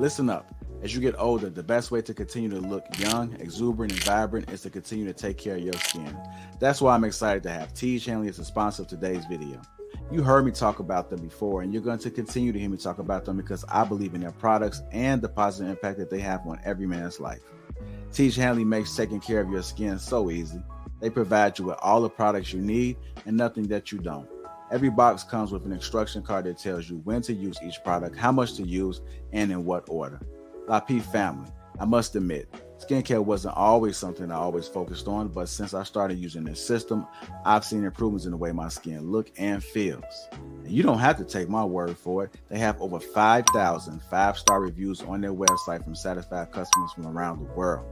Listen up. As you get older, the best way to continue to look young, exuberant, and vibrant is to continue to take care of your skin. That's why I'm excited to have Teej Hanley as a sponsor of today's video. You heard me talk about them before, and you're going to continue to hear me talk about them because I believe in their products and the positive impact that they have on every man's life. Teej Hanley makes taking care of your skin so easy. They provide you with all the products you need and nothing that you don't. Every box comes with an instruction card that tells you when to use each product, how much to use, and in what order. Lapeef family, I must admit, skincare wasn't always something I always focused on, but since I started using this system, I've seen improvements in the way my skin looks and feels. And you don't have to take my word for it. They have over 5,000 five-star reviews on their website from satisfied customers from around the world.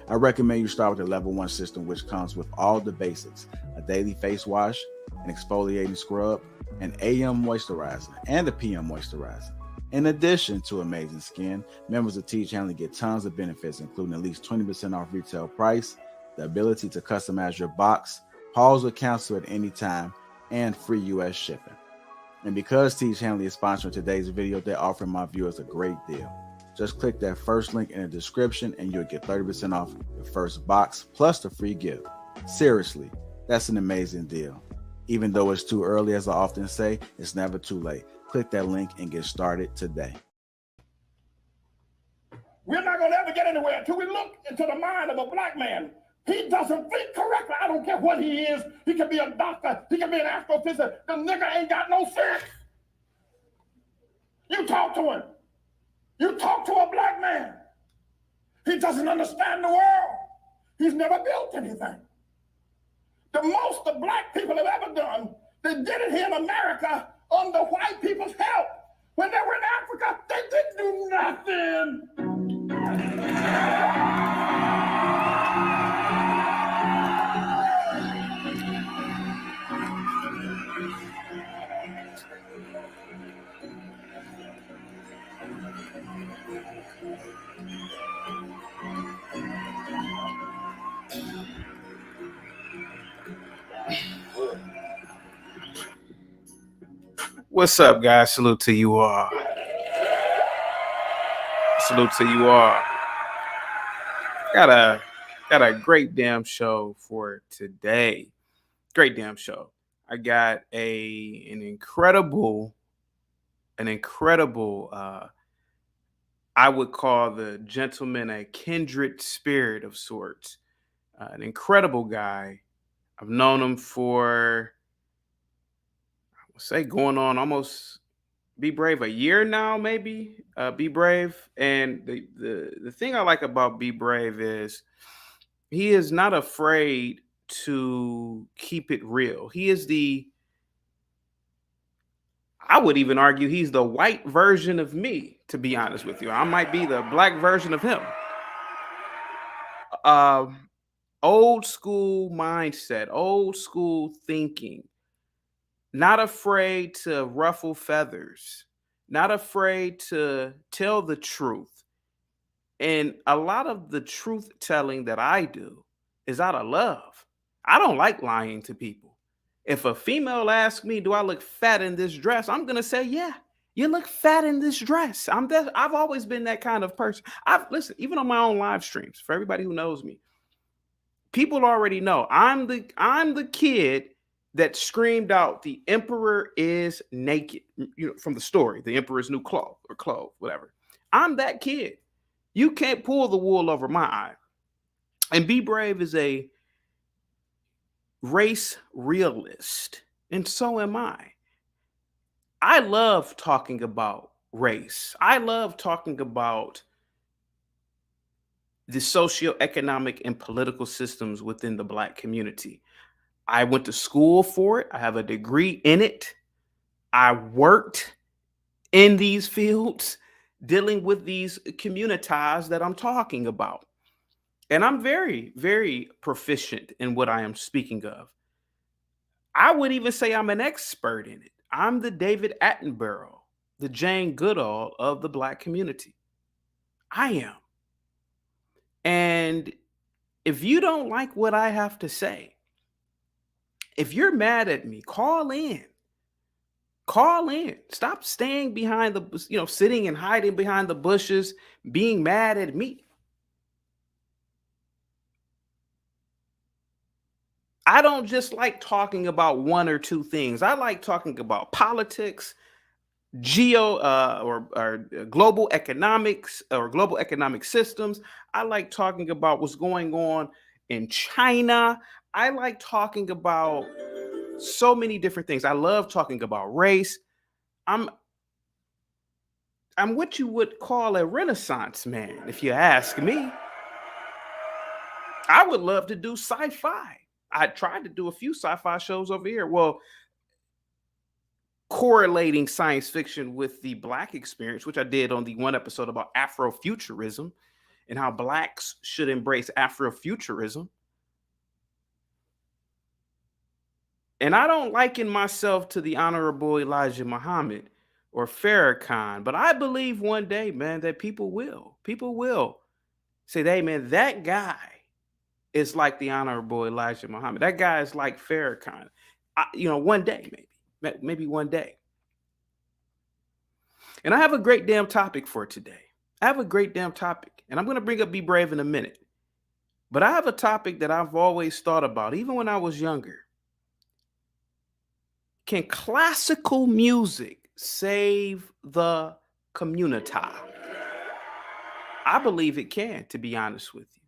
I recommend you start with the level 1 system, which comes with all the basics: a daily face wash, an exfoliating scrub, an AM moisturizer, and a PM moisturizer. In addition to amazing skin, members of Teej Hanley get tons of benefits, including at least 20% off retail price, the ability to customize your box, pause or cancel at any time, and free US shipping. And because Teej Hanley is sponsoring today's video, they're offering my viewers a great deal. Just click that first link in the description and you'll get 30% off your first box plus the free gift. Seriously, that's an amazing deal. Even though it's too early, as I often say, it's never too late. Click that link and get started today. We're not going to ever get anywhere until we look into the mind of a black man. He doesn't think correctly. I don't care what he is. He can be a doctor. He can be an astrophysicist. The nigga ain't got no sense. You talk to him. You talk to a black man. He doesn't understand the world. He's never built anything. The most the black people have ever done, they did it here in America under white people's help. When they were in Africa, they didn't do nothing. What's up, guys? Salute to you all. Salute to you all. Got a great damn show for today. Great damn show. I got an incredible, I would call the gentleman a kindred spirit of sorts. An incredible guy. I've known him for, say, going on almost, Be Brave, a year now, maybe. Be Brave. And the thing I like about Be Brave is he is not afraid to keep it real. He is I would even argue he's the white version of me, to be honest with you. I might be the black version of him. Old school mindset, old school thinking. Not afraid to ruffle feathers, not afraid to tell the truth. And a lot of the truth telling that I do is out of love. I don't like lying to people. If a female asks me, do I look fat in this dress? I'm going to say, yeah, you look fat in this dress. I've always been that kind of person. Listen, even on my own live streams, for everybody who knows me, people already know I'm the kid that screamed out, "The emperor is naked," from the story, The Emperor's New Clothes, whatever. I'm that kid. You can't pull the wool over my eye. And Be Brave is a race realist, and so am I. I love talking about race. I love talking about the socioeconomic and political systems within the Black community. I went to school for it. I have a degree in it. I worked in these fields dealing with these communities that I'm talking about. And I'm very, very proficient in what I am speaking of. I would even say I'm an expert in it. I'm the David Attenborough, the Jane Goodall of the Black community. I am. And if you don't like what I have to say, if you're mad at me, call in. Call in. Stop staying behind sitting and hiding behind the bushes, being mad at me. I don't just like talking about one or two things. I like talking about politics, or global economics or global economic systems. I like talking about what's going on in China. I like talking about so many different things. I love talking about race. I'm what you would call a renaissance man, if you ask me. I would love to do sci-fi. I tried to do a few sci-fi shows over here. Well, correlating science fiction with the Black experience, which I did on the one episode about Afrofuturism and how Blacks should embrace Afrofuturism. And I don't liken myself to the Honorable Elijah Muhammad or Farrakhan, but I believe one day, man, that people will say, hey, man, that guy is like the Honorable Elijah Muhammad. That guy is like Farrakhan. One day, maybe one day. And I have a great damn topic for today. I have a great damn topic, and I'm going to bring up Be Brave in a minute. But I have a topic that I've always thought about, even when I was younger. Can classical music save the Communitah? I believe it can, to be honest with you.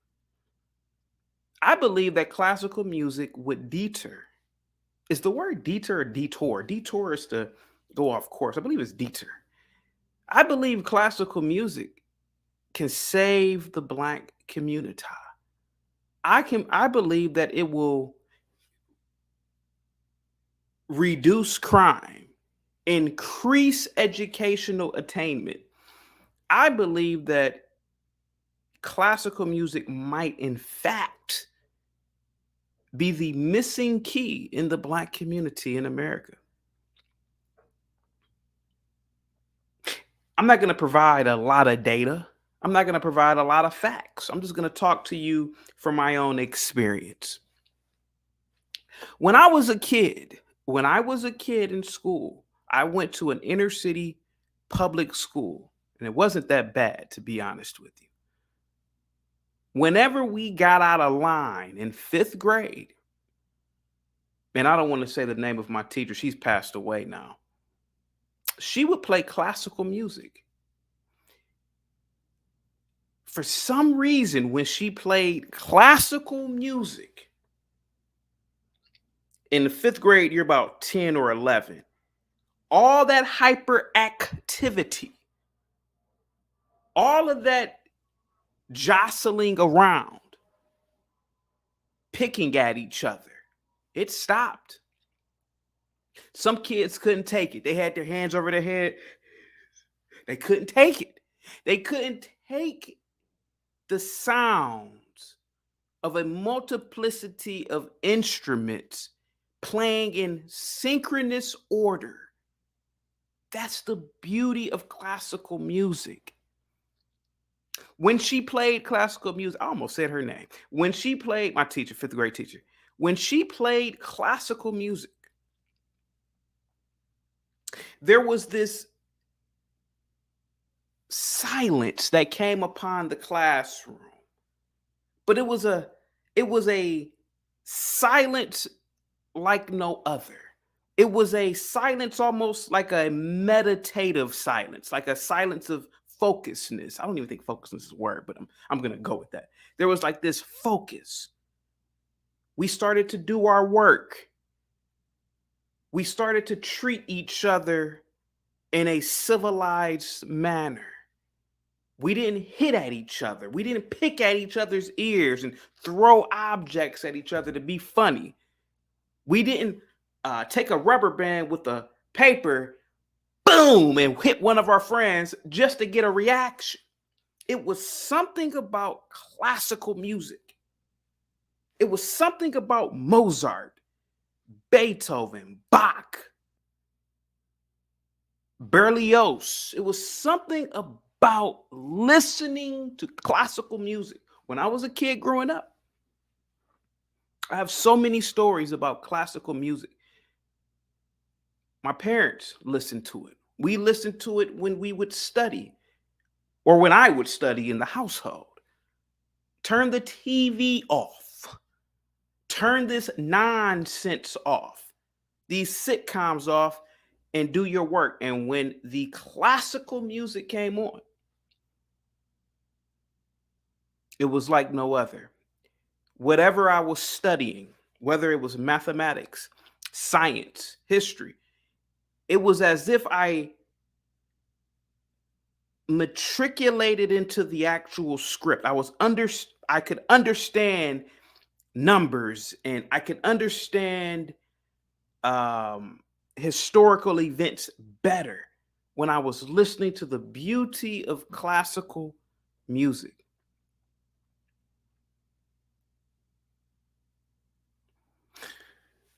I believe that classical music would deter. Is the word deter or detour? Detour is to go off course. I believe it's deter. I believe classical music can save the Black Communitah. I believe that it will reduce crime, increase educational attainment. I believe that classical music might, in fact, be the missing key in the Black community in America. I'm not going to provide a lot of data. I'm not going to provide a lot of facts. I'm just going to talk to you from my own experience. When I was a kid in school, I went to an inner city public school, and it wasn't that bad, to be honest with you. Whenever we got out of line in 5th grade, and I don't want to say the name of my teacher, she's passed away now. She would play classical music. For some reason, when she played classical music, in the 5th grade, you're about 10 or 11, all that hyperactivity, all of that jostling around, picking at each other, it stopped. Some kids couldn't take it. They had their hands over their head. They couldn't take it. They couldn't take the sounds of a multiplicity of instruments playing in synchronous order. That's the beauty of classical music. When she played classical music, I almost said her name. When she played, my teacher, 5th grade teacher, when she played classical music, there was this silence that came upon the classroom. But it was a silence like no other. It was a silence almost like a meditative silence, like a silence of focusedness. I don't even think focusedness is a word, but I'm going to go with that. There was like this focus. We started to do our work. We started to treat each other in a civilized manner. We didn't hit at each other. We didn't pick at each other's ears and throw objects at each other to be funny. We didn't take a rubber band with a paper, boom, and hit one of our friends just to get a reaction. It was something about classical music. It was something about Mozart, Beethoven, Bach, Berlioz. It was something about listening to classical music. When I was a kid growing up, I have so many stories about classical music. My parents listened to it. We listened to it when we would study or when I would study in the household. Turn the TV off. Turn this nonsense off. These sitcoms off and do your work. And when the classical music came on, it was like no other. Whatever I was studying, whether it was mathematics, science, history, it was as if I matriculated into the actual script. I could understand numbers, and I could understand historical events better when I was listening to the beauty of classical music.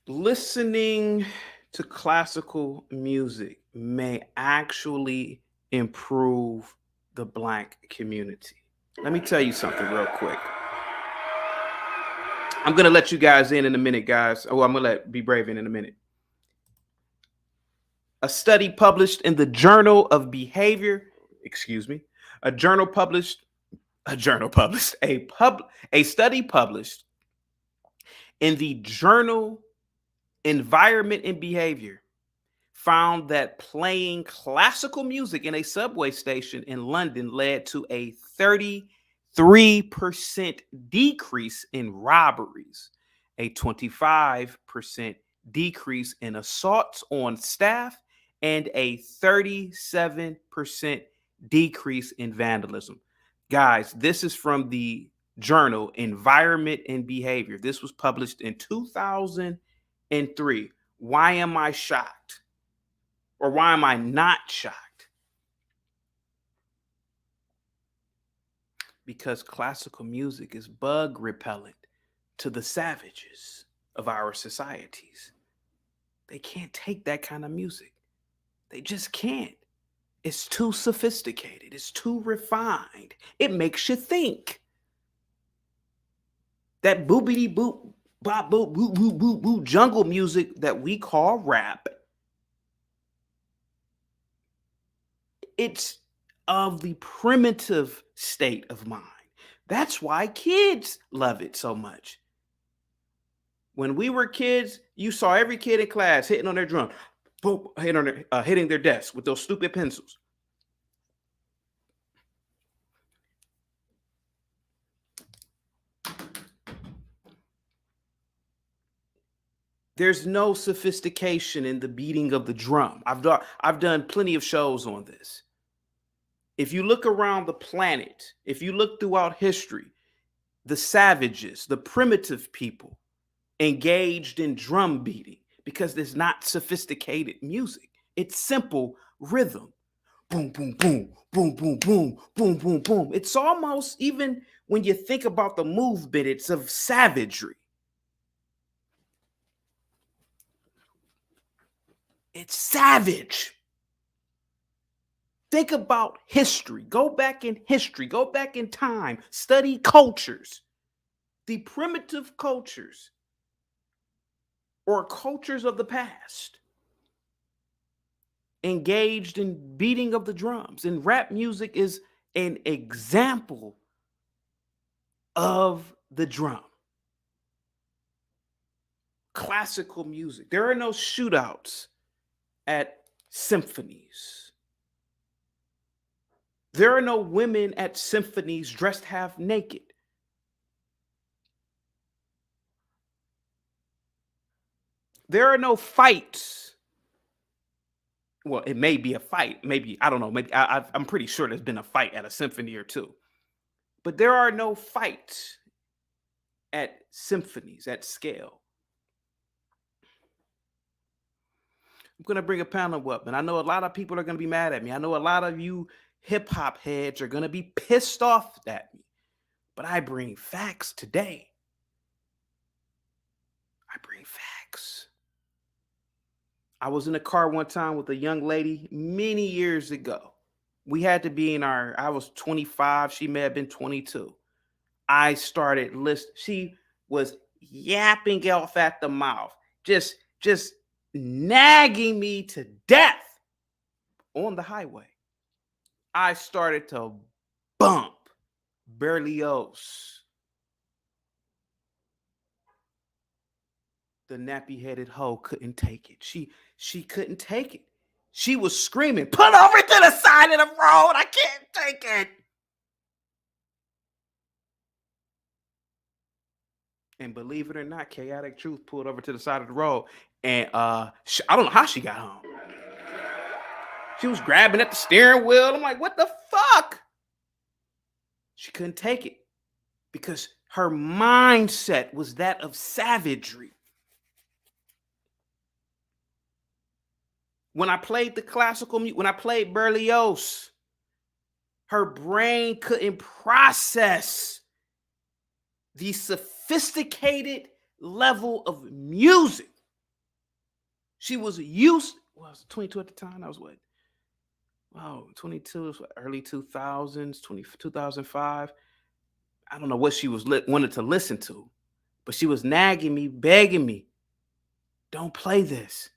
Listening to classical music may actually improve the Black community. Let me tell you something real quick. I'm going to let you guys in a minute, guys. Oh, I'm going to let Be Brave in a minute. A study published in the Journal of Behavior, a study published in the Journal Environment and Behavior found that playing classical music in a subway station in London led to a 33% decrease in robberies, a 25% decrease in assaults on staff, and a 37% decrease in vandalism. Guys, this is from the journal Environment and Behavior. This was published in 2003. Why am I shocked? Or why am I not shocked? Because classical music is bug repellent to the savages of our societies. They can't take that kind of music. They just can't. It's too sophisticated. It's too refined. It makes you think. That boopity boop, bop boop, boop, boop, boop, boop jungle music that we call rap, it's of the primitive state of mind. That's why kids love it so much. When we were kids, you saw every kid in class hitting on their drum, boom, hitting their desk with those stupid pencils. There's no sophistication in the beating of the drum. I've done plenty of shows on this. If you look around the planet, if you look throughout history, the savages, the primitive people engaged in drum beating because there's not sophisticated music. It's simple rhythm. Boom, boom, boom, boom, boom, boom, boom, boom, boom. It's almost, even when you think about the movement, it's of savagery. It's savage. Think about history. Go back in history. Go back in time. Study cultures. The primitive cultures or cultures of the past engaged in beating of the drums. And rap music is an example of the drum. Classical music. There are no shootouts at symphonies. There are no women at symphonies dressed half naked. There are no fights. Well, it may be a fight. Maybe, I don't know. Maybe I'm pretty sure there's been a fight at a symphony or two. But there are no fights at symphonies at scale. I'm going to bring a panel up, and I know a lot of people are going to be mad at me. I know a lot of you hip hop heads are going to be pissed off at me, but I bring facts today. I bring facts. I was in a car one time with a young lady many years ago. We had to be I was 25. She may have been 22. I started listening. She was yapping off at the mouth, just nagging me to death on the highway. I started to bump Berlioz. The nappy-headed hoe couldn't take it. She couldn't take it. She was screaming, "Pull over to the side of the road. I can't take it." And believe it or not, Chaotic Truth pulled over to the side of the road. And I don't know how she got home. She was grabbing at the steering wheel. I'm like, what the fuck? She couldn't take it because her mindset was that of savagery. When I played the classical music, when I played Berlioz, her brain couldn't process the sophisticated level of music. She was used, well, I was 22 at the time. I was what? Wow, 22 was what, early 2000s, 2005. I don't know what she was wanted to listen to, but she was nagging me, begging me, "Don't play this.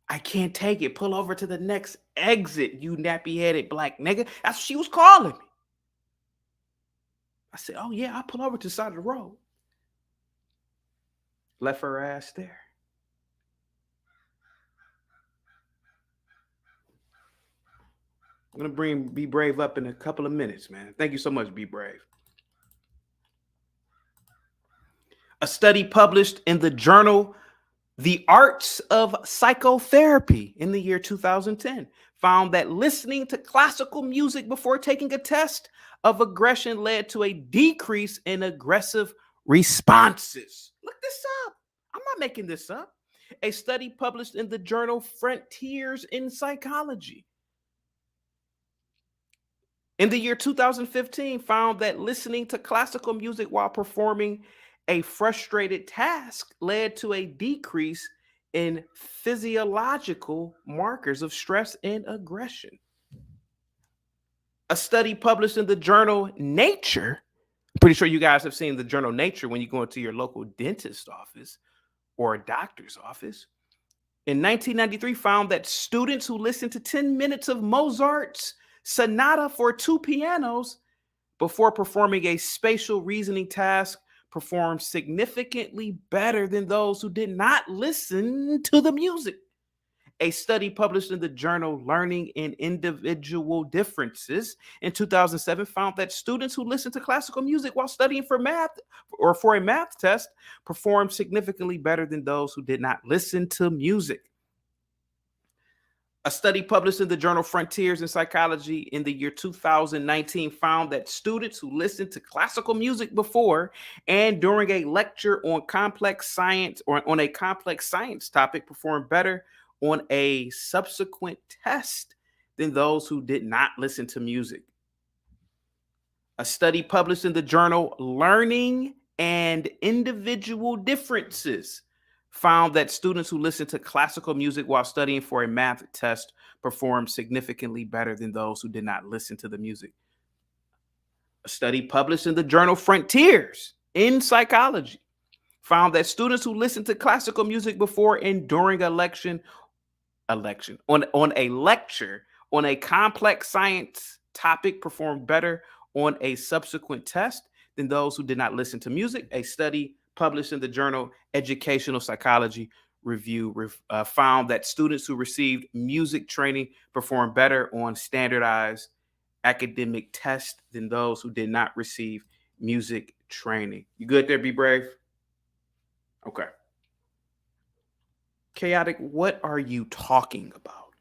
I can't take it. Pull over to the next exit, you nappy-headed black nigga." That's what she was calling me. I said, "Oh, yeah, I'll pull over to the side of the road." Left her ass there. I'm going to bring Be Brave up in a couple of minutes, man. Thank you so much, Be Brave. A study published in the journal The Arts of Psychotherapy in the year 2010 found that listening to classical music before taking a test of aggression led to a decrease in aggressive responses. Look this up. I'm not making this up. A study published in the journal Frontiers in Psychology in the year 2015 found that listening to classical music while performing a frustrated task led to a decrease in physiological markers of stress and aggression. A study published in the journal Nature, I'm pretty sure you guys have seen the journal Nature when you go into your local dentist office or a doctor's office, in 1993 found that students who listened to 10 minutes of Mozart's Sonata for Two Pianos before performing a spatial reasoning task performed significantly better than those who did not listen to the music. A study published in the journal Learning and Individual Differences in 2007 found that students who listened to classical music while studying for math or for a math test performed significantly better than those who did not listen to music. A study published in the journal Frontiers in Psychology in the year 2019 found that students who listened to classical music before and during a lecture on complex science or on a complex science topic performed better on a subsequent test than those who did not listen to music. A study published in the journal Learning and Individual Differences found that students who listened to classical music while studying for a math test performed significantly better than those who did not listen to the music. A study published in the journal Frontiers in Psychology found that students who listened to classical music before and during on a lecture on a complex science topic performed better on a subsequent test than those who did not listen to music. A study published in the journal Educational Psychology Review found that students who received music training performed better on standardized academic tests than those who did not receive music training. You good there, Be Brave? Okay. Chaotic, what are you talking about?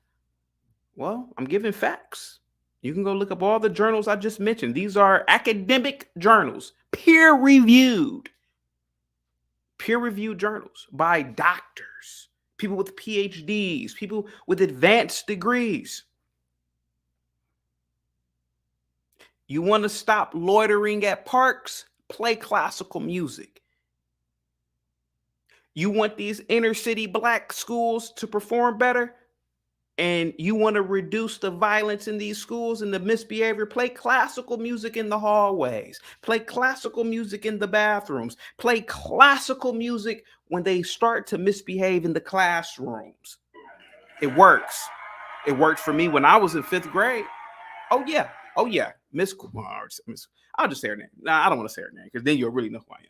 Well, I'm giving facts. You can go look up all the journals I just mentioned. These are academic journals, peer-reviewed journals by doctors, people with PhDs, people with advanced degrees. You want to stop loitering at parks? Play classical music. You want these inner city black schools to perform better? and you want to reduce the violence in these schools and the misbehavior, play classical music in the hallways, play classical music in the bathrooms, play classical music when they start to misbehave in the classrooms. It works. It worked for me when I was in 5th grade. Oh yeah. Oh yeah. Miss Kumar. I'll just say her name. Nah, I don't want to say her name because then you'll really know who I am.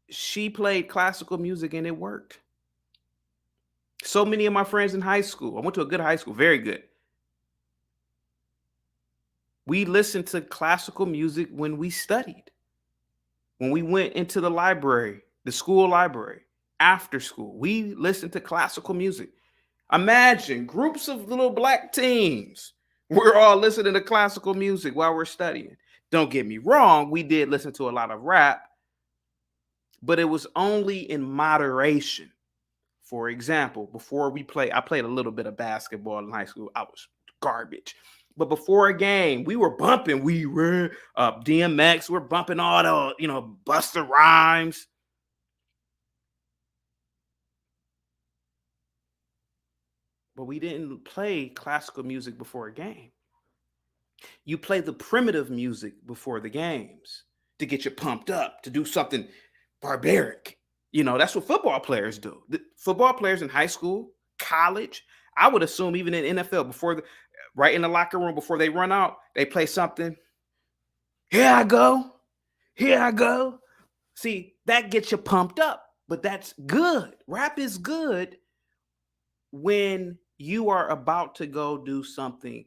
She played classical music and it worked. So many of my friends in high school, I went to a good high school, very good. We listened to classical music when we studied, when we went into the library, the school library, after school. We listened to classical music. Imagine groups of little black teens. We're all listening to classical music while we're studying. Don't get me wrong, we did listen to a lot of rap, but it was only in moderation. For example, before I played a little bit of basketball in high school. I was garbage. But before a game, we were bumping. We were DMX. We're bumping all the, Busta Rhymes. But we didn't play classical music before a game. You play the primitive music before the games to get you pumped up, to do something barbaric. That's what football players do. The football players in high school, college, I would assume even in NFL, right in the locker room before they run out, they play something. Here I go. Here I go. See, that gets you pumped up, but that's good. Rap is good when you are about to go do something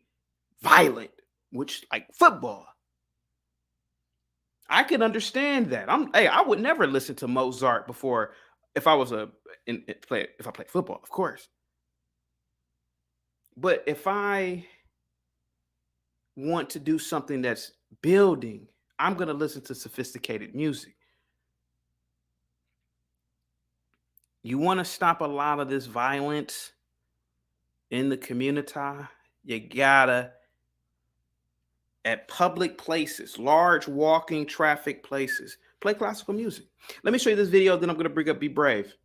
violent, which like football. I can understand that. I would never listen to Mozart before if I was if I played football, of course. But if I want to do something that's building, I'm going to listen to sophisticated music. You want to stop a lot of this violence in the Communitah, you gotta, at public places, large walking traffic places, play classical music. Let me show you this video, then I'm gonna bring up Be Brave.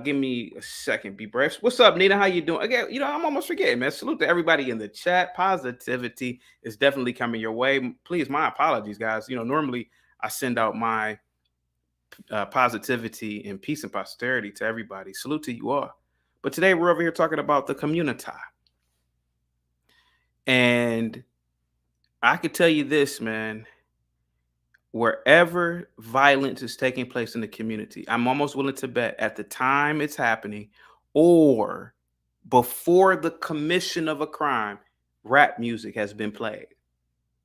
Give me a second, Be Brave. What's up, Nina? How you doing? Again, I'm almost forgetting, man. Salute to everybody in the chat. Positivity is definitely coming your way. Please, my apologies, guys. Normally I send out my positivity and peace and posterity to everybody. Salute to you all. But today we're over here talking about the Communitah. And I could tell you this, man. Wherever violence is taking place in the community, I'm almost willing to bet at the time it's happening or before the commission of a crime, rap music has been played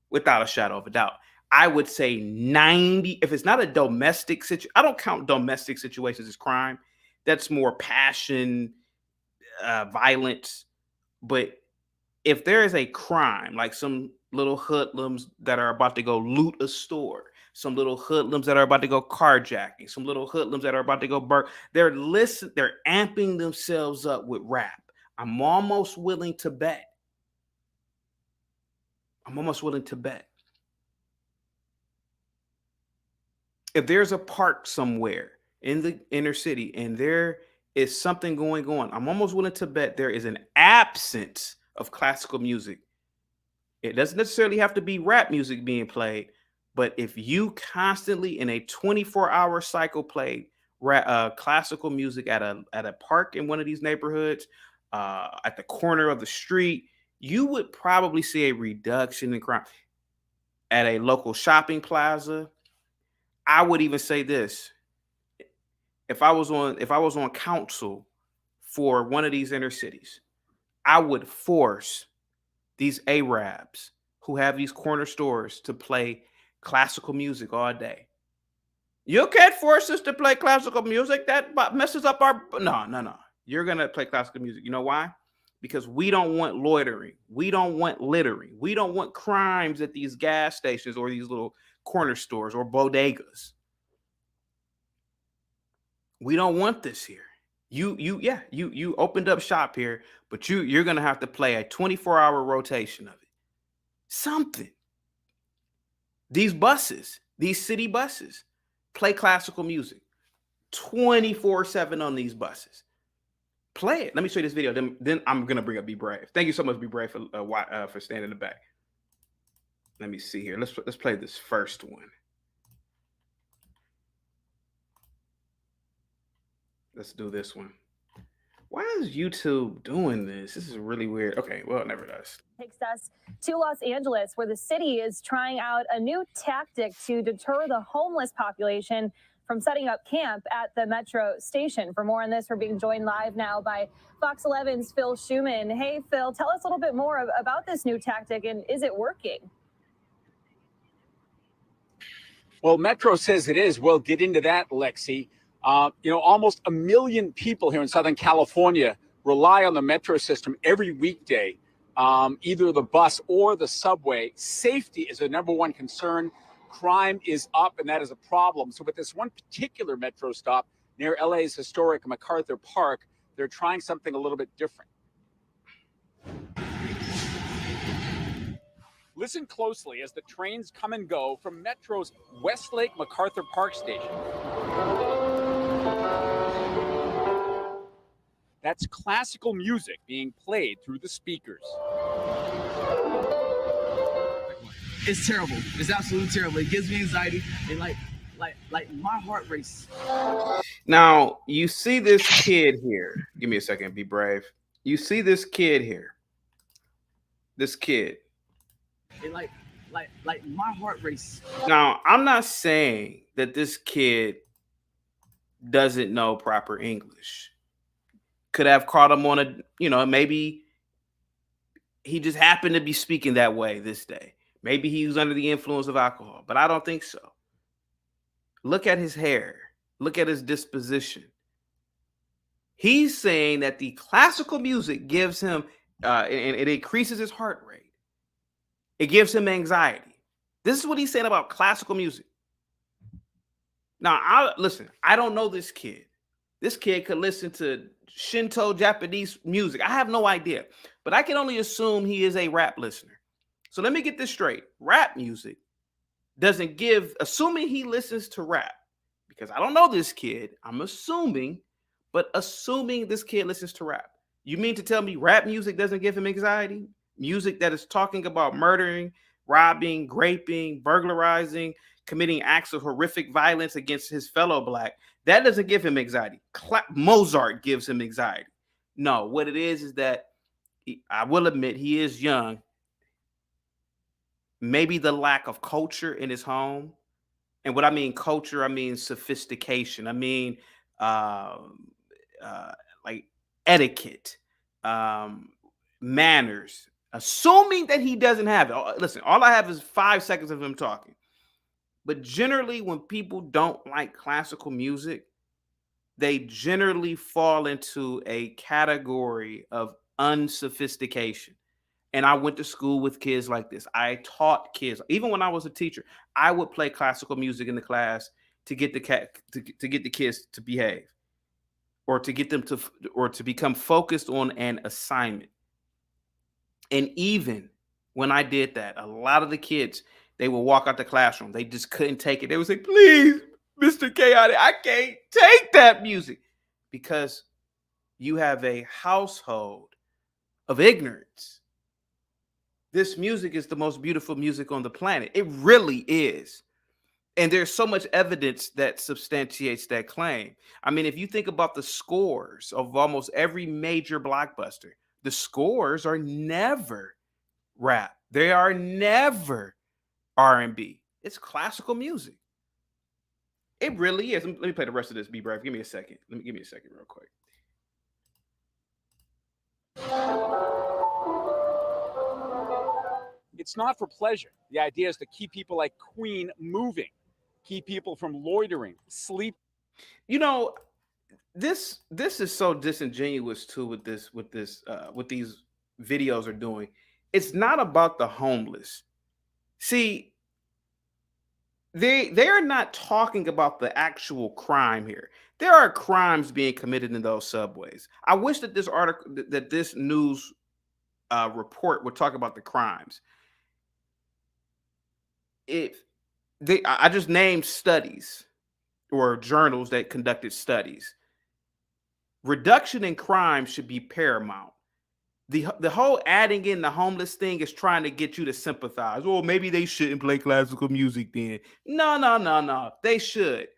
without a shadow of a doubt. I would say 90, if it's not a domestic situation, I don't count domestic situations as crime. That's more passion, violence. But if there is a crime, like some little hoodlums that are about to go loot a store, some little hoodlums that are about to go carjacking, some little hoodlums that are about to go burn, they're amping themselves up with rap. I'm almost willing to bet. If there's a park somewhere in the inner city and there is something going on, I'm almost willing to bet there is an absence of classical music. It doesn't necessarily have to be rap music being played, but if you constantly in a 24-hour cycle play classical music at a park in one of these neighborhoods, at the corner of the street, you would probably see a reduction in crime. At a local shopping plaza, I would even say this. If I was on council for one of these inner cities, I would force these Arabs who have these corner stores to play classical music all day. You can't force us to play classical music. That messes up our... No. You're going to play classical music. You know why? Because we don't want loitering. We don't want littering. We don't want crimes at these gas stations or these little corner stores or bodegas. We don't want this here. You opened up shop here, but you're going to have to play a 24-hour rotation of it. Something. These city buses, play classical music 24/7 on these buses. Play it. Let me show you this video. Then I'm gonna bring up Be Brave. Thank you so much, Be Brave, for standing in the back. Let me see here. Let's play this first one. Let's do this one. Why is YouTube doing this? This is really weird. Okay, well, it never does. Takes us to Los Angeles, where the city is trying out a new tactic to deter the homeless population from setting up camp at the metro station. For more on this, we're being joined live now by Fox 11's Phil Schuman. Hey, Phil, tell us a little bit more about this new tactic, and is it working? Well, Metro says it is. We'll get into that, Lexi. Almost 1 million people here in Southern California rely on the Metro system every weekday, either the bus or the subway. Safety is the number one concern. Crime is up, and that is a problem. So with this one particular Metro stop near LA's historic MacArthur Park, they're trying something a little bit different. Listen closely as the trains come and go from Metro's Westlake MacArthur Park station. That's classical music being played through the speakers. It's terrible. It's absolutely terrible. It gives me anxiety, and like my heart race. Now, you see this kid here. Give me a second. Be brave. You see this kid here. This kid. And like my heart race. Now, I'm not saying that this kid doesn't know proper English. Could have caught him on a, maybe he just happened to be speaking that way this day. Maybe he was under the influence of alcohol, but I don't think so. Look at his hair. Look at his disposition. He's saying that the classical music gives him, and it increases his heart rate. It gives him anxiety. This is what he's saying about classical music. Now, I don't know this kid. This kid could listen to Shinto Japanese music. I have no idea, but I can only assume he is a rap listener. So let me get this straight. Rap music doesn't assuming he listens to rap, because I don't know this kid. I'm assuming this kid listens to rap. You mean to tell me rap music doesn't give him anxiety? Music that is talking about murdering, robbing, raping, burglarizing, committing acts of horrific violence against his fellow Black, that doesn't give him anxiety. Mozart gives him anxiety. No, what it is that I will admit he is young. Maybe the lack of culture in his home. And what I mean culture, I mean sophistication. I mean like etiquette, manners. Assuming that he doesn't have it. Listen, all I have is 5 seconds of him talking. But generally, when people don't like classical music, they generally fall into a category of unsophistication. And I went to school with kids like this. I taught kids, even when I was a teacher, I would play classical music in the class to get the kids to behave, or to get them to become focused on an assignment. And even when I did that, a lot of the kids, they would walk out the classroom. They just couldn't take it. They would say, "Please, Mr. Chaotic, I can't take that music," because you have a household of ignorance. This music is the most beautiful music on the planet. It really is. And there's so much evidence that substantiates that claim. I mean, if you think about the scores of almost every major blockbuster, the scores are never rap. They are never R&B. It's classical music. It really is. Let me play the rest of this. Be brave. Give me a second. Give me a second real quick. It's not for pleasure. The idea is to keep people like Queen moving, keep people from loitering, sleep. You know, this is so disingenuous too with these videos are doing. It's not about the homeless. See, they are not talking about the actual crime here. There are crimes being committed in those subways. I wish that this news report would talk about the crimes. I just named studies or journals that conducted studies. Reduction in crime should be paramount. The whole adding in the homeless thing is trying to get you to sympathize. Oh, maybe they shouldn't play classical music then. No. They should.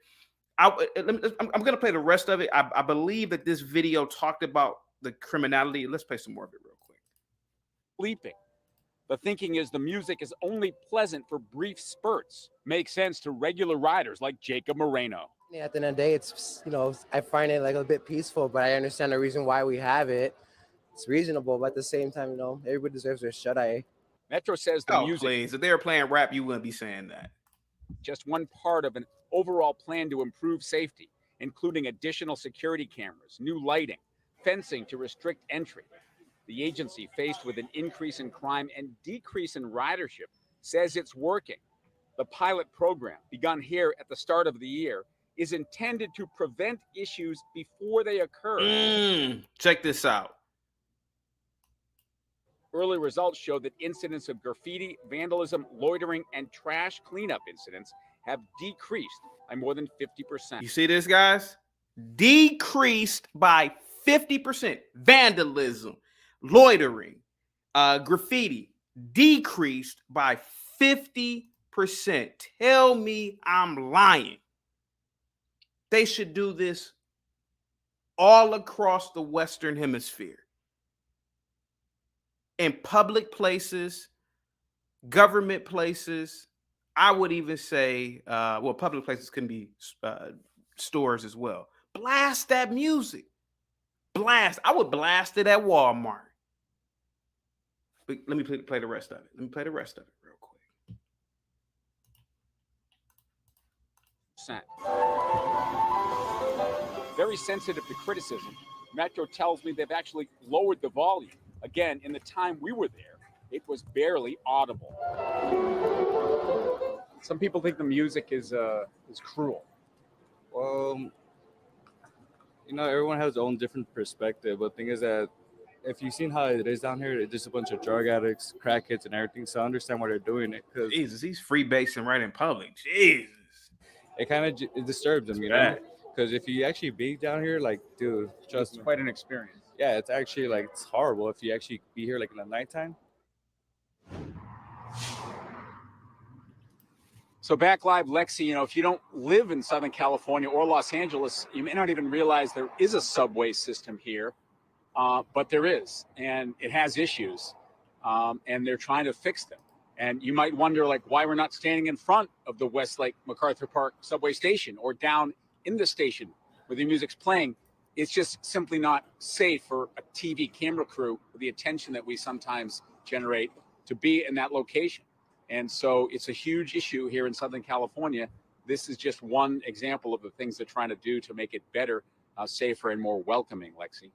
I'm going to play the rest of it. I believe that this video talked about the criminality. Let's play some more of it real quick. Sleeping. The thinking is the music is only pleasant for brief spurts. Makes sense to regular riders like Jacob Moreno. At the end of the day, it's, I find it like a bit peaceful, but I understand the reason why we have it. It's reasonable, but at the same time, everybody deserves their shut-eye. Metro says the music, please. If they were playing rap, you wouldn't be saying that. Just one part of an overall plan to improve safety, including additional security cameras, new lighting, fencing to restrict entry. The agency, faced with an increase in crime and decrease in ridership, says it's working. The pilot program, begun here at the start of the year, is intended to prevent issues before they occur. Check this out. Early results show that incidents of graffiti, vandalism, loitering, and trash cleanup incidents have decreased by more than 50%. You see this, guys? Decreased by 50%. Vandalism, loitering, graffiti, decreased by 50%. Tell me I'm lying. They should do this all across the Western Hemisphere. In public places, government places, I would even say, public places can be stores as well. Blast that music. Blast. I would blast it at Walmart. But let me play the rest of it. Let me play the rest of it real quick. Very sensitive to criticism. Metro tells me they've actually lowered the volume. Again, in the time we were there, it was barely audible. Some people think the music is cruel. Well, everyone has their own different perspective. But the thing is that if you've seen how it is down here, it's just a bunch of drug addicts, crackheads, and everything. So I understand why they're doing it. Cause Jesus, he's freebasing right in public. Jesus. It kind of it disturbs them, Because if you actually be down here, like, dude, trust me. It's quite an experience. Yeah, it's actually it's horrible if you actually be here in the nighttime. So back live, Lexi, if you don't live in Southern California or Los Angeles, you may not even realize there is a subway system here, but there is, and it has issues, and they're trying to fix them. And you might wonder, why we're not standing in front of the Westlake MacArthur Park subway station or down in the station where the music's playing. It's just simply not safe for a TV camera crew with the attention that we sometimes generate to be in that location. And so it's a huge issue here in Southern California. This is just one example of the things they're trying to do to make it better, safer, and more welcoming, Lexi.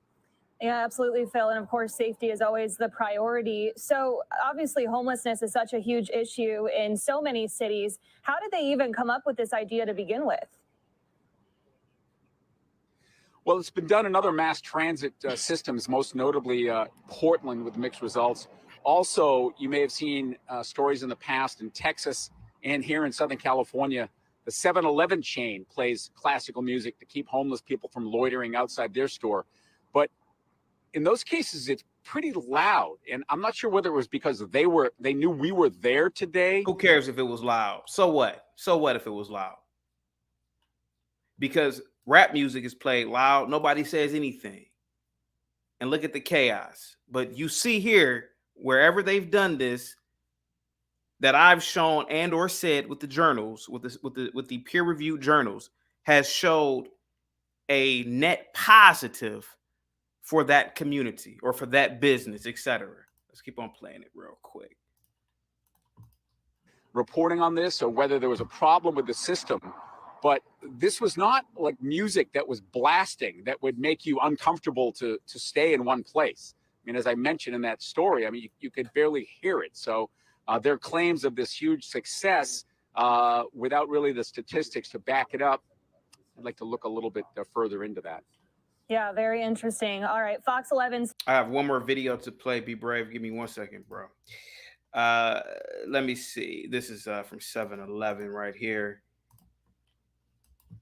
Yeah, absolutely, Phil. And of course, safety is always the priority. So obviously, homelessness is such a huge issue in so many cities. How did they even come up with this idea to begin with? Well, it's been done in other mass transit systems, most notably Portland, with mixed results. Also, you may have seen stories in the past in Texas and here in Southern California. The 7-Eleven chain plays classical music to keep homeless people from loitering outside their store. But in those cases, it's pretty loud. And I'm not sure whether it was because they knew we were there today. Who cares if it was loud? So what? So what if it was loud? Because rap music is played loud. Nobody says anything. And look at the chaos. But you see here, wherever they've done this, that I've shown and or said with the journals, with the peer-reviewed journals, has showed a net positive for that community or for that business, etc. Let's keep on playing it real quick. Reporting on this, or whether there was a problem with the system. But this was not like music that was blasting that would make you uncomfortable to stay in one place. I mean, as I mentioned in that story, you could barely hear it. So their claims of this huge success without really the statistics to back it up, I'd like to look a little bit further into that. Yeah, very interesting. All right, Fox 11's. I have one more video to play. Be brave. Give me 1 second, bro. Let me see. This is from 7-Eleven right here.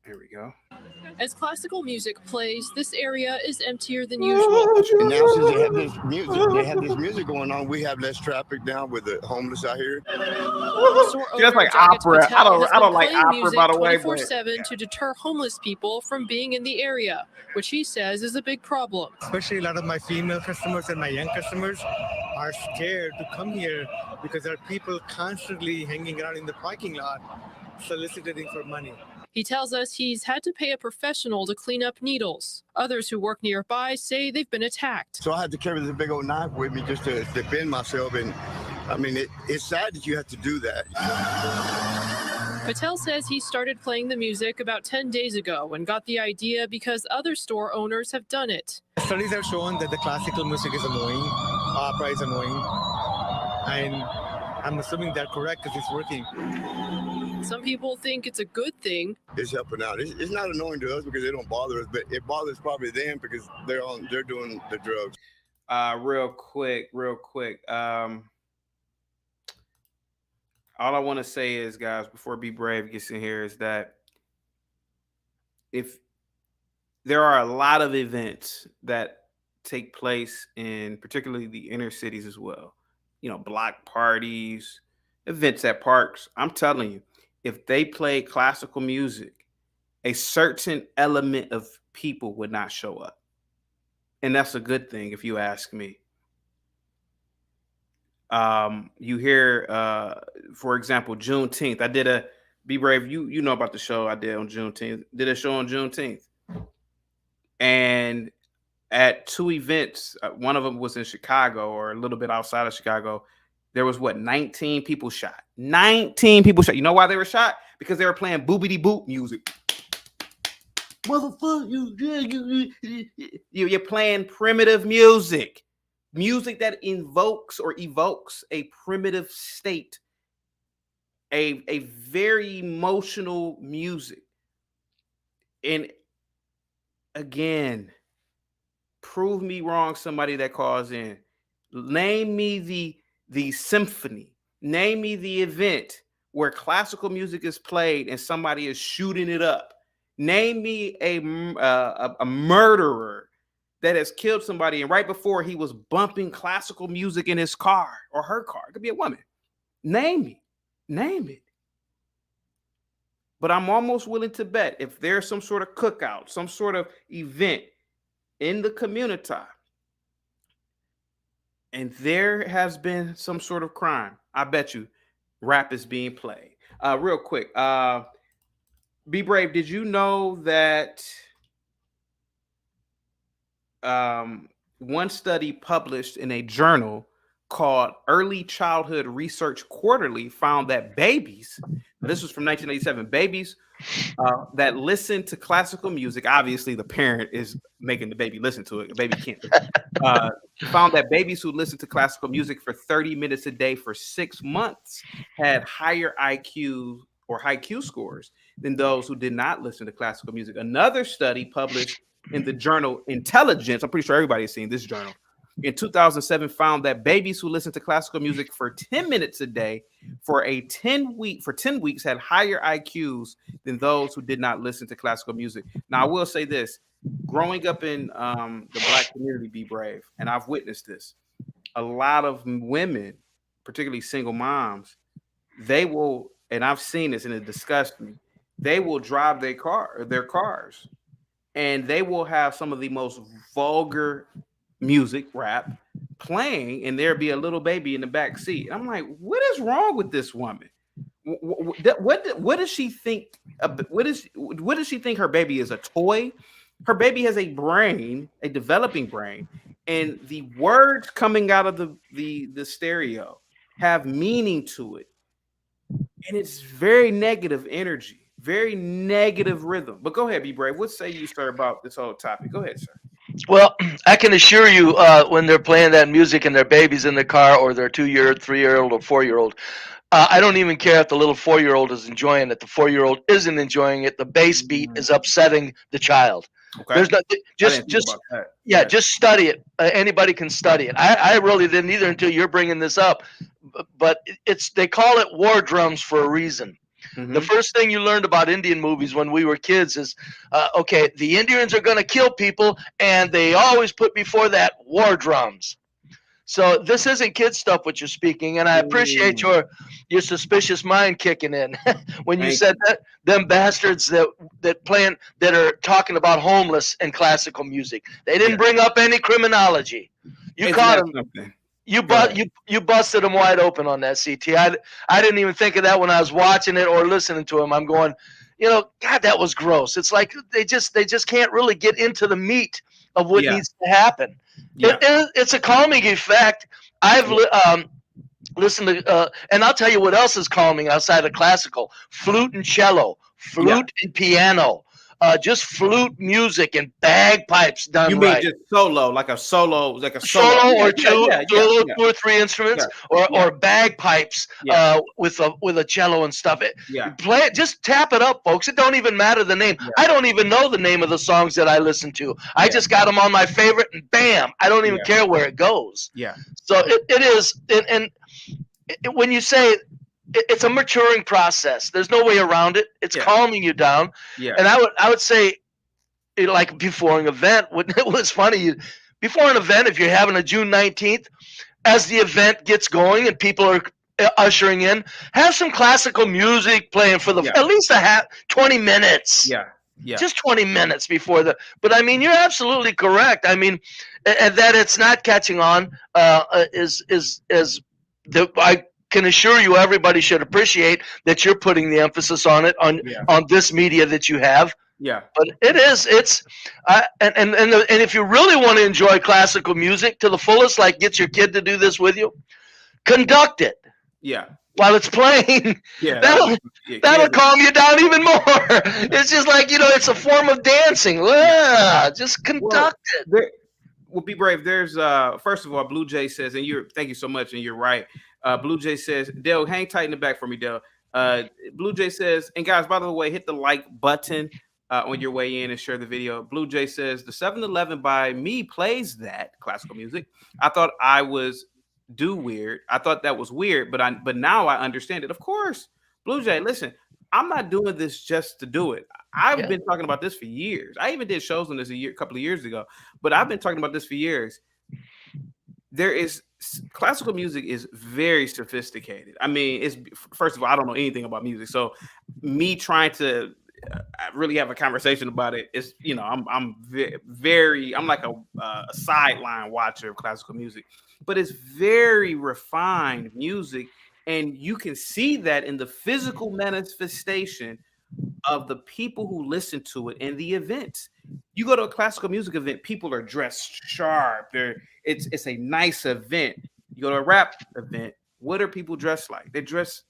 Here we go. As classical music plays, this area is emptier than usual. And now since they have this music going on, we have less traffic now with the homeless out here. Just like opera. I don't like opera, by the way, but 24/7 to deter homeless people from being in the area, which he says is a big problem. Especially a lot of my female customers and my young customers are scared to come here because there are people constantly hanging around in the parking lot soliciting for money. He tells us he's had to pay a professional to clean up needles. Others who work nearby say they've been attacked. So I had to carry this big old knife with me just to defend myself. And I mean, it's sad that you have to do that. Patel says he started playing the music about 10 days ago and got the idea because other store owners have done it. Studies have shown that the classical music is annoying, opera is annoying, and I'm assuming they're correct because it's working. Some people think it's a good thing. It's helping out. It's not annoying to us because they don't bother us, but it bothers probably them because they're doing the drugs. Real quick. All I want to say is, guys, before Be Brave gets in here, is that if there are a lot of events that take place in particularly the inner cities as well, block parties, events at parks, I'm telling you, if they play classical music, a certain element of people would not show up. And that's a good thing, if you ask me. You hear, for example, Juneteenth. I did a Be Brave. You know about the show I did on Juneteenth. Did a show on Juneteenth. And at two events, one of them was in Chicago or a little bit outside of Chicago. There was 19 people shot. 19 people shot. You know why they were shot? Because they were playing boobity boop music. Motherfucker, you're playing primitive music. Music that evokes a primitive state. A very emotional music. And again, prove me wrong, somebody that calls in. Name me the symphony. Name me the event where classical music is played and somebody is shooting it up. Name me a murderer that has killed somebody and right before he was bumping classical music in his car or her car. It could be a woman. Name it. But I'm almost willing to bet if there's some sort of cookout, some sort of event in the Communitah, and there has been some sort of crime, I bet you rap is being played. Real quick, Be Brave, did you know that one study published in a journal called Early Childhood Research Quarterly found that babies, this was from 1987, babies that listen to classical music, obviously the parent is making the baby listen to it, the baby can't, found that babies who listen to classical music for 30 minutes a day for 6 months had higher IQ or high Q scores than those who did not listen to classical music. Another study published in the journal Intelligence, I'm pretty sure everybody has seen this journal, in 2007 found that babies who listen to classical music for 10 minutes a day for 10 weeks had higher IQs than those who did not listen to classical music. Now, I will say this, growing up in the Black community, Be Brave, and I've witnessed this, a lot of women, particularly single moms, they will, and I've seen this and it disgusts me, they will drive their cars and they will have some of the most vulgar music, rap, playing, and there'll be a little baby in the back seat. I'm like, what is wrong with this woman? What does she think? What does she think her baby is, a toy? Her baby has a brain, a developing brain, and the words coming out of the stereo have meaning to it, and it's very negative energy, very negative rhythm. But go ahead, Be Brave. What say you, sir, about this whole topic? Go ahead, sir. Well, I can assure you, when they're playing that music and their baby's in the car, or their 2-year-old, 3-year-old, or 4-year-old, I don't even care if the little 4-year-old is enjoying it. The 4-year-old isn't enjoying it. The bass beat is upsetting the child. Okay. There's no, just study it. Anybody can study it. I really didn't either until you're bringing this up. But they call it war drums for a reason. The first thing you learned about Indian movies when we were kids is, okay, the Indians are going to kill people, and they always put before that war drums. So this isn't kid stuff what you're speaking, and I appreciate your suspicious mind kicking in when you said that them bastards that are talking about homeless and classical music. They didn't bring up any criminology. You caught them. You busted them wide open on that, CT. I didn't even think of that when I was watching it or listening to him. I'm going, God, that was gross. It's like they just can't really get into the meat of what needs to happen. It's a calming effect. I've listened to, and I'll tell you what else is calming outside of classical: flute and cello, flute and piano, just flute music and bagpipes done You mean right. just solo, like a solo Or two or three instruments, or bagpipes with a cello and stuff. Play it, just tap it up, folks. It don't even matter the name. I don't even know the name of the songs that I listen to. I just got them on my favorite, and bam, I don't even care where it goes. So it is, and when you say it's a maturing process, there's no way around it. It's calming you down. And I would say, like before an event, it was funny. Before an event, if you're having a June 19th, as the event gets going and people are ushering in, have some classical music playing for at least 20 minutes. Just 20 minutes before but I mean, you're absolutely correct. I mean, and that it's not catching on I can assure you everybody should appreciate that you're putting the emphasis on it on this media that you have. But it's and if you really want to enjoy classical music to the fullest, like get your kid to do this with you, conduct it while it's playing. That'll calm you down even more. It's just like, it's a form of dancing. Just conduct it. Well, be brave. There's first of all, Blue Jay says, and thank you so much, and you're right. Blue Jay says, Dale, hang tight in the back for me, Dale. Blue Jay says, and guys, by the way, hit the like button on your way in and share the video. Blue Jay says, the 7-Eleven by me plays that classical music. I thought I was weird. I thought that was weird, but now I understand it. Of course, Blue Jay, listen, I'm not doing this just to do it. I've been talking about this for years. I even did shows on this a couple of years ago, but I've been talking about this for years. Classical music is very sophisticated. I mean, first of all, I don't know anything about music, so me trying to really have a conversation about it is, I'm like a sideline watcher of classical music, but it's very refined music, and you can see that in the physical manifestation of the people who listen to it and the events. You go to a classical music event, people are dressed sharp. It's a nice event. You go to a rap event, what are people dressed like? They dress,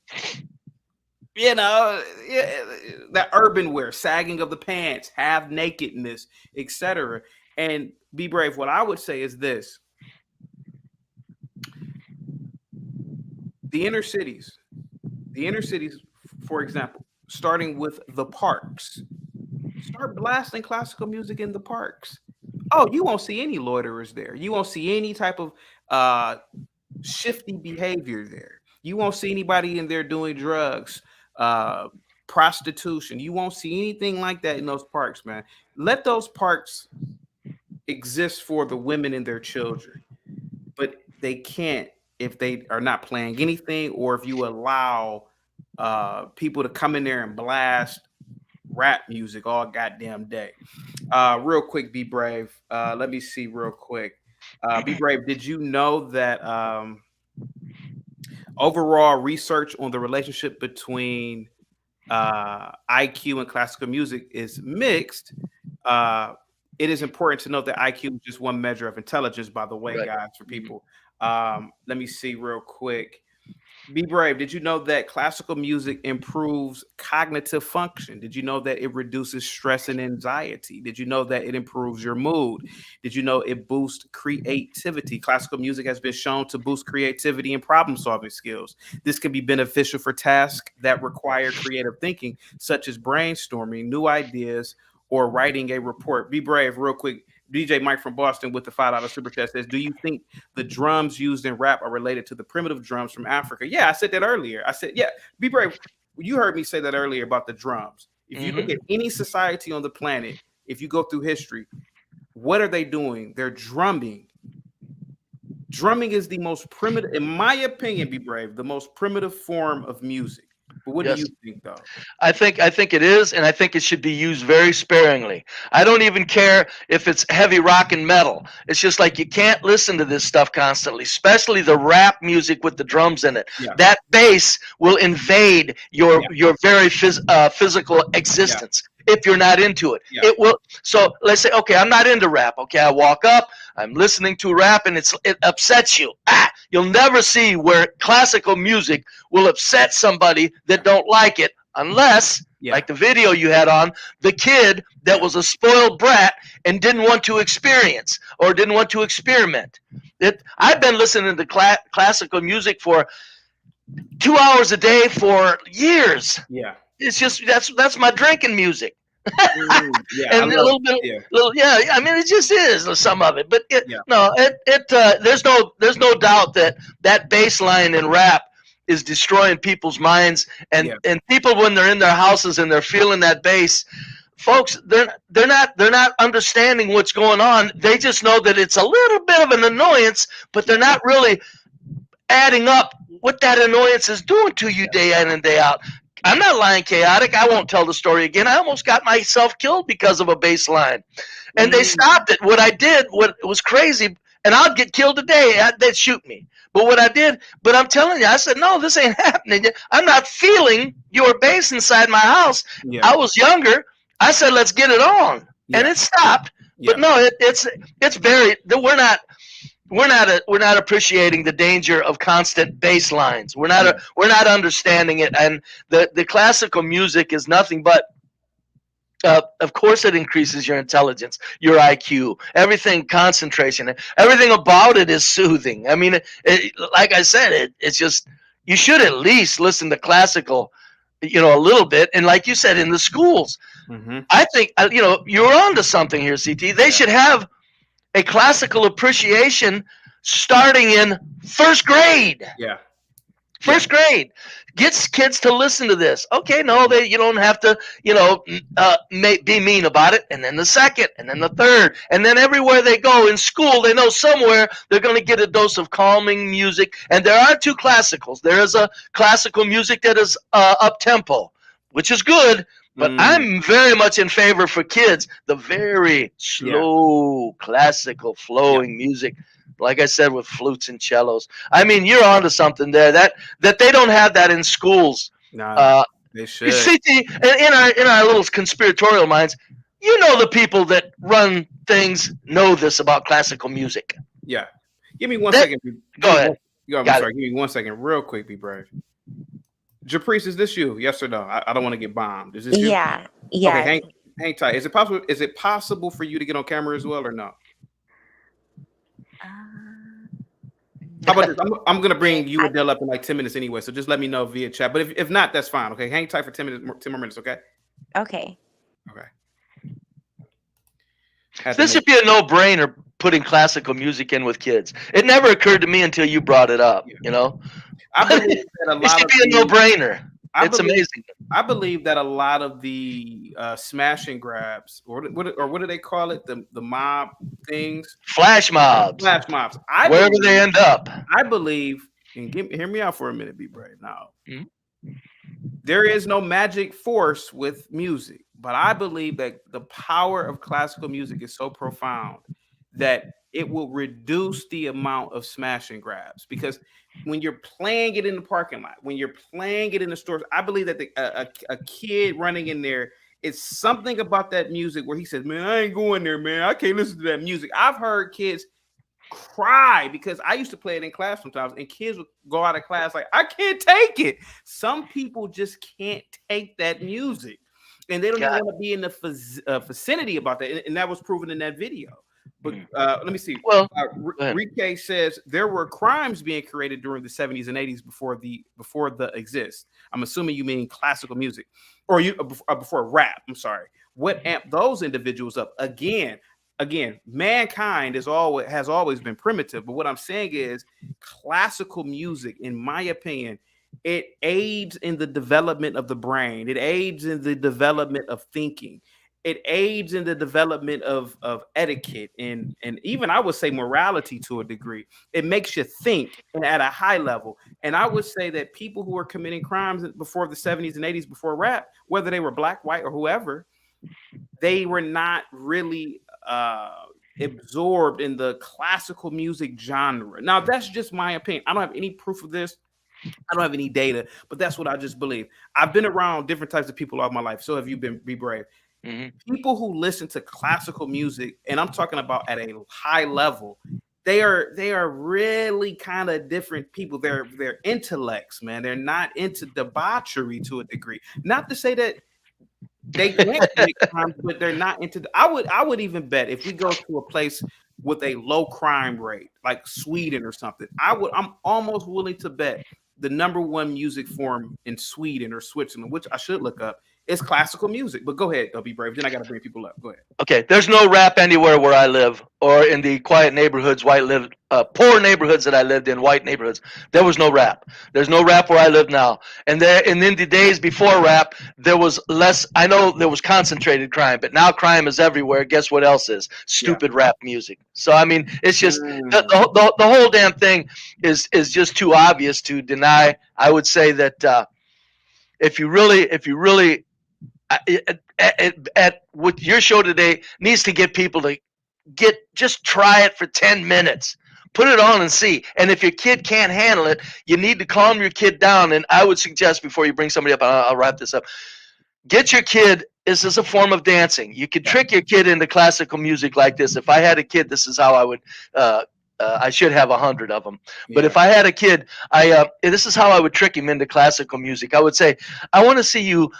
that urban wear, sagging of the pants, half nakedness, etc. And be brave. What I would say is this: the inner cities, for example, starting with the parks, start blasting classical music in the parks. Oh, you won't see any loiterers there. You won't see any type of shifty behavior there. You won't see anybody in there doing drugs, prostitution. You won't see anything like that in those parks, man. Let those parks exist for the women and their children, but they can't if they are not playing anything, or if you allow people to come in there and blast rap music all goddamn day. Real quick, Be Brave. Let me see real quick. Be Brave, did you know that overall research on the relationship between IQ and classical music is mixed? It is important to note that IQ is just one measure of intelligence, by the way, guys, for people. Let me see real quick. Be Brave, did you know that classical music improves cognitive function? Did you know that it reduces stress and anxiety? Did you know that it improves your mood? Did you know it boosts creativity? Classical music has been shown to boost creativity and problem-solving skills. This can be beneficial for tasks that require creative thinking, such as brainstorming new ideas or writing a report. Be Brave, real quick. DJ Mike from Boston with the $5 super chat says, do you think the drums used in rap are related to the primitive drums from Africa? Yeah, I said that earlier. I said, yeah, Be Brave. you heard me say that earlier about the drums. If you look at any society on the planet, if you go through history, what are they doing? They're drumming. Drumming is the most primitive, in my opinion, Be Brave, the most primitive form of music. But what do you think, though? I think it is, and I think it should be used very sparingly. I don't even care if it's heavy rock and metal. It's just like you can't listen to this stuff constantly, especially the rap music with the drums in it. Yeah. That bass will invade your very physical existence if you're not into it. Yeah. It will. So let's say, okay, I'm not into rap. Okay, I walk up, I'm listening to rap, and it upsets you. You'll never see where classical music will upset somebody that don't like it, unless, like the video you had on, the kid that was a spoiled brat and didn't want to experience or didn't want to experiment. I've been listening to classical music for 2 hours a day for years. Yeah. It's just that's my drinking music. Yeah, and a little bit, I mean, it just is some of it, but there's no doubt that bass line in rap is destroying people's minds, and people when they're in their houses and they're feeling that bass, folks, they're not understanding what's going on. They just know that it's a little bit of an annoyance, but they're not really adding up what that annoyance is doing to you day in and day out. I'm not lying, Chaotic. I won't tell the story again. I almost got myself killed because of a bass line. And they stopped it. What I did, what was crazy, and I'd get killed today. They'd shoot me. But what I did, but I'm telling you, I said, no, this ain't happening. I'm not feeling your bass inside my house. Yeah. I was younger. I said, let's get it on. Yeah. And it stopped. Yeah. But no, it's very, we're not appreciating the danger of constant bass lines. We're not understanding it, and the classical music is nothing but. Of course, it increases your intelligence, your IQ, everything, concentration, everything about it is soothing. I mean, like I said, it's just you should at least listen to classical, a little bit, and like you said, in the schools, I think you're onto something here, CT. They should have a classical appreciation starting in first grade. Yeah. First grade. Gets kids to listen to this. Okay, no, you don't have to, be mean about it. And then the second, and then the third. And then everywhere they go in school, they know somewhere they're going to get a dose of calming music. And there are two classicals. There is a classical music that is up-tempo, which is good. But I'm very much in favor for kids, the very slow, classical, flowing music, like I said, with flutes and cellos. I mean, you're onto something there. That they don't have that in schools. No, they should. CT, in our little conspiratorial minds, the people that run things know this about classical music. Yeah. Give me 1 second. Go ahead. Give me 1 second, real quick. Be brave. Japrice, is this you? Yes or no? I don't want to get bombed. Is this you? Yeah. Okay, hang tight. Is it possible for you to get on camera as well or no? How about this? I'm going to bring you and Dell up in like 10 minutes anyway, so just let me know via chat. But if not, that's fine. Okay, hang tight for 10 more minutes. Okay. Okay. This should be a no-brainer. Putting classical music in with kids. It never occurred to me until you brought it up. I believe that it should be a no-brainer. It's amazing. I believe that a lot of the smash and grabs, or what do they call it? The mob things, flash mobs. Wherever they end up. I believe, and hear me out for a minute. Be brave now. There is no magic force with music, but I believe that the power of classical music is so profound that it will reduce the amount of smash and grabs, because when you're playing it in the parking lot, when you're playing it in the stores, I believe that a kid running in there, it's something about that music where he says, man, I ain't going there, man. I can't listen to that music. I've heard kids cry because I used to play it in class sometimes, and kids would go out of class like, I can't take it. Some people just can't take that music, and they don't even want to be in the vicinity about that. And that was proven in that video. But let me see. Well, Rike says there were crimes being created during the 70s and 80s before the exist. I'm assuming you mean classical music, or before rap. I'm sorry. What amped those individuals up? Again, mankind has always been primitive. But what I'm saying is, classical music, in my opinion, it aids in the development of the brain. It aids in the development of thinking. It aids in the development of etiquette and even I would say morality to a degree. It makes you think and at a high level. And I would say that people who were committing crimes before the 70s and 80s, before rap, whether they were black, white, or whoever, they were not really absorbed in the classical music genre. Now, that's just my opinion. I don't have any proof of this. I don't have any data, but that's what I just believe. I've been around different types of people all my life. So have you been. Be brave. People who listen to classical music, and I'm talking about at a high level, they are really kind of different people. They're intellects, man. They're not into debauchery to a degree. Not to say that they can't commit crimes, but they're not into. I would even bet if we go to a place with a low crime rate, like Sweden or something, I'm almost willing to bet the number one music form in Sweden or Switzerland, which I should look up, is classical music. But go ahead, Be Brave. Then I got to bring people up. Go ahead. Okay, there's no rap anywhere where I live, or in the quiet neighborhoods, poor neighborhoods that I lived in, white neighborhoods. There was no rap. There's no rap where I live now. And in the days before rap, there was less. I know there was concentrated crime, but now crime is everywhere. Guess what else is? Stupid rap music. So I mean, it's just the whole damn thing is just too obvious to deny. I would say that if you really at with your show today needs to get people to just try it for 10 minutes, put it on and see. And if your kid can't handle it, you need to calm your kid down. And I would suggest, before you bring somebody up, I'll wrap this up, get your kid. This is a form of dancing. You can trick your kid into classical music like this. If I had a kid, this is how I would I should have 100 of them. But if I had a kid, this is how I would trick him into classical music. I would say, I want to see you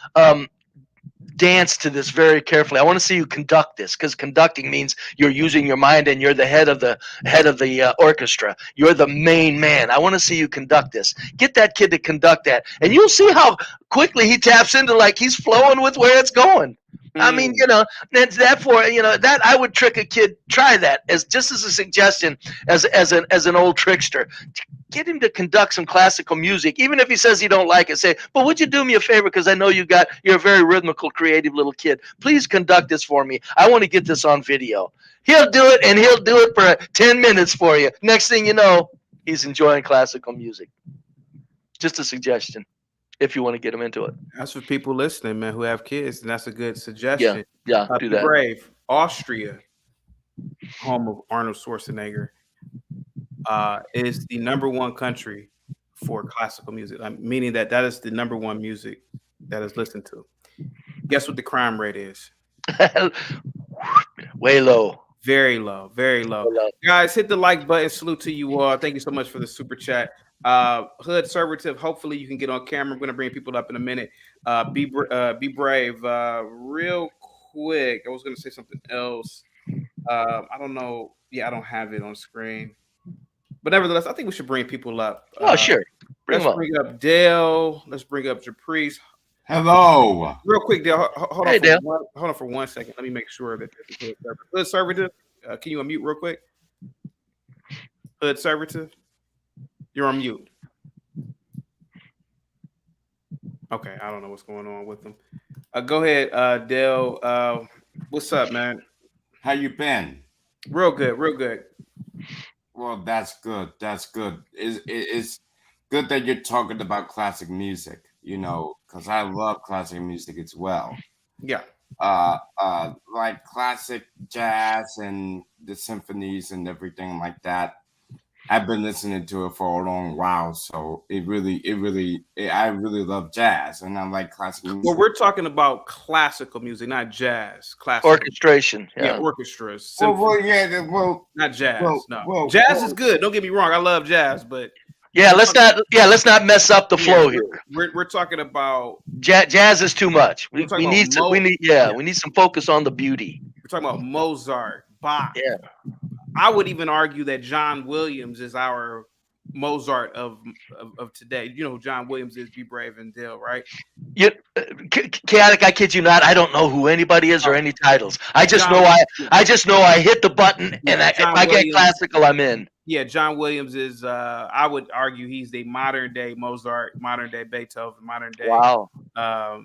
dance to this very carefully. I want to see you conduct this, because conducting means you're using your mind and you're the head of the orchestra. You're the main man. I want to see you conduct this. Get that kid to conduct that, and you'll see how quickly he taps into, like, he's flowing with where it's going. I mean, that I would trick a kid. Try that as just as a suggestion, as an old trickster. Get him to conduct some classical music, even if he says he don't like it. Say, but would you do me a favor, because I know you're a very rhythmical, creative little kid. Please conduct this for me. I want to get this on video. He'll do it, and he'll do it for 10 minutes for you. Next thing you know, he's enjoying classical music. Just a suggestion, if you want to get him into it. That's for people listening, man, who have kids, and that's a good suggestion. Yeah, do that. Brave, Austria, home of Arnold Schwarzenegger, is the #1 country for classical music, meaning that is the #1 music that is listened to. Guess what the crime rate is? Way low. Very low. Very low. Guys, hit the like button. Salute to you all. Thank you so much for the super chat. Hood Servative, hopefully you can get on camera. I'm going to bring people up in a minute. Be brave. Real quick, I was going to say something else. I don't know. Yeah, I don't have it on screen. But nevertheless, I think we should bring people up. Oh, sure. Let's bring up Dale. Let's bring up Japrice. Hello. Real quick, Dale. Hold on for 1 second. Let me make sure that this is Hood Servative. Can you unmute real quick? Hood Servative. You're on mute. Okay, I don't know what's going on with them. Go ahead, Dale. What's up, man? How you been? Real good, real good. Well, that's good. That's good. It's good that you're talking about classic music, because I love classic music as well. Yeah. Like classic jazz and the symphonies and everything like that. I've been listening to it for a long while, so I really love jazz, and I like classic music. Well, we're talking about classical music, not jazz. Classical orchestration, orchestras. Well, not jazz. Well, jazz is good. Don't get me wrong. I love jazz, but let's not mess up the flow here. We're talking about jazz is too much. We need some focus on the beauty. We're talking about Mozart, Bach. Yeah. I would even argue that John Williams is our Mozart of today. You know who John Williams is, Be Brave and Dale, right? Chaotic, I kid you not, I don't know who anybody is or any titles. I just know I hit the button, and if I get classical, I'm in. Yeah, John Williams is. I would argue he's the modern day Mozart, modern day Beethoven, modern day. Wow.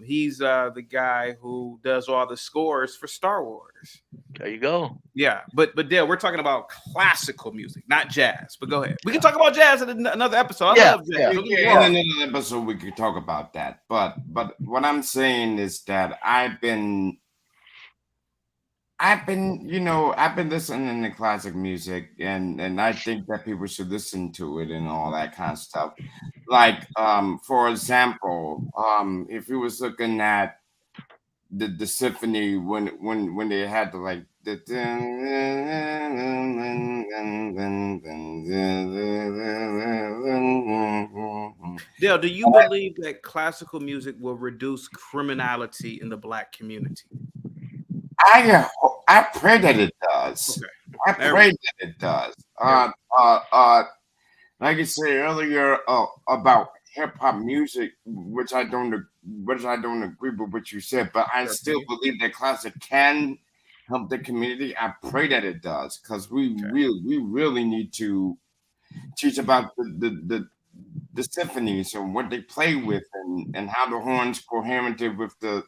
He's the guy who does all the scores for Star Wars. There you go. Yeah, but Dale, we're talking about classical music, not jazz. But go ahead. We can talk about jazz in another episode. I love jazz. In another episode, we could talk about that. But what I'm saying is that I've been listening to classic music, and I think that people should listen to it and all that kind of stuff. Like, for example, if you was looking at the symphony when they had to like the Dale, do you believe that classical music will reduce criminality in the Black community? I pray that it does. Okay. I pray that it does. Like I said earlier about hip hop music, which I don't agree with what you said, but I still believe that classic can help the community. I pray that it does, because we really need to teach about the symphonies and what they play with, and how the horns cohabited with the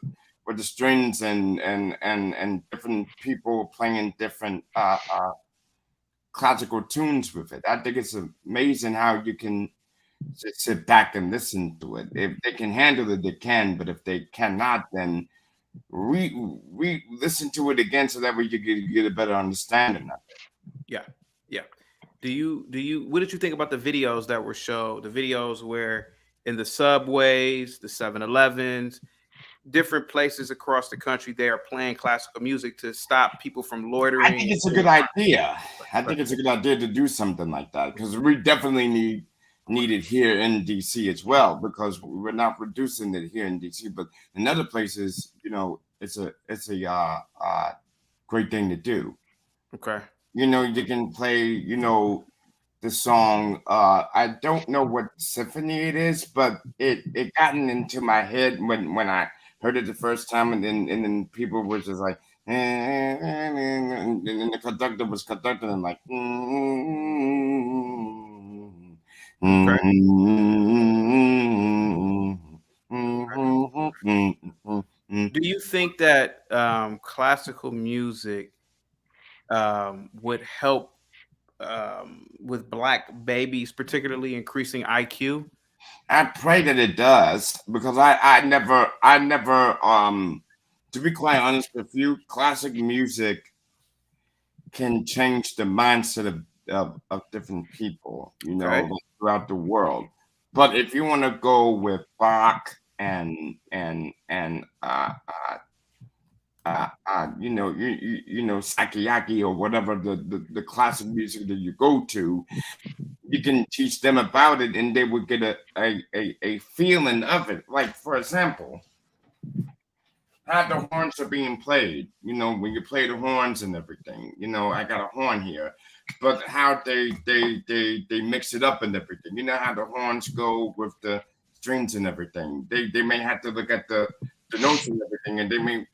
strings and different people playing different classical tunes with it. I think it's amazing how you can just sit back and listen to it. If they can handle it, they can. But if they cannot, then we listen to it again so that way you get a better understanding of it. Yeah. Do you? What did you think about the videos that were shown? The videos where in the subways, the 7-Elevens, different places across the country, they are playing classical music to stop people from loitering. I think it's a good idea. I think it's a good idea to do something like that, because we definitely need it here in DC as well, because we're not producing it here in DC, but in other places, it's a great thing to do. Okay. You can play, the song. I don't know what symphony it is, but it gotten into my head when I heard it the first time, and then people were just like, and the conductor was conducting and like, Do you think that classical music would help with Black babies, particularly increasing IQ? I pray that it does, because I never to be quite honest with you, classic music can change the mindset of different people, throughout the world. But if you want to go with Bach and Sakiyaki or whatever the classic music that you go to, you can teach them about it, and they would get a feeling of it. Like, for example, how the horns are being played. When you play the horns and everything. I got a horn here, but how they mix it up and everything. How the horns go with the strings and everything. They may have to look at the notes and everything, and they may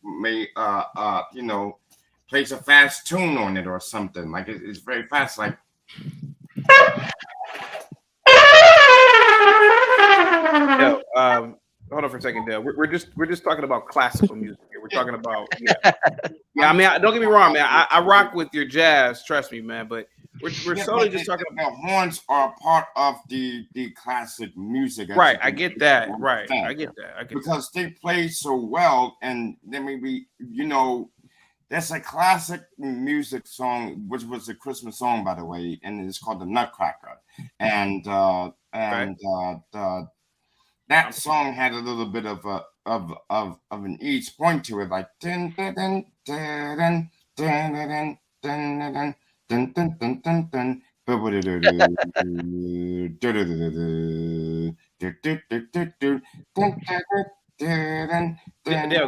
place a fast tune on it or something. Like it's very fast, like. Hold on for a second, Dale. We're just talking about classical music here. We're talking about I mean, don't get me wrong, man. I rock with your jazz, trust me, man. But we're solely just talking about horns are part of the classic music. Right, I get that. Right, I get that. Because they play so well, and then maybe that's a classic music song, which was a Christmas song, by the way, and it's called the Nutcracker, and that song had a little bit of an each point to it, like dun dun dun dun dun dun dun dun dun dun dun dun. Dale,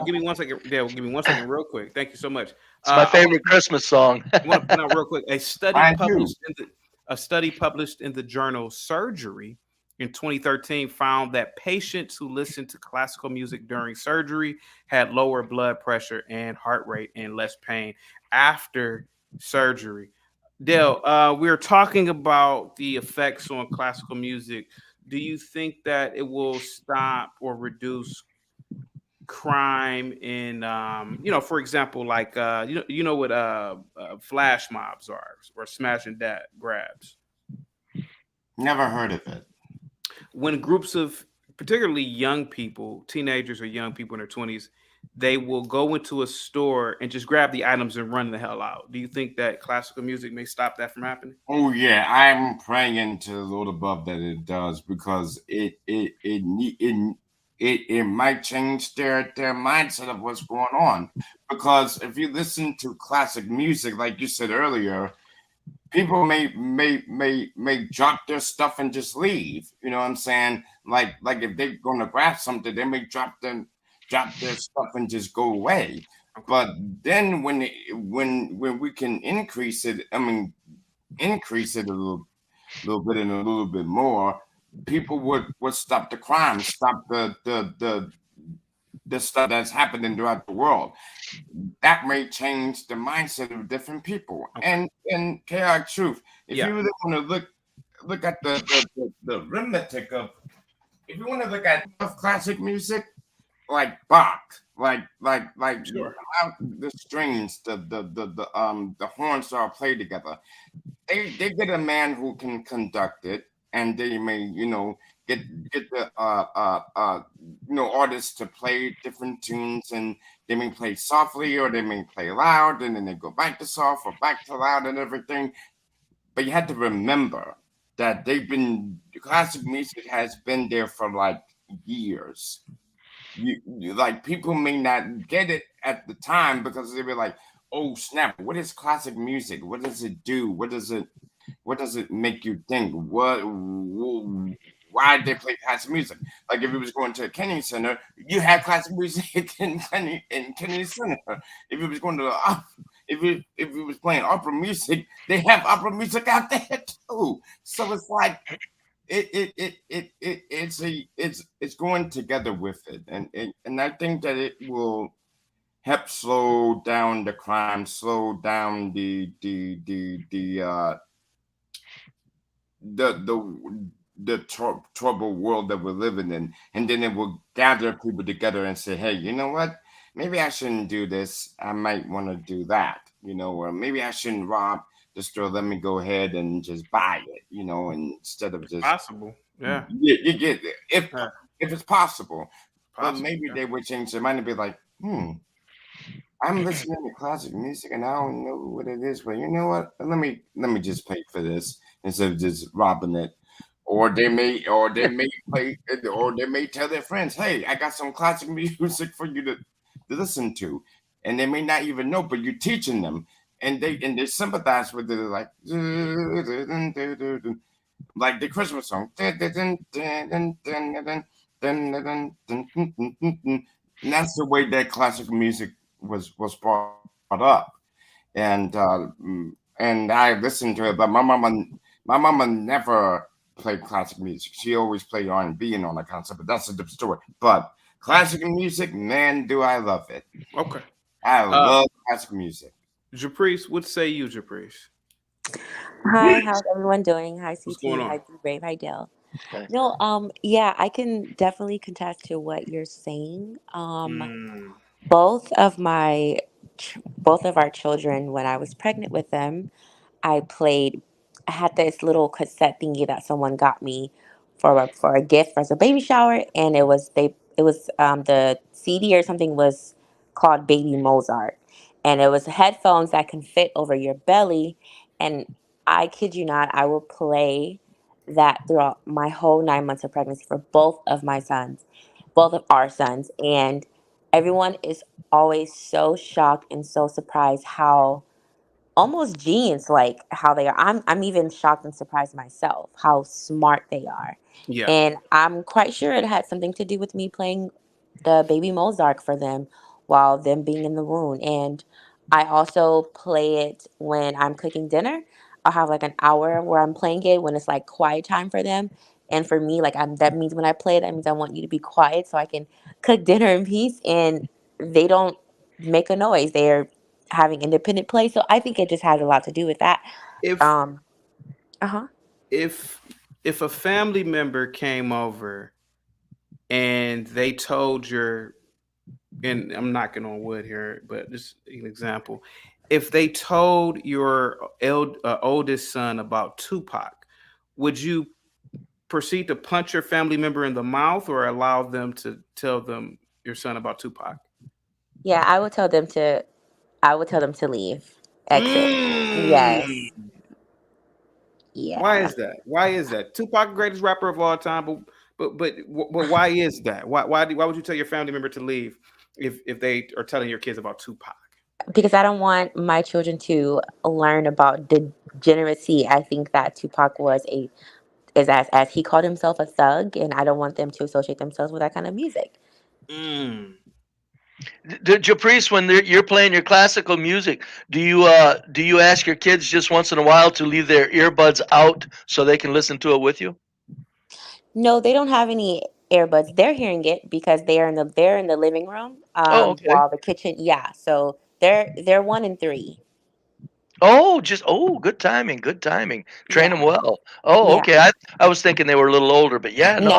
give me 1 second. Dale, give me 1 second, real quick. Thank you so much. It's my favorite Christmas song. I want to point out real quick a study published in the journal Surgery in 2013 found that patients who listened to classical music during surgery had lower blood pressure and heart rate and less pain after surgery. Dale, we're talking about the effects on classical music. Do you think that it will stop or reduce crime in, for example, like what flash mobs are, or smash and grabs? Never heard of it. When groups of particularly young people, teenagers or young people in their 20s, they will go into a store and just grab the items and run the hell out. Do you think that classical music may stop that from happening? Oh yeah, I'm praying to the Lord above that it does, because it might change their mindset of what's going on. Because if you listen to classic music, like you said earlier, people may drop their stuff and just leave. You know what I'm saying? Like if they're gonna grab something, they may drop their stuff and just go away. But then when we can increase it, increase it a little bit and a little bit more, people would stop the crime, stop the stuff that's happening throughout the world. That may change the mindset of different people. And chaotic truth, if you really want to look at the arithmetic of, if you want to look at classic music, like Bach, Sure. how the strings, the horns are played together. They get a man who can conduct it, and they may get the artists to play different tunes, and they may play softly or they may play loud, and then they go back to soft or back to loud and everything. But you have to remember that classic music has been there for like years. You like, people may not get it at the time because they were like, oh snap, what is classic music? What does it do? What does it make you think? Why did they play classic music? Like if you was going to a Kennedy Center, you had classic music in Kennedy Center. If you was going to if you was playing opera music, they have opera music out there too. So it's like it's going together with it, and I think that it will help slow down the crime, slow down the troubled world that we're living in, and then it will gather people together and say, hey, you know what? Maybe I shouldn't do this. I might want to do that, or maybe I shouldn't rob the store. Let me go ahead and just buy it, instead of just Possible. Yeah. you get it. If Yeah. if it's possible. But Possible, maybe yeah. they would change their mind and be like, I'm listening to classic music and I don't know what it is, but you know what? Let me just pay for this instead of just robbing it. Or they may play, or they may tell their friends, hey, I got some classic music for you to listen to. And they may not even know, but you're teaching them. And they sympathize with it, like the Christmas song. And that's the way that classic music was brought up, and I listened to it. But my mama never played classic music. She always played R&B and all that kind of stuff. But that's a different story. But classic music, man, do I love it. Okay. I love classic music. Japrice, what say you, Japrice? Hi, how's everyone doing? Hi, What's CT. going Hi, on? Brave. Hi, Dale. Okay. No, yeah, I can definitely contest to what you're saying. Mm. Both of my, both of our children, when I was pregnant with them, I played. I had this little cassette thingy that someone got me for a gift as a baby shower, and the CD or something was called Baby Mozart, and it was headphones that can fit over your belly, and I kid you not, I will play that throughout my whole 9 months of pregnancy for both of our sons, and everyone is always so shocked and so surprised how almost genius like how they are. I'm even shocked and surprised myself how smart they are. Yeah. And I'm quite sure it had something to do with me playing the baby Mozart for them while them being in the womb. And I also play it when I'm cooking dinner. I'll have like an hour where I'm playing it when it's like quiet time for them. And for me, like that means when I play, that means I want you to be quiet so I can cook dinner in peace. And they don't make a noise. They're having independent play. So I think it just has a lot to do with that. If Uh-huh. if if a family member came over and they told your, and I'm knocking on wood here, but just an example, if they told your oldest son about Tupac, would you proceed to punch your family member in the mouth or allow them to tell them your son about Tupac? Yeah, I would tell them to leave. Exit. Yes. Mm. Why Yeah. is that? Why is that? Tupac, greatest rapper of all time, but why is that? Why would you tell your family member to leave if they are telling your kids about Tupac? Because I don't want my children to learn about degeneracy. I think that Tupac is as he called himself a thug, and I don't want them to associate themselves with that kind of music. Mm. Japrice, when you're playing your classical music, do you ask your kids just once in a while to leave their earbuds out so they can listen to it with you? No, they don't have any earbuds. They're hearing it because they're in the living room. Oh, okay. While the kitchen, yeah. So they're 1 and 3. Oh, good timing, good timing. Train them Yeah. well. Oh, Yeah. okay. I was thinking they were a little older, but yeah, no.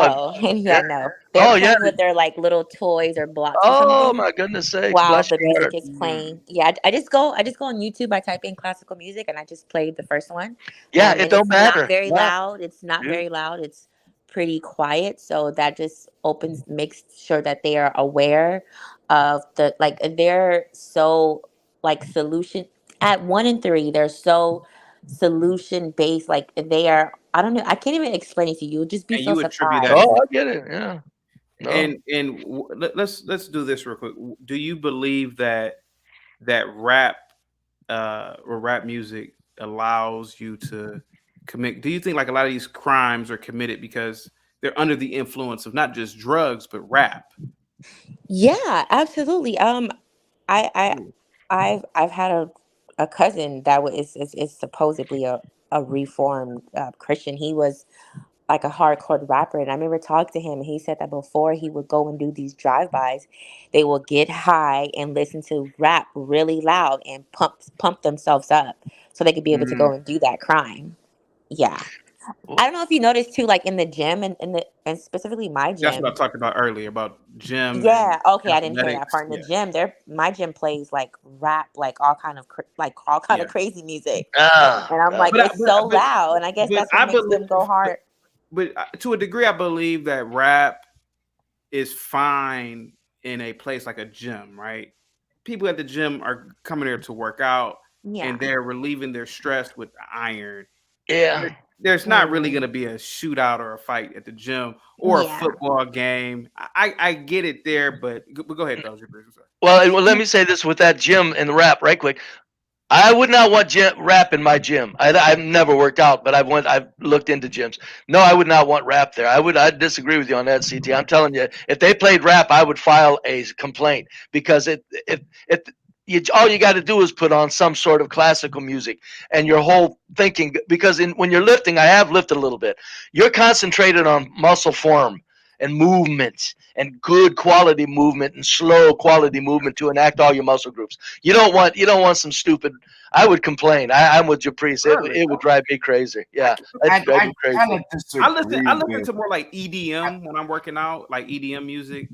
No, yeah, no. They're Oh, yeah. playing with their like little toys or blocks or Oh, something my goodness sakes! while Bless the your music heart. is playing. Yeah, I just go on YouTube. I type in classical music and I just played the first one. Yeah, it And don't it's not matter. very Yeah. loud. It's not Yeah. very loud. It's pretty quiet. So that just makes sure that they are aware of they're so like solution at 1 and 3. They're so solution based. Like they are. I don't know. I can't even explain it to you. You'll just be And so you attribute that. surprised. Oh, I get it. Yeah. No. Let's do this real quick. Do you believe that rap or rap music allows you to commit? Do you think like a lot of these crimes are committed because they're under the influence of not just drugs but rap? Yeah, absolutely. I Mm. I've had a cousin that is supposedly a reformed Christian. He was like a hardcore rapper, and I remember talking to him. And he said that before he would go and do these drive-bys, they will get high and listen to rap really loud and pump themselves up so they could be able to Mm. go and do that crime. Yeah. I don't know if you noticed too, like in the gym and specifically my That's what I gym. talked about earlier about gym and Yeah, okay, I didn't hear that athletics. part. In the Yeah, gym, my gym plays like rap, like all kind yeah. of crazy music, Ah, and I'm God. like, it's so loud, and I guess that's what I makes believe, them go hard. but to a degree, I believe that rap is fine in a place like a gym, right? People at the gym are coming there to work out Yeah. and they're relieving their stress with iron. Yeah. There's not really going to be a shootout or a fight at the gym or a Yeah. football game. I get it there, but go ahead, though. Well, let me say this with that gym and the rap right quick. I would not want rap in my gym. I've never worked out, but I've looked into gyms. No, I would not want rap there. I'd disagree with you on that, CT. I'm telling you, if they played rap, I would file a complaint because all you got to do is put on some sort of classical music, and your whole thinking, because when you're lifting, I have lifted a little bit, you're concentrated on muscle form and movement and good quality movement and slow quality movement to enact all your muscle groups. You don't want some stupid. I would complain. I'm with Japrice. It would drive me crazy. Yeah, that'd drive me crazy. I listen to more like EDM when I'm working out, like EDM music.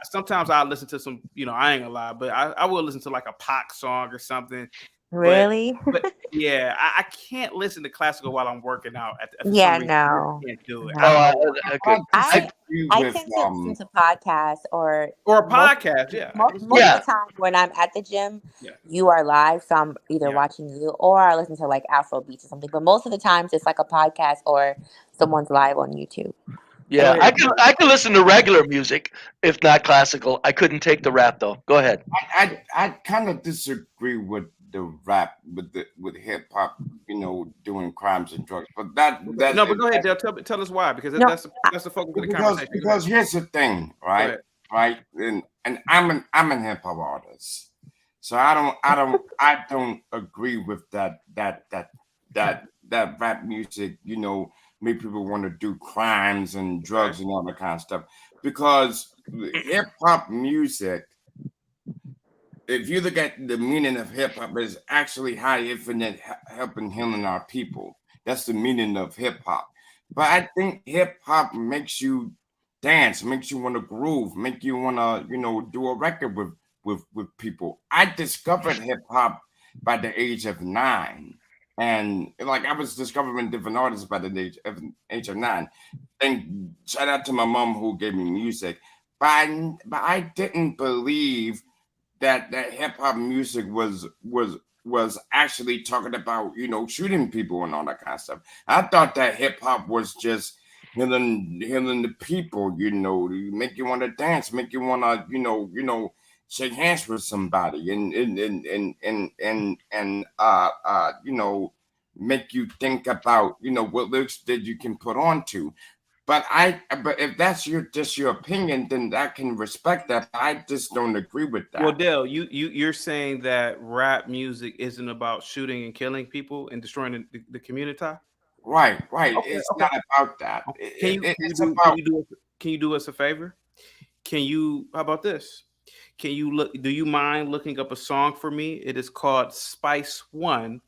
Sometimes I listen to some, I ain't gonna lie, but I will listen to like a Pac song or something. Really? But yeah, I can't listen to classical while I'm working out. For Yeah, some reason, no. I can't do it. No. I don't know. I tend to listen to podcasts or a podcast. Yeah, most of the time when I'm at the gym, you are live, so I'm either watching you or I listen to like Afro beats or something. But most of the times it's like a podcast or someone's live on YouTube. Yeah, I can listen to regular music if not classical. I couldn't take the rap though. Go ahead. I kind of disagree with the rap with hip hop, doing crimes and drugs. But that no, but go ahead, Dale. Tell us why, because that's the focus of the conversation. Because here's the thing, right? Right, and I'm an hip hop artist, so I don't agree with that rap music, make people want to do crimes and drugs and all that kind of stuff. Because hip hop music, if you look at the meaning of hip hop, is actually high infinite helping healing our people. That's the meaning of hip hop. But I think hip hop makes you dance, makes you want to groove, make you want to, do a record with people. I discovered hip hop by the age of 9. And like I was discovering different artists by the age of 9. And shout out to my mom who gave me music. But I didn't believe that hip hop music was actually talking about, shooting people and all that kind of stuff. I thought that hip hop was just healing the people, make you want to dance, make you want to, shake hands with somebody and make you think about, what lyrics that you can put onto. But if that's just your opinion, then I can respect that. I just don't agree with that. Well, Dale, you're saying that rap music isn't about shooting and killing people and destroying the Communitah? Right. Okay, It's not about that. Can you do us a favor? How about this? Do you mind looking up a song for me? It is called Spice One,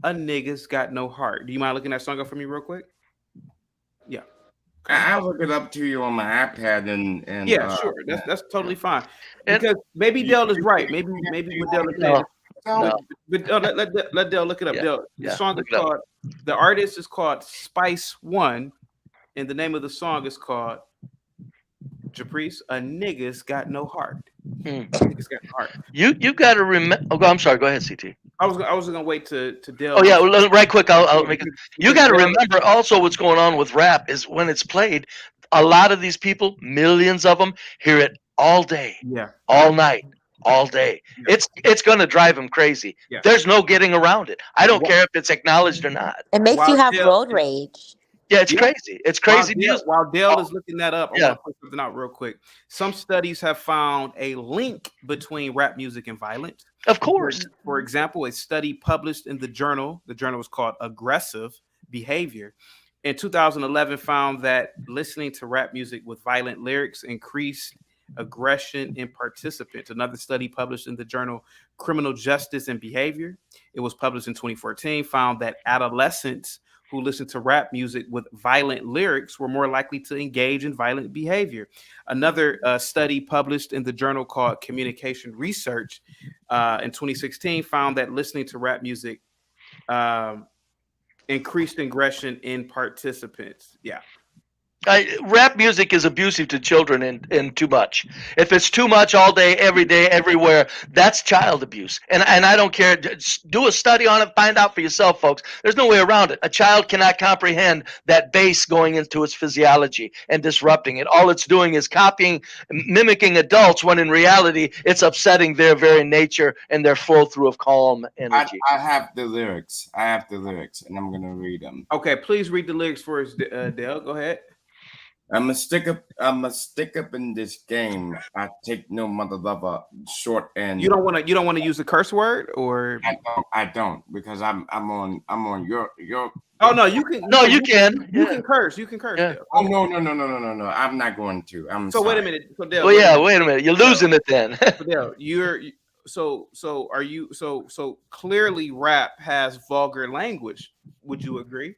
A Nigga's Got No Heart. Do you mind looking that song up for me real quick? Yeah. I'll look it up to you on my iPad and yeah, sure. That's totally fine. Because maybe Dale is right. Maybe what Dale is saying. But let Dale look it up. Dale, the song is called, the artist is called Spice One, and the name of the song is called Caprice, A Nigga's Got No Heart. Nigga's got no heart. You got to remember. Oh, I'm sorry. Go ahead, CT. I was gonna wait to Dale. Oh yeah, right quick. I'll make it. You got to remember also what's going on with rap is when it's played, a lot of these people, millions of them, hear it all day, all night, all day. It's gonna drive them crazy. There's no getting around it. I don't care if it's acknowledged or not. It makes you have road rage. Yeah, it's crazy. It's crazy. While Dale is looking that up, I want to put something out real quick. Some studies have found a link between rap music and violence. Of course. For example, a study published in the journal was called Aggressive Behavior, in 2011 found that listening to rap music with violent lyrics increased aggression in participants. Another study published in the journal Criminal Justice and Behavior, it was published in 2014, found that adolescents who listened to rap music with violent lyrics were more likely to engage in violent behavior. Another study published in the journal called Communication Research in 2016 found that listening to rap music increased aggression in participants. Yeah. Rap music is abusive to children and too much. If it's too much all day, every day, everywhere, that's child abuse. And I don't care. Just do a study on it. Find out for yourself, folks. There's no way around it. A child cannot comprehend that bass going into its physiology and disrupting it. All it's doing is copying, mimicking adults, when in reality, it's upsetting their very nature and their flow through of calm energy. I have the lyrics. And I'm going to read them. Okay, please read the lyrics for us, Dale. Go ahead. I'm a stick up in this game. I take no mother lover short and you don't want to use a curse word, or I don't because I'm on your Oh no, you can you can curse. You can curse. Yeah. Oh no. I'm not going to. So sorry. Wait a minute. So Dale, wait a minute. You're losing it then. So Dale, are you clearly rap has vulgar language. Would you agree?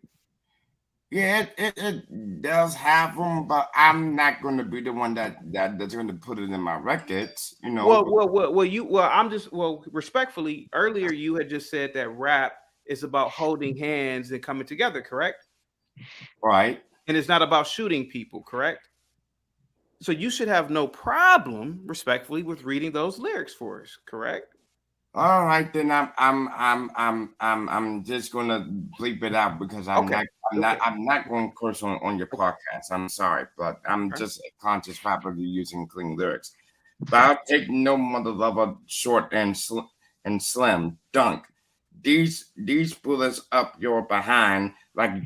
Yeah, it does have them, but I'm not going to be the one that's going to put it in my records, you know. Respectfully, earlier you had just said that rap is about holding hands and coming together, correct? Right. And it's not about shooting people, correct? So you should have no problem, respectfully, with reading those lyrics for us, correct? All right, then I'm just gonna bleep it out because I'm not going to curse on your podcast. I'm sorry, but I'm just a conscious properly using clean lyrics. But I'll take no mother lover short and slim dunk. These bullets up your behind like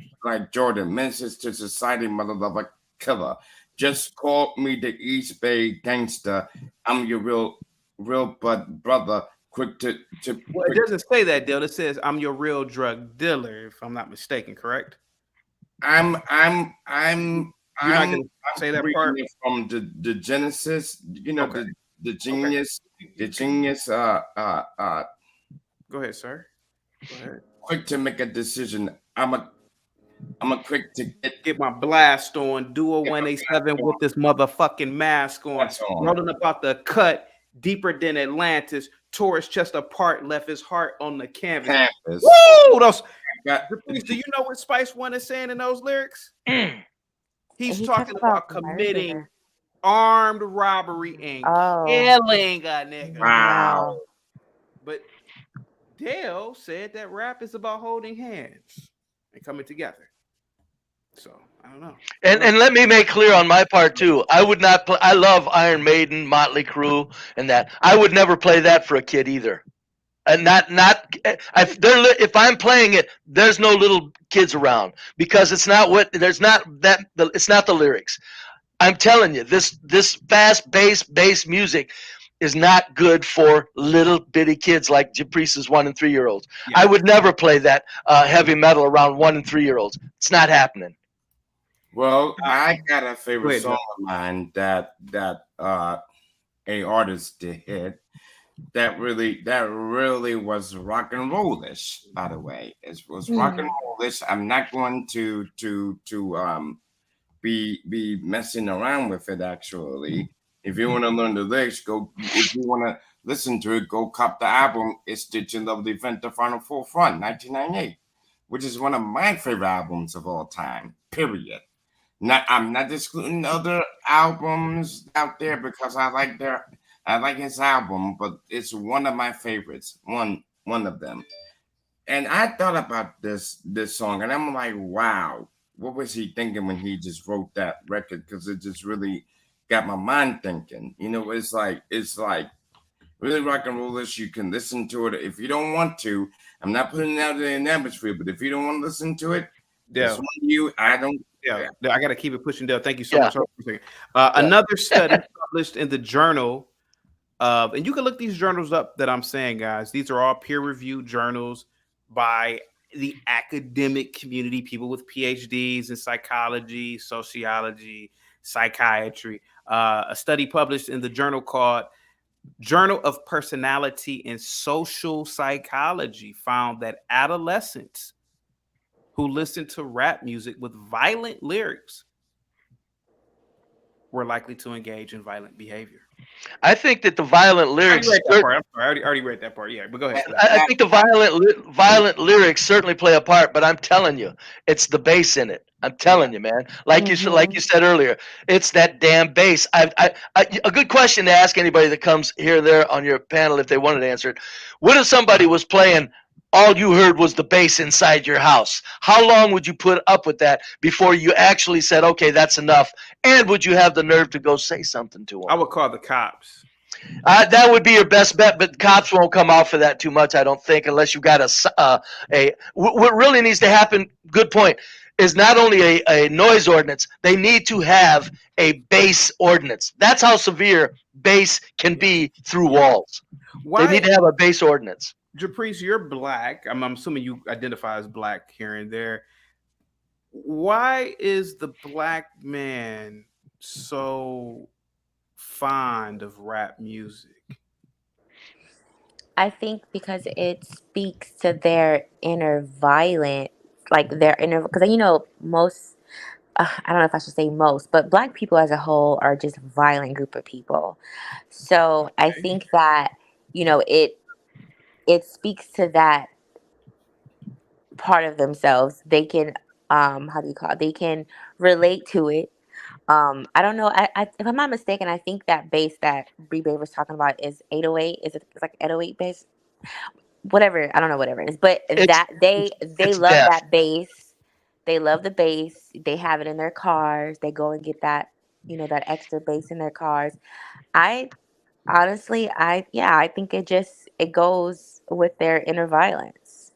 Jordan mentions to society mother lover killer. Just call me the East Bay gangster. I'm your real brother. Quick to well, it doesn't say that, Dale. It says I'm your real drug dealer, if I'm not mistaken, correct? I'm You're not gonna say that reading part? it from the Genesis, Okay. the genius, Go ahead, sir. Go ahead. quick to make a decision. I'm a quick to Get my blast on, do a 187 with this motherfucking mask on, That's on. rolling about the cut deeper than Atlantis, tore his chest apart, left his heart on the canvas. Woo! Those. Do you know what Spice One is saying in those lyrics? He's talking about committing armed robbery and killing a nigga. Wow. But Dale said that rap is about holding hands and coming together. So I don't know. And let me make clear on my part too. I would not play. I love Iron Maiden, Motley Crue, and that. I would never play that for a kid either. And if I'm playing it, there's no little kids around because it's not it's not the lyrics. I'm telling you, this fast bass music is not good for little bitty kids like Japrice's 1 and 3 year olds. Yeah. I would never play that heavy metal around 1 and 3 year olds. It's not happening. Well, I got a favorite song of mine that a artist did that really was rock and rollish. By the way, it was rock and rollish. I'm not going to be messing around with it. Actually, if you want to learn the lyrics, go. If you want to listen to it, go cop the album. It's Did You Love the Event, The Final Forefront, 1998, which is one of my favorite albums of all time. Period. I'm not excluding other albums out there because I like his album, but it's one of my favorites. One of them. And I thought about this song, and I'm like, wow, what was he thinking when he just wrote that record? Because it just really got my mind thinking. It's like really rock and rollish. You can listen to it if you don't want to. I'm not putting it out in the atmosphere, but if you don't want to listen to it, yeah, I don't. Yeah, I got to keep it pushing down. Thank you so much. Another study published in the journal, and you can look these journals up that I'm saying, guys. These are all peer-reviewed journals by the academic community, people with PhDs in psychology, sociology, psychiatry. A study published in the journal called Journal of Personality and Social Psychology found that adolescents who listened to rap music with violent lyrics were likely to engage in violent behavior. I think that the violent lyrics. I'm sorry, I already read that part. Yeah, but go ahead. I think the violent lyrics certainly play a part, but I'm telling you, it's the bass in it. I'm telling you, man. Like you said earlier, it's that damn bass. A good question to ask anybody that comes here or there on your panel if they wanted to answer it. What if somebody was playing? All you heard was the bass inside your house. How long would you put up with that before you actually said, okay, that's enough? And would you have the nerve to go say something to them? I would call the cops. That would be your best bet, but cops won't come out for that too much, I don't think, unless you got what really needs to happen, good point, is not only a noise ordinance, they need to have a bass ordinance. That's how severe bass can be through walls. They need to have a bass ordinance. Japrice, you're black. I'm assuming you identify as black here and there. Why is the black man so fond of rap music? I think because it speaks to their inner violence, like their inner, because most, I don't know if I should say most, but black people as a whole are just a violent group of people. So I think that, it speaks to that part of themselves. They can, they can relate to it. I don't know. If I'm not mistaken, I think that bass that Bree was talking about is 808. It's like 808 bass? Whatever. I don't know, whatever it is. But they love that bass. They love the bass. They have it in their cars. They go and get that, that extra bass in their cars. Honestly, I think it goes with their inner violence.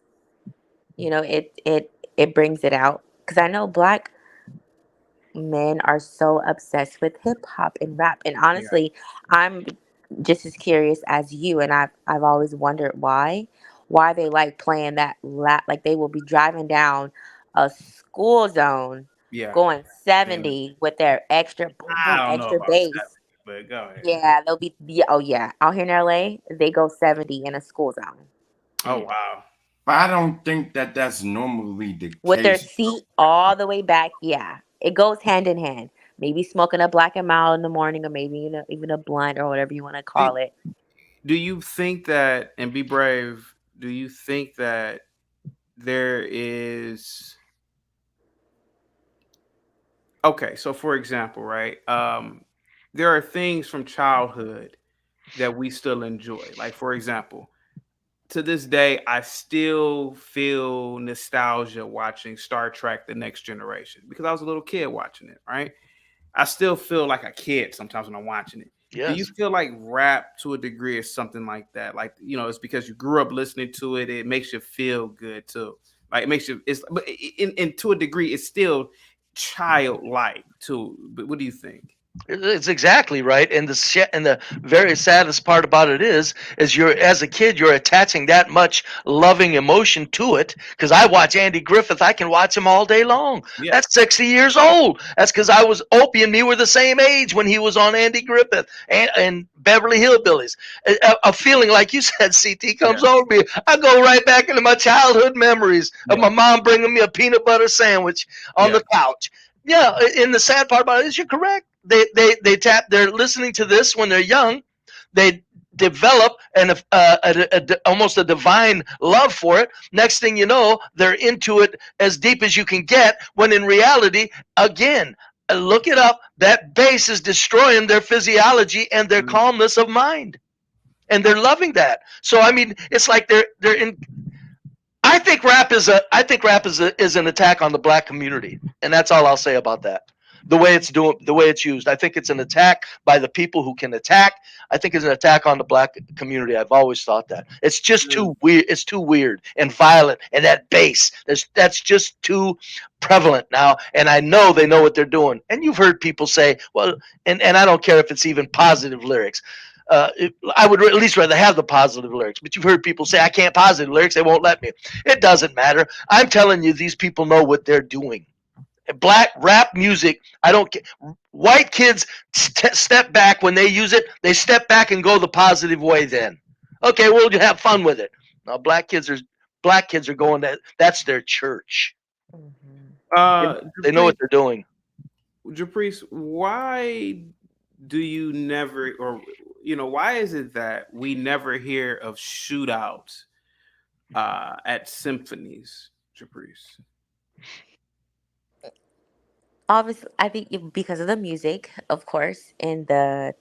It brings it out. Because I know black men are so obsessed with hip hop and rap. And honestly, I'm just as curious as you. And I've always wondered why they like playing that like they will be driving down a school zone Yeah. going And 70 with their extra boom I boom don't know extra about 70, bass. but go ahead. Yeah, they'll be oh yeah. Out here in LA, they go 70 in a school zone. Oh wow. But I don't think that that's normally the With their case. seat all the way back, yeah. It goes hand in hand. Maybe smoking a black and mild in the morning, or maybe even a blunt or whatever you want to call it. Do you think that, and be brave, do you think that there is, okay, so for example, right, there are things from childhood that we still enjoy. Like, for example, to this day, I still feel nostalgia watching Star Trek: The Next Generation because I was a little kid watching it, right? I still feel like a kid sometimes when I'm watching it. Do you Yes. feel like rap to a degree is something like that? Like, it's because you grew up listening to it, it makes you feel good too. Like, it makes you, but in to a degree, it's still childlike too. But what do you think? It's exactly right, and the very saddest part about it is you're, as a kid, you're attaching that much loving emotion to it. Because I watch Andy Griffith, I can watch him all day long. Yeah. That's 60 years old. That's because Opie and me were the same age when he was on Andy Griffith and Beverly Hillbillies. A feeling like you said, CT, comes over me. I go right back into my childhood memories of my mom bringing me a peanut butter sandwich on the couch. Yeah, and the sad part about it is you're correct. They're listening to this when they're young. They develop almost a divine love for it. Next thing you know, they're into it as deep as you can get, when in reality, again, look it up, that bass is destroying their physiology and their calmness of mind. And they're loving that. So I mean, it's like they're in. I think rap is an attack on the black community, and that's all I'll say about that. The way it's used, I think it's an attack by the people who can attack. I think it's an attack on the black community. I've always thought that. It's just too weird. It's too weird and violent, and that bass, that's just too prevalent now. And I know they know what they're doing. And you've heard people say, well, and I don't care if it's even positive lyrics. I would at least rather have the positive lyrics, but you've heard people say, I can't positive lyrics, they won't let me. It doesn't matter. I'm telling you, these people know what they're doing. Black rap music, I don't care. White kids step back when they use it. They step back and go the positive way then. Okay, we'll have fun with it. Now black kids are going that's their church. They know what they're doing. Japrice, why do you never, or why is it that we never hear of shootouts at symphonies, Japrice? Obviously, I think because of the music, of course, and the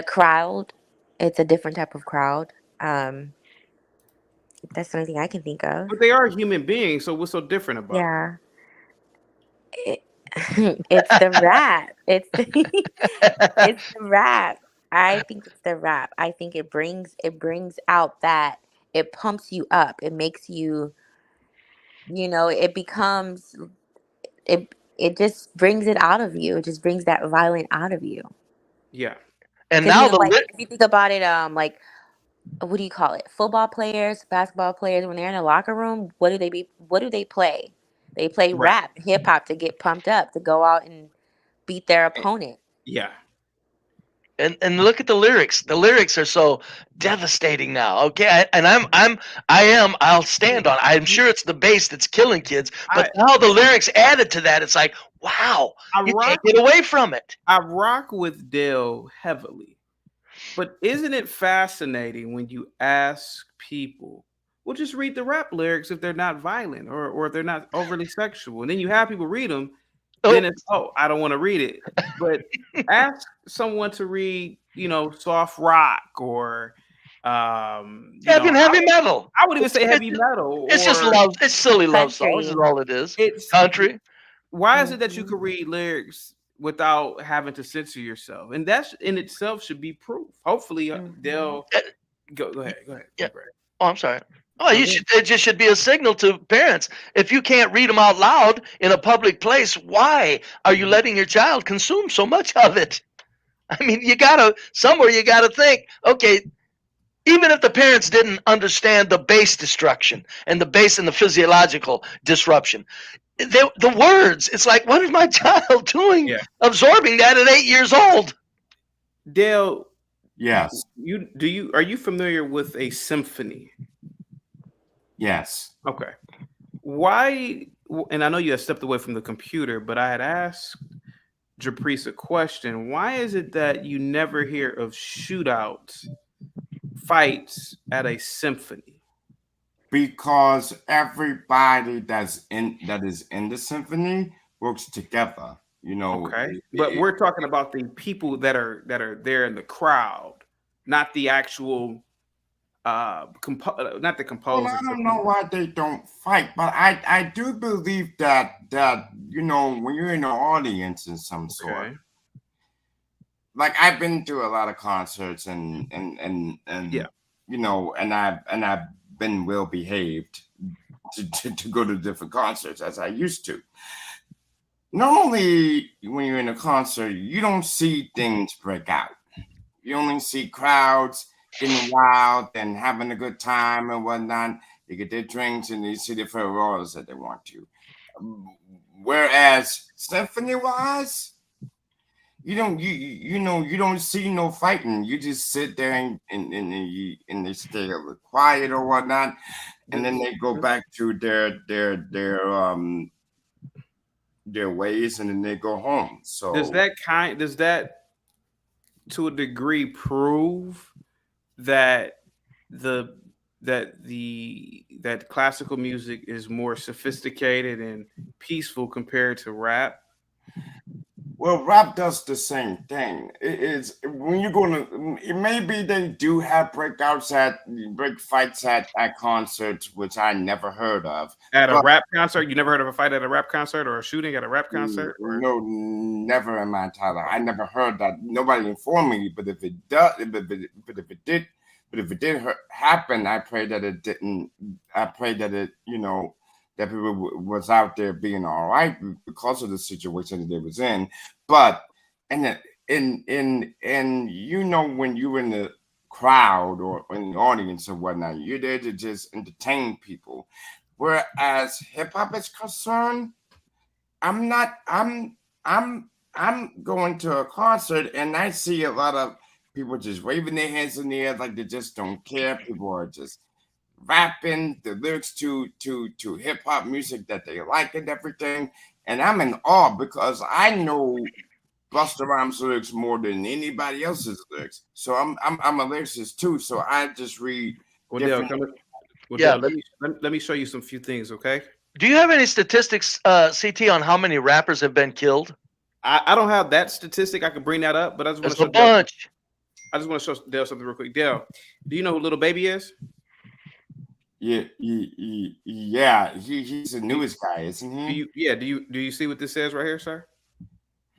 crowd. It's a different type of crowd. That's the only thing I can think of. But they are human beings, so what's so different about Yeah. It's the rap. It's it's the rap. I think it's the rap. I think it brings out that, it pumps you up. It makes you, it becomes it just brings it out of you. It just brings that violent out of you. Yeah. And 'Cause, now if you think about it, like, what do you call it? Football players, basketball players, when they're in the locker room, what do they play? They play Right. rap, hip hop, to get pumped up, to go out and beat their opponent. Yeah. And look at the lyrics. The lyrics are so devastating now. Okay, I'll stand on it. I'm sure it's the bass that's killing kids, but now the lyrics added to that, it's like, wow, you can't get away from it. I rock with Dale heavily, but isn't it fascinating when you ask people, well, just read the rap lyrics if they're not violent or if they're not overly sexual, and then you have people read them. Then it's, I don't want to read it. But ask someone to read, soft rock or heavy metal. I would even say heavy metal. It's just love. It's silly love songs is all it is. It's country. Why is it that you could read lyrics without having to censor yourself? And that in itself should be proof. Hopefully they'll go ahead. Yeah. Oh, I'm sorry. Oh, it just should be a signal to parents. If you can't read them out loud in a public place, why are you letting your child consume so much of it? I mean, somewhere you gotta think, okay, Even if the parents didn't understand the base destruction and the base and the physiological disruption, the words, it's like, what is my child doing? Yeah. Absorbing that at 8 years old. Dale, Yes. Are you familiar with a symphony? Yes. Okay. Why? And I know you have stepped away from the computer, but I had asked Japrice a question. Why is it that you never hear of shootouts, fights at a symphony? Because everybody that is in the symphony works together. You know. Okay. But we're talking about the people that are there in the crowd, not the actual not the composers. Well, I don't know why they don't fight, but I do believe that you know, when you're in the audience in some sort, like I've been to a lot of concerts and yeah, you know, and I've been well behaved to go to different concerts as I used to. Normally, when you're in a concert, you don't see things break out. You only see crowds getting wild and having a good time and whatnot. They get their drinks and they see the Ferraras that they want to. Whereas symphony-wise, you don't see no fighting. You just sit there and they stay a little quiet or whatnot, and then they go back to their ways, and then they go home. So does that to a degree prove that that classical music is more sophisticated and peaceful compared to rap? Well, rap does the same thing. It is when you're going to. Maybe they do have break fights at concerts, which I never heard of. At a rap concert, you never heard of a fight at a rap concert or a shooting at a rap concert? No, never in my entire life. I never heard that. Nobody informed me. But if it does, but if it did happen, I pray that it didn't. I pray that it, you know, that people was out there being all right because of the situation that they was in. But and you know, when you're in the crowd or in the audience or whatnot, you're there to just entertain people. Whereas hip hop is concerned, I'm going to a concert and I see a lot of people just waving their hands in the air like they just don't care. People are just rapping the lyrics to hip hop music that they like and everything. And I'm in awe because I know Busta Rhymes lyrics more than anybody else's lyrics. So I'm a lyricist too. So I just read. Dale, Yeah. Dale, let me show you some few things, okay? Do you have any statistics, CT, on how many rappers have been killed? I don't have that statistic. I can bring that up, but I just want to show bunch. I just want to show Dale something real quick. Dale, do you know who Little Baby is? Yeah, he's the newest guy, isn't he? Do you see what this says right here, sir?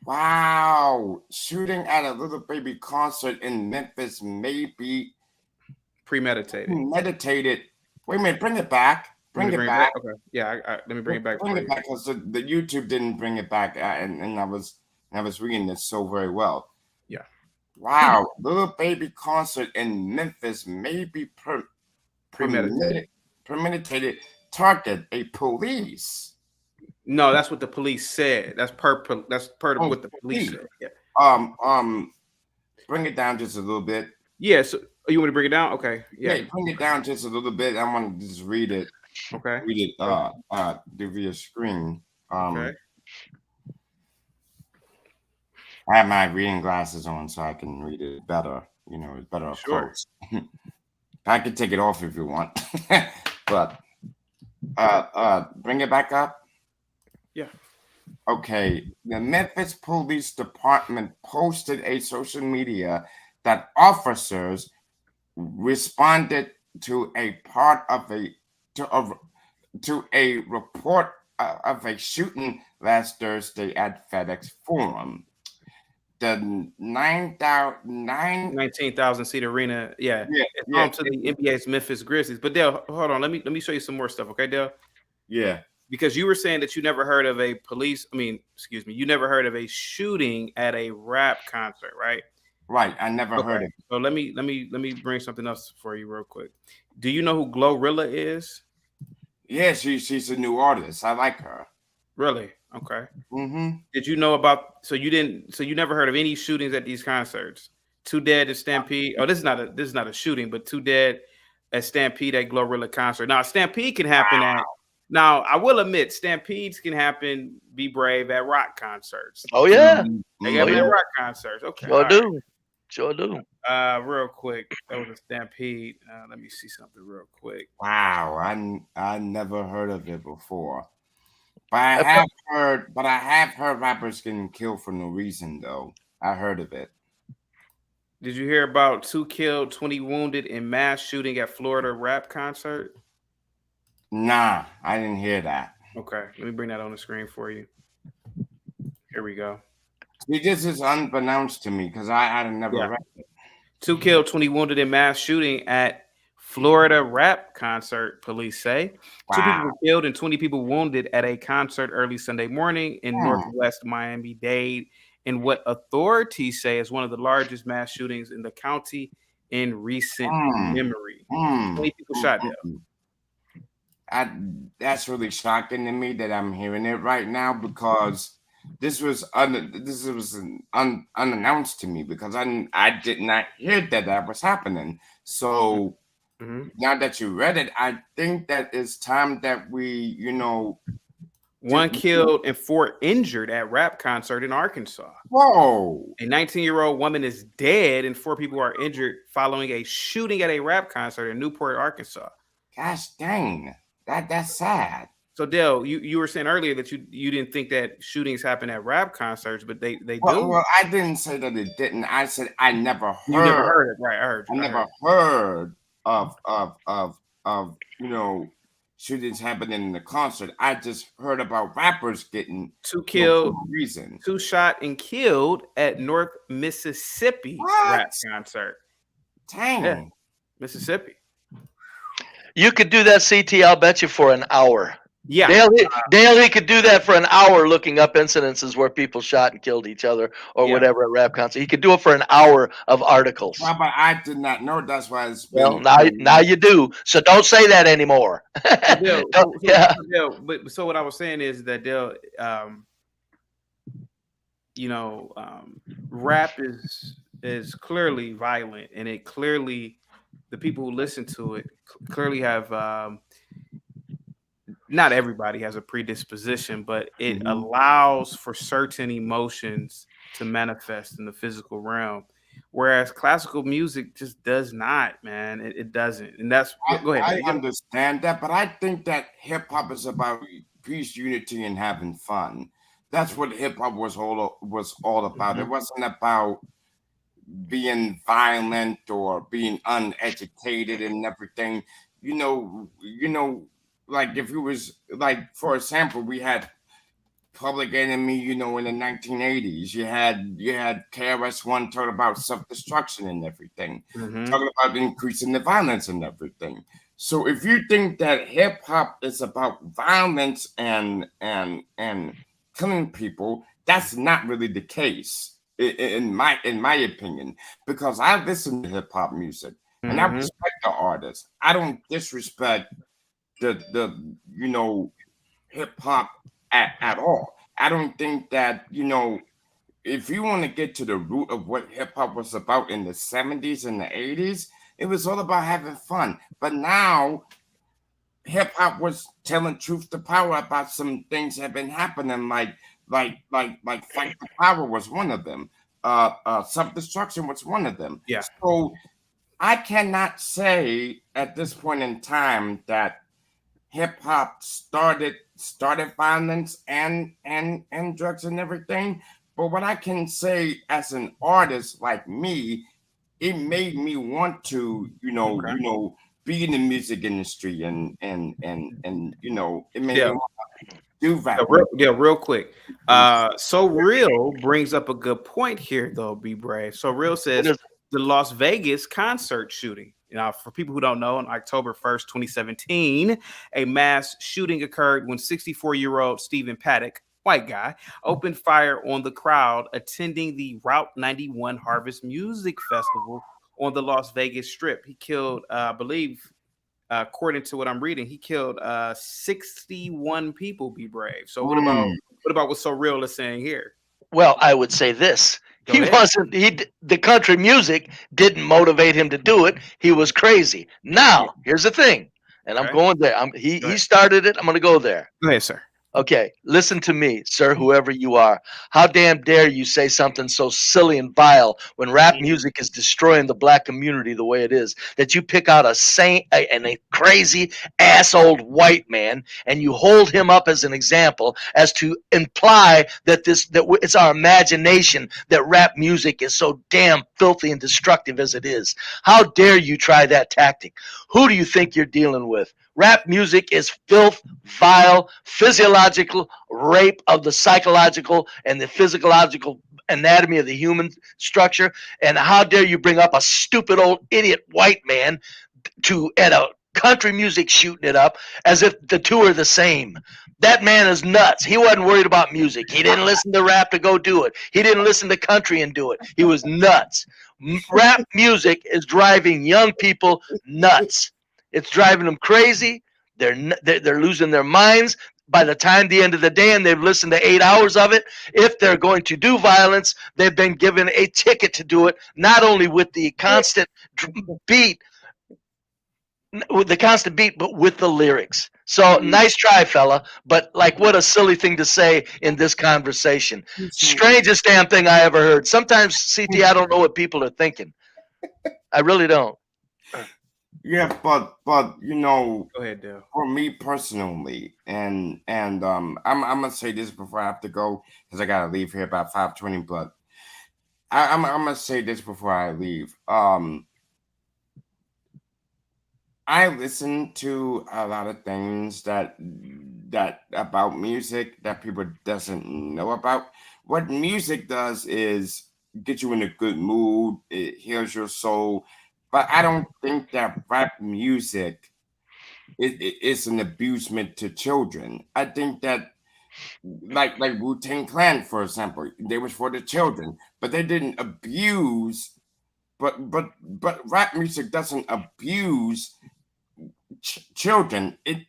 Wow, shooting at a Little Baby concert in Memphis may be premeditated. Wait a minute, bring it back. Bring it back. Okay. Yeah, let me bring it back. Bring it back because the YouTube didn't bring it back, and I was reading this so very well. Yeah. Wow, Little Baby concert in Memphis may be premeditated target a police. No, that's what the police said. That's part of what the police said. Yeah. Bring it down just a little bit. Yeah. So you want to bring it down? Okay. Yeah. Bring it down just a little bit. I want to just read it. Okay. Read it. Via screen. Okay. I have my reading glasses on so I can read it better. You know, it's better up close. I could take it off if you want, but bring it back up. Yeah. Okay. The Memphis Police Department posted a social media that officers responded to a part of a report of a shooting last Thursday at FedEx Forum. The 19,000 seat arena, it's home to the NBA's Memphis Grizzlies. But Dale, hold on, let me show you some more stuff, okay, Dale? Yeah. Because you were saying that you never heard of you never heard of a shooting at a rap concert, right? Right. I never heard Okay. of it. So let me bring something else for you real quick. Do you know who Glorilla is? Yeah, she's a new artist. I like her. Really? Okay. Mm-hmm. Did you know about? So you never heard of any shootings at these concerts? Two dead at Stampede. Oh, this is not a shooting, but two dead at Stampede at Glorilla concert. Now, Stampede can happen at. Now, I will admit, Stampedes can happen. Be brave at rock concerts. Oh yeah. They happen at rock concerts. Okay. Sure do. Sure do. Real quick, that was a Stampede. Let me see something real quick. Wow, I never heard of it before. But I have heard rappers getting killed for no reason though. I heard of it. Did you hear about 2 killed, 20 wounded in mass shooting at Florida rap concert? Nah, I didn't hear that. Okay, let me bring that on the screen for you. Here we go. See, this is unbeknownst to me because I had never read it. 2 killed, 20 wounded in mass shooting at Florida rap concert, police say. 2 people were killed and 20 people wounded at a concert early Sunday morning in Northwest Miami-Dade in what authorities say is one of the largest mass shootings in the county in recent memory. 20 people shot there. That's really shocking to me that I'm hearing it right now because this was unannounced to me because I did not hear that was happening. So now that you read it, I think that it's time that we, 1 killed and 4 injured at rap concert in Arkansas. Whoa! A 19-year-old woman is dead and 4 people are injured following a shooting at a rap concert in Newport, Arkansas. Gosh dang, that's sad. So Dale, you were saying earlier that you didn't think that shootings happen at rap concerts, but they do. Well, I didn't say that it didn't. I said I never heard. You never heard it, right? I never heard of shootings happening in the concert. I just heard about rappers getting 2 killed, reason 2 shot and killed at North Mississippi rap concert. Dang, yeah. Mississippi. You could do that, CT. I'll bet you for an hour. Yeah, Dale, he could do that for an hour, looking up incidences where people shot and killed each other or whatever at rap concert. He could do it for an hour of articles. Well, but I did not know. That's why it's well. Now you do. So don't say that anymore. So what I was saying is that Dale, rap is clearly violent, and it clearly the people who listen to it clearly have. Not everybody has a predisposition, but it allows for certain emotions to manifest in the physical realm, whereas classical music just does not, man. It doesn't. And that's go ahead. I understand that, but I think that hip hop is about peace, unity, and having fun. That's what hip hop was all about. It wasn't about being violent or being uneducated and everything. Like if it was like, for example, we had Public Enemy, in the 1980s. You had KRS-One talking about self-destruction and everything, talking about increasing the violence and everything. So if you think that hip hop is about violence and killing people, that's not really the case in my opinion, because I listen to hip hop music and I respect the artists. I don't disrespect the hip hop at all. I don't think that, if you want to get to the root of what hip hop was about in the 70s and the 80s, it was all about having fun. But now hip hop was telling truth to power about some things that have been happening, like Fight the Power was one of them. Self-destruction was one of them. Yeah. So I cannot say at this point in time that hip hop started violence and drugs and everything. But what I can say as an artist like me, it made me want to, be in the music industry and it made me want to do that. Real quick. So Real brings up a good point here, though. Be brave. So Real says the Las Vegas concert shooting. For people who don't know, on October 1st, 2017, a mass shooting occurred when 64-year-old Stephen Paddock white guy, opened fire on the crowd attending the Route 91 Harvest Music Festival on the Las Vegas Strip. He killed, I believe, according to what I'm reading, he killed 61 people. Be brave. So what about what So Real is saying here? Well, I would say this. Go ahead. The country music didn't motivate him to do it. He was crazy. Now, here's the thing, and I'm going there. He started it. I'm going to go there. Go ahead, sir. Okay, listen to me, sir, whoever you are. How damn dare you say something so silly and vile when rap music is destroying the black community the way it is, that you pick out a saint and a crazy ass old white man and you hold him up as an example as to imply that it's our imagination that rap music is so damn filthy and destructive as it is. How dare you try that tactic? Who do you think you're dealing with? Rap music is filth, vile, physiological rape of the psychological and the physiological anatomy of the human structure. And how dare you bring up a stupid old idiot white man at a country music shooting it up as if the two are the same. That man is nuts. He wasn't worried about music. He didn't listen to rap to go do it. He didn't listen to country and do it. He was nuts. Rap music is driving young people nuts. It's driving them crazy. They're losing their minds. By the time the end of the day, and they've listened to 8 hours of it, if they're going to do violence, they've been given a ticket to do it, not only with the constant beat, but with the lyrics. So nice try, fella. But like, what a silly thing to say in this conversation. Strangest damn thing I ever heard. Sometimes, CT, I don't know what people are thinking. I really don't. Yeah, but you know, go ahead, Dale. For me personally, and I'm gonna say this before I have to go because I gotta leave here about 5:20. But I'm gonna say this before I leave. I listen to a lot of things that about music that people doesn't know about. What music does is get you in a good mood. It heals your soul. But I don't think that rap music is an abusement to children. I think that, like Wu-Tang Clan, for example, they was for the children, but they didn't abuse. But rap music doesn't abuse children. It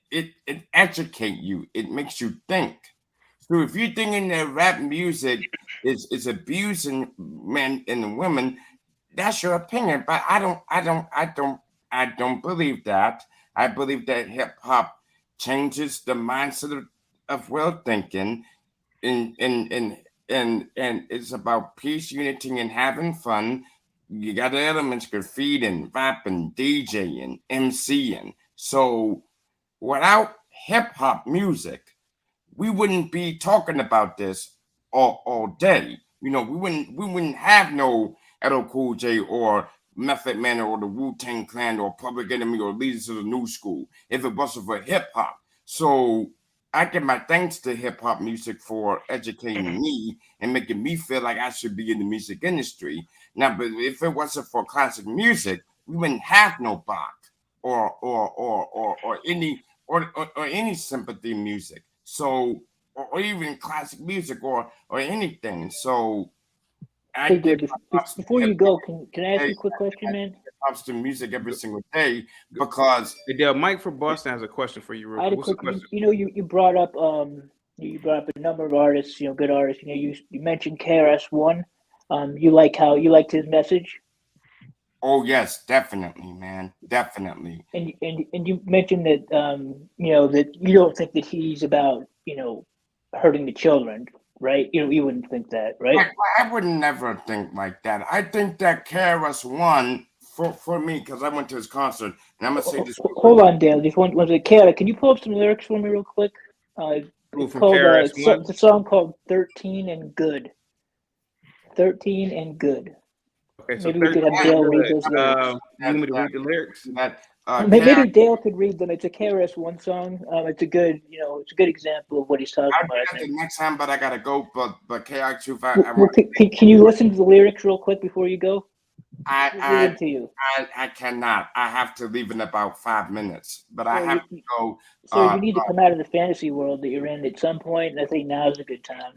educate you. It makes you think. So if you're thinking that rap music is abusing men and women, that's your opinion, but I don't believe that. I believe that hip hop changes the mindset of well thinking, and it's about peace, unity, and having fun. You got the elements: graffiti, rapping, DJing, MCing. So without hip hop music, we wouldn't be talking about this all day. You know, we wouldn't have no LL Cool J or Method Man or the Wu-Tang Clan or Public Enemy or Leaders of the New School if it wasn't for hip hop. So I give my thanks to hip hop music for educating me and making me feel like I should be in the music industry. Now, but if it wasn't for classic music, we wouldn't have no Bach or any sympathy music. So or even classic music or anything. So Hey, Dave, before you go, can I ask you a quick question, man? Pops to music every single day because Mike from Boston has a question for you. I had a quick question. You know, you brought up a number of artists, you know, good artists. You know, you mentioned KRS-One. You liked his message. Oh yes, definitely, man, definitely. And you mentioned that you know, that you don't think that he's about, you know, hurting the children. Right? You know, you wouldn't think that, right? I would never think like that. I think that KRS-One, for me, because I went to his concert, and I'm going to say this. Hold on, Dale. Just one second. Kara, can you pull up some lyrics for me real quick? It's called, it's a song called 13 and Good. 13 and Good. Okay, so maybe we could have Dale read those lyrics. You want me to read the lyrics? Maybe Dale could read them. It's a KRS-One song. It's a good, you know, it's a good example of what he's talking about. I'll do it next time, but I gotta go. But KRS-One, can you listen to the lyrics real quick before you go? Leave it to you. I cannot. I have to leave in about 5 minutes, but I have to go. So you need to come out of the fantasy world that you're in at some point, and I think now is a good time.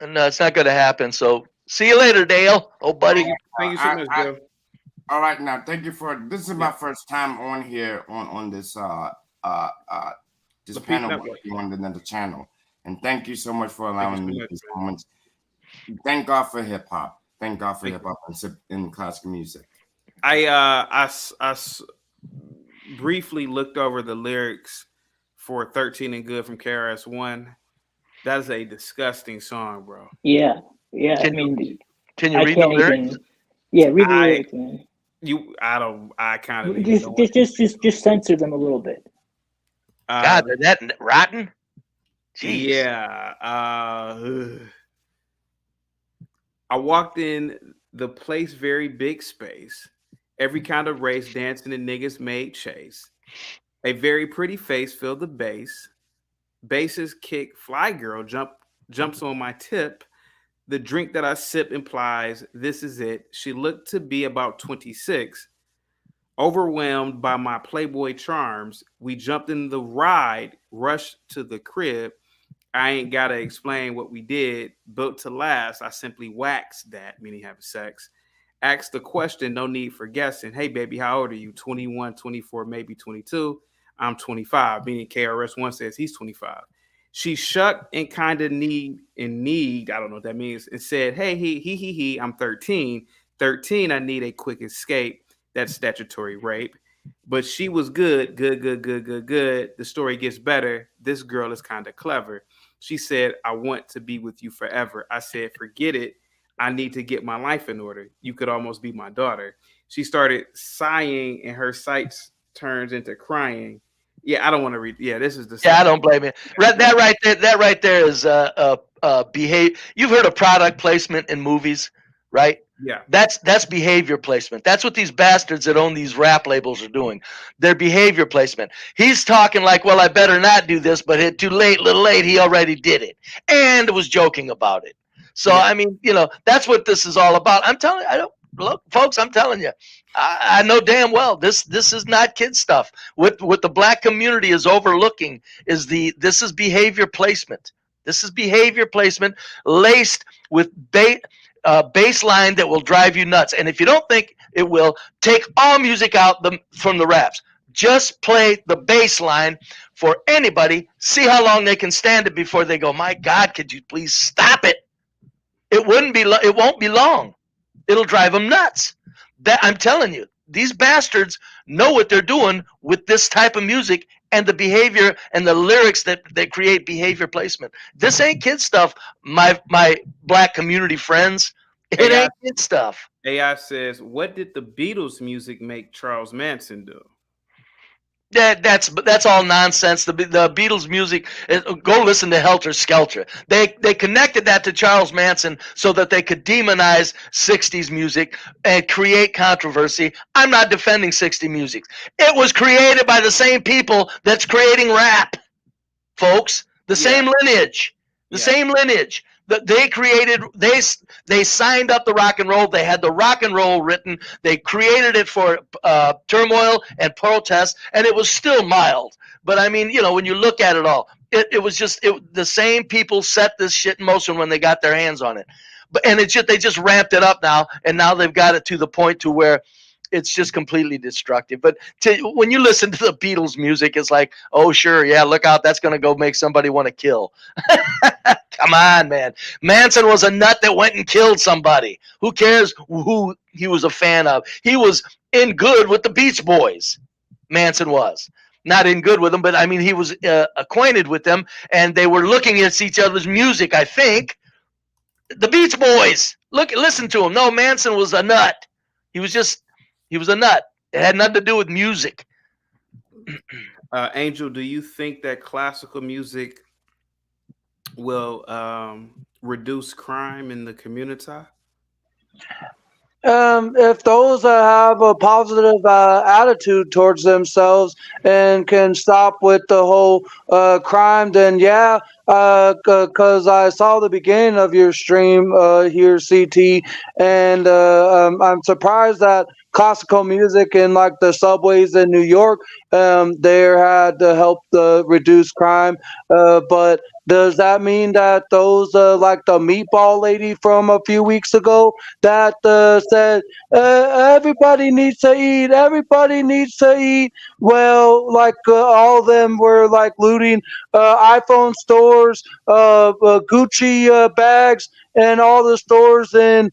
No, it's not going to happen. So see you later, Dale. Oh, buddy. Thank you so much, Bill. All right, now thank you for this is my first time on here on this this panel on another channel, and thank you so much for allowing me these moments. Thank God for hip hop. Thank God for hip hop and classical music. I briefly looked over the lyrics for 13 and Good from KRS-One. That is a disgusting song, bro. Yeah. Can you read the lyrics? Read the lyrics, man. I kind of just censor them a little bit. God, is that rotten? Jeez. Yeah. I walked in the place, very big space. Every kind of race dancing and niggas made chase. A very pretty face filled the bass. Basses kick, fly girl jumps on my tip. The drink that I sip implies this is it. She looked to be about 26. Overwhelmed by my Playboy charms, we jumped in the ride, rushed to the crib. I ain't got to explain what we did. Built to last, I simply waxed that, meaning having sex. Asked the question, no need for guessing. Hey, baby, how old are you? 21, 24, maybe 22. I'm 25, meaning KRS-One says he's 25. She shucked and kind of need, I don't know what that means, and said, hey, he, I'm 13. 13, I need a quick escape. That's statutory rape. But she was good. The story gets better. This girl is kind of clever. She said, I want to be with you forever. I said, forget it. I need to get my life in order. You could almost be my daughter. She started sighing and her sights turns into crying. Yeah, I don't want to read. Yeah, this is the. Yeah, I don't blame you. That right there is behave. You've heard of product placement in movies, right? Yeah. That's behavior placement. That's what these bastards that own these rap labels are doing. Their behavior placement. He's talking like, well, I better not do this, but too late, little late, he already did it and was joking about it. So, yeah. I mean, that's what this is all about. I'm telling you, look, folks, I'm telling you, I know damn well this is not kid stuff. What the black community is overlooking is this is behavior placement. This is behavior placement laced with baseline that will drive you nuts. And if you don't think it will, take all music out from the raps. Just play the bass line for anybody. See how long they can stand it before they go, my God, could you please stop it? It won't be long. It'll drive them nuts. I'm telling you, these bastards know what they're doing with this type of music and the behavior and the lyrics that create behavior placement. This ain't kid stuff, my black community friends. It ain't kid stuff. AI says, what did the Beatles music make Charles Manson do? That's all nonsense. The Beatles music, go listen to Helter Skelter. They connected that to Charles Manson so that they could demonize 60s music and create controversy. I'm not defending 60s music. It was created by the same people that's creating rap, folks. The same lineage. Same lineage. They created, they signed up the rock and roll. They had the rock and roll written. They created it for turmoil and protest, and it was still mild. But I mean, when you look at it all, it was just the same people set this shit in motion when they got their hands on it. And they just ramped it up now, and now they've got it to the point to where it's just completely destructive. But when you listen to the Beatles music, it's like, oh, sure, yeah, look out. That's going to go make somebody want to kill. Come on, man. Manson was a nut that went and killed somebody. Who cares who he was a fan of? He was in good with the Beach Boys. Manson was. Not in good with them, but I mean, he was acquainted with them, and they were looking at each other's music, I think. The Beach Boys. Listen to him. No, Manson was a nut. He was a nut. It had nothing to do with music. Angel, do you think that classical music will reduce crime in the Communitah? If those have a positive attitude towards themselves and can stop with the whole crime, then yeah. Because I saw the beginning of your stream here, CT, and I'm surprised that classical music in like the subways in New York, there had to help reduce crime. But does that mean that those like the meatball lady from a few weeks ago that said everybody needs to eat, everybody needs to eat? Well, like all of them were like looting iPhone stores, Gucci bags, and all the stores in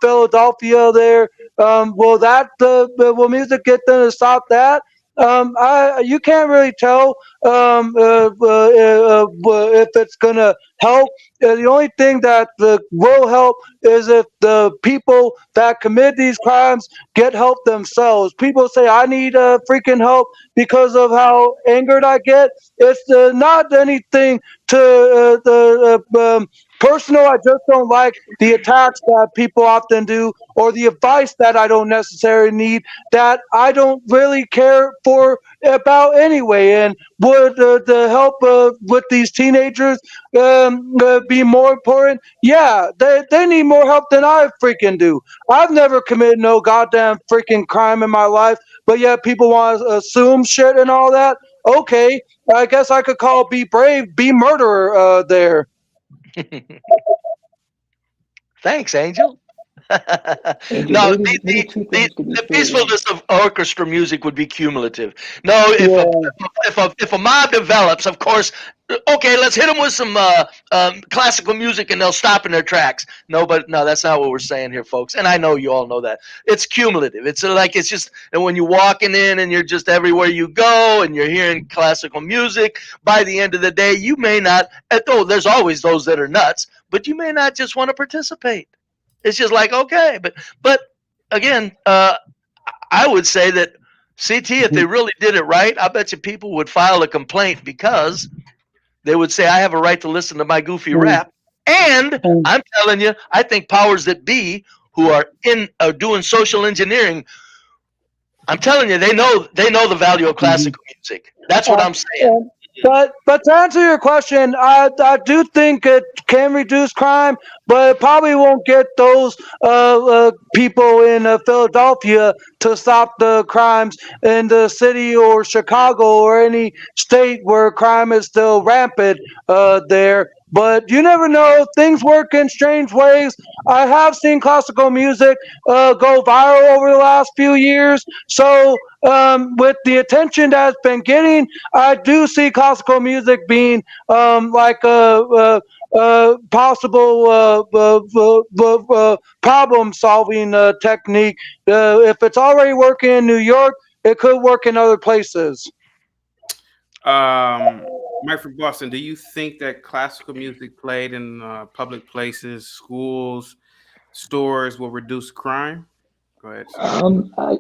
Philadelphia. There, will music get them to stop that? You can't really tell if it's gonna help. The only thing that will help is if the people that commit these crimes get help themselves. People say, I need freaking help because of how angered I get. It's not anything to personal. I just don't like the attacks that people often do, or the advice that I don't necessarily need, that I don't really care for about anyway. And would the help with these teenagers be more important? Yeah, they need more help than I freaking do. I've never committed no goddamn freaking crime in my life, but yet people want to assume shit and all that. Okay, I guess I could call Be Brave, Be Murderer there. Thanks, Angel. Angel, No, maybe two things to be the fair. peacefulness of orchestra music would be cumulative. No, if a mob develops, of course, okay, let's hit them with some classical music and they'll stop in their tracks. No, that's not what we're saying here, folks. And I know you all know that. It's cumulative. It's just, and when you're walking in and you're just everywhere you go and you're hearing classical music, by the end of the day, you may not, there's always those that are nuts, but you may not just want to participate. It's just like, okay, but again, I would say that CT, if they really did it right, I bet you people would file a complaint because they would say, I have a right to listen to my goofy rap. And I'm telling you, I think powers that be who are doing social engineering, I'm telling you, they know the value of classical music. That's what I'm saying. But to answer your question, I do think it can reduce crime, but it probably won't get those people in Philadelphia to stop the crimes in the city or Chicago or any state where crime is still rampant there. But you never know. Things work in strange ways. I have seen classical music go viral over the last few years. So with the attention that's been getting, I do see classical music being like a possible problem-solving technique. If it's already working in New York, it could work in other places. Mike from Boston, do you think that classical music played in public places, schools, stores will reduce crime? Go ahead.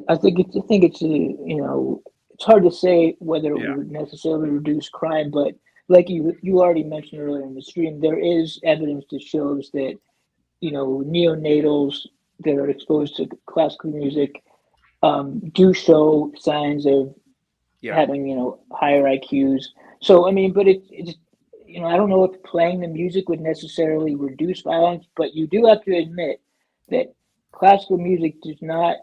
I think it's it's hard to say whether it would necessarily reduce crime, but like you already mentioned earlier in the stream, there is evidence that shows that neonatals that are exposed to classical music do show signs of having higher IQs. So I mean, but it's I don't know if playing the music would necessarily reduce violence, but you do have to admit that classical music does not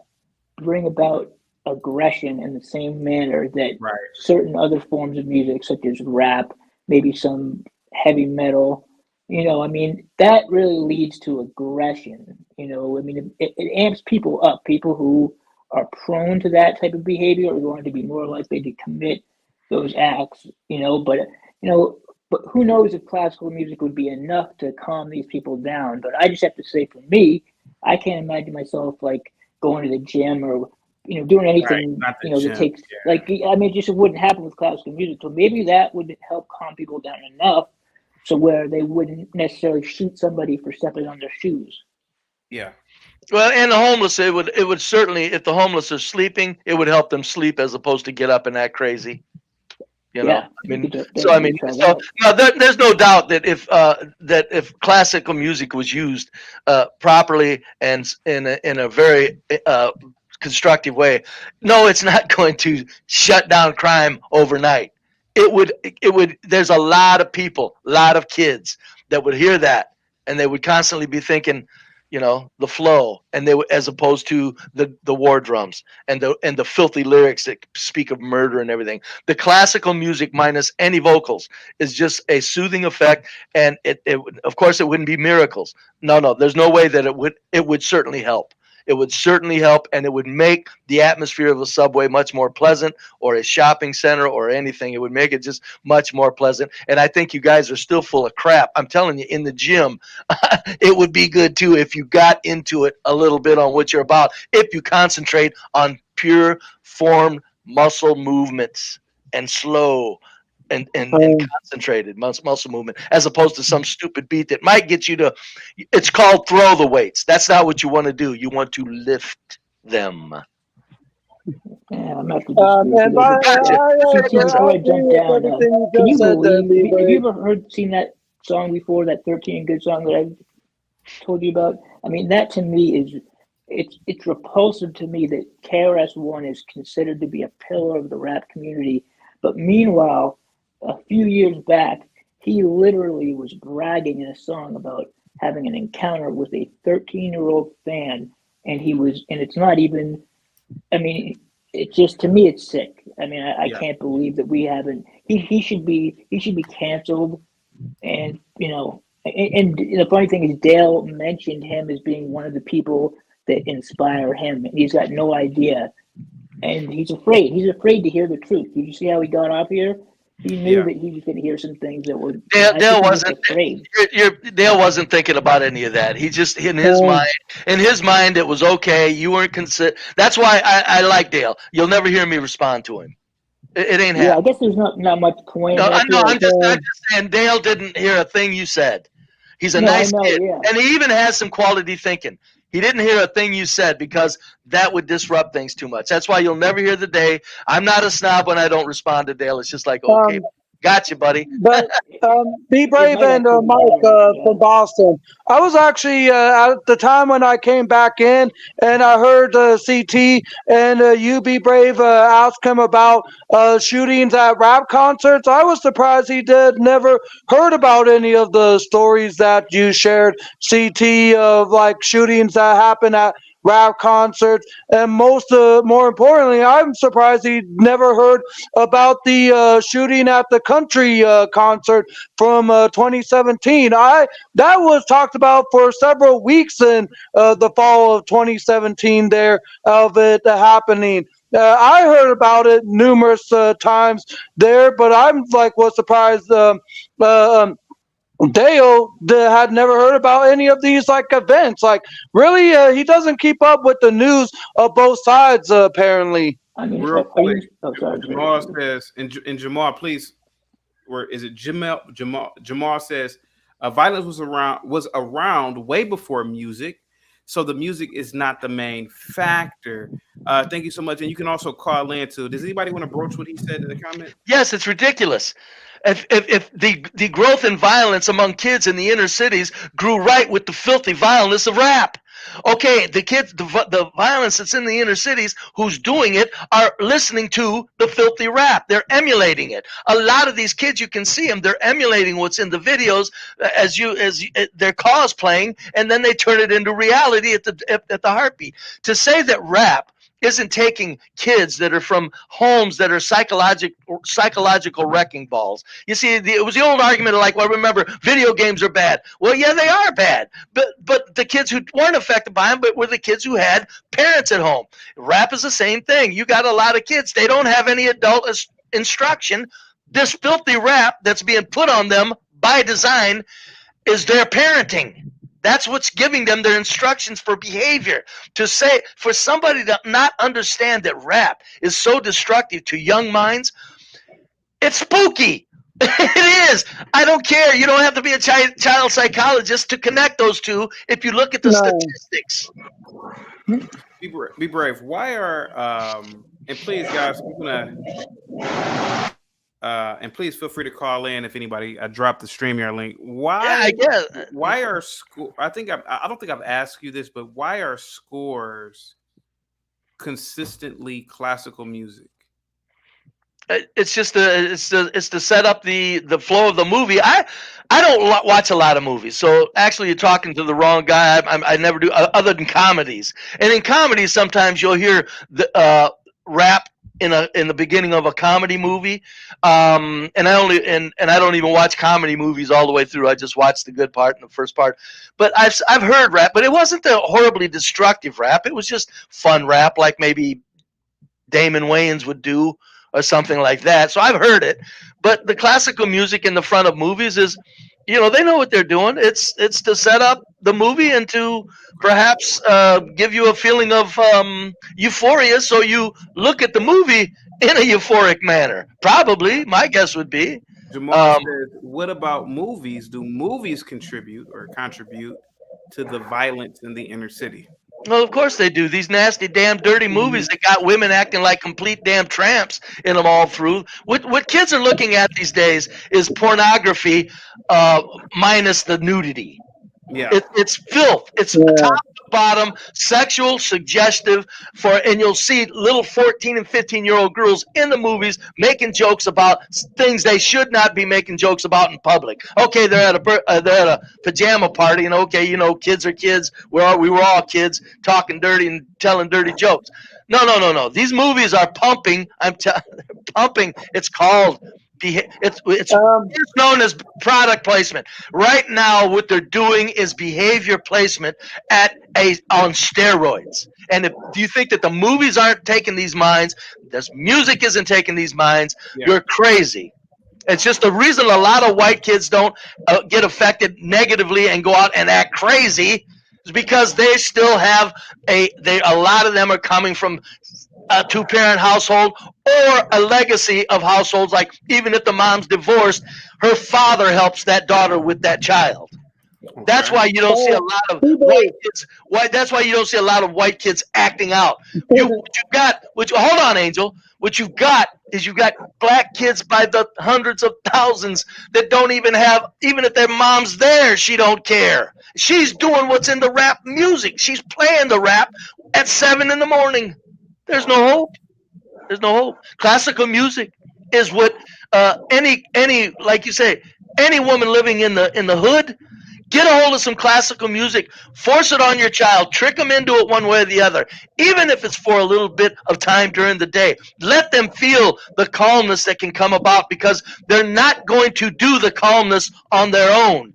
bring about aggression in the same manner that certain other forms of music, such as rap, maybe some heavy metal, I mean, that really leads to aggression. I mean, it amps people up. People who are prone to that type of behavior are going to be more likely to commit those acts, but who knows if classical music would be enough to calm these people down. But I just have to say, for me, I can't imagine myself like going to the gym or doing anything that takes I mean, it just wouldn't happen with classical music. So maybe that would help calm people down enough so where they wouldn't necessarily shoot somebody for stepping on their shoes. Yeah. Well, and the homeless, it would certainly, if the homeless are sleeping, it would help them sleep as opposed to get up and act crazy. You know, Yeah, I mean, you could so I definitely mean, try so that. no, there's no doubt that if classical music was used properly and in a very constructive way, no, it's not going to shut down crime overnight. It would. There's a lot of people, a lot of kids that would hear that, and they would constantly be thinking, you know, the flow, and they would, as opposed to the war drums and the filthy lyrics that speak of murder and everything. The classical music minus any vocals is just a soothing effect, and of course it wouldn't be miracles. No, there's no way that it would certainly help. It would certainly help, and it would make the atmosphere of a subway much more pleasant, or a shopping center, or anything. It would make it just much more pleasant. And I think you guys are still full of crap. I'm telling you, in the gym, it would be good too if you got into it a little bit on what you're about. If you concentrate on pure formed muscle movements and slow and concentrated muscle movement, as opposed to some stupid beat that might get you to. It's called throw the weights. That's not what you want to do. You want to lift them. Yeah, I'm not to disagree Man, with you. CT, before I I agree jump with down, everything you can just you said there, believe? Have you B-Boy. ever seen that song before? That 13 Good song that I told you about. I mean, that to me is it's repulsive to me that KRS-One is considered to be a pillar of the rap community, but meanwhile, a few years back, he literally was bragging in a song about having an encounter with a 13-year-old fan, and it's not even. I mean, it just to me it's sick. I mean, I can't believe that we haven't. He should be canceled, and you know. And the funny thing is, Dale mentioned him as being one of the people that inspire him. And he's got no idea, and he's afraid. He's afraid to hear the truth. Did you see how he got off here? He knew that he was going to hear some things that would. Dale wasn't. Afraid. Dale wasn't thinking about any of that. He just in his mind, it was okay. You weren't consider. That's why I like Dale. You'll never hear me respond to him. It ain't happening. Yeah, I guess there's not much point. No, I know. I'm just saying. Dale didn't hear a thing you said. He's a nice kid, and he even has some quality thinking. He didn't hear a thing you said because that would disrupt things too much. That's why you'll never hear the day. I'm not a snob when I don't respond to Dale. It's just like, okay, got you, buddy. But Be Brave and Mike from Boston. I was actually at the time when I came back in and I heard CT and you, Be Brave, ask him about shootings at rap concerts. I was surprised he never heard about any of the stories that you shared, CT, of like shootings that happen at rap concerts, and more importantly, I'm surprised he never heard about the shooting at the country concert from 2017. That was talked about for several weeks in the fall of 2017 there of it happening. I heard about it numerous times there, but I'm was surprised Dale had never heard about any of these events. Really, he doesn't keep up with the news of both sides apparently. I mean, real quick, Jamal says, and Jamal, please, where is it? Jamal says, violence was around way before music, so the music is not the main factor. Thank you so much, and you can also call in too. Does anybody want to broach what he said in the comment? Yes, it's ridiculous. If the growth in violence among kids in the inner cities grew right with the filthy violence of rap. Okay, the kids, the violence that's in the inner cities, who's doing it are listening to the filthy rap. They're emulating it. A lot of these kids, you can see them. They're emulating what's in the videos as their cosplaying, and then they turn it into reality at the heartbeat. To say that rap isn't taking kids that are from homes that are psychological wrecking balls. You see, it was the old argument of well, remember, video games are bad. Well, yeah, they are bad. But the kids who weren't affected by them, but were the kids who had parents at home. Rap is the same thing. You got a lot of kids. They don't have any adult instruction. This filthy rap that's being put on them by design is their parenting. That's what's giving them their instructions for behavior. To say, for somebody to not understand that rap is so destructive to young minds, it's spooky. It is. I don't care. You don't have to be a child psychologist to connect those two if you look at the statistics. Be brave. Why are and please, guys, we're gonna and please feel free to call in if anybody. I dropped the StreamYard link. Why? Yeah, I guess. Why are school? I don't think I've asked you this, but why are scores consistently classical music? It's just it's to set up the flow of the movie. I don't watch a lot of movies, so actually you're talking to the wrong guy. I never do other than comedies. And in comedies, sometimes you'll hear the rap in the beginning of a comedy movie. And I don't even watch comedy movies all the way through. I just watch the good part and the first part. But I've heard rap, but it wasn't a horribly destructive rap. It was just fun rap, like maybe Damon Wayans would do, or something like that. So I've heard it, but the classical music in the front of movies is, they know what they're doing. It's to set up the movie and to perhaps give you a feeling of euphoria, so you look at the movie in a euphoric manner. Probably, my guess would be. Jamal says, what about movies? Do movies contribute to the violence in the inner city? Well, of course they do. These nasty, damn, dirty movies that got women acting like complete damn tramps in them all through. What kids are looking at these days is pornography minus the nudity. Yeah, it's filth. It's top to bottom, sexual, suggestive and you'll see little 14 and 15-year-old girls in the movies making jokes about things they should not be making jokes about in public. Okay, they're at a pajama party, and okay, kids are kids. We were all kids talking dirty and telling dirty jokes. No. These movies are pumping. Pumping. It's called. It's known as product placement. Right now, what they're doing is behavior placement on steroids. And do you think that the movies aren't taking these minds? This music isn't taking these minds. Yeah. You're crazy. It's just the reason a lot of white kids don't get affected negatively and go out and act crazy is because they still have a lot of them are coming from a two-parent household or a legacy of households, like even if the mom's divorced, her father helps that daughter with that child. Okay. That's why you don't see a lot of white kids. That's why you don't see a lot of white kids acting out. Hold on, Angel. What you've got is black kids by the hundreds of thousands that don't even if their mom's there, she don't care. She's doing what's in the rap music. She's playing the rap at 7 a.m. There's no hope. There's no hope. Classical music is what any like you say, any woman living in the hood, get a hold of some classical music, force it on your child, trick them into it one way or the other, even if it's for a little bit of time during the day. Let them feel the calmness that can come about, because they're not going to do the calmness on their own.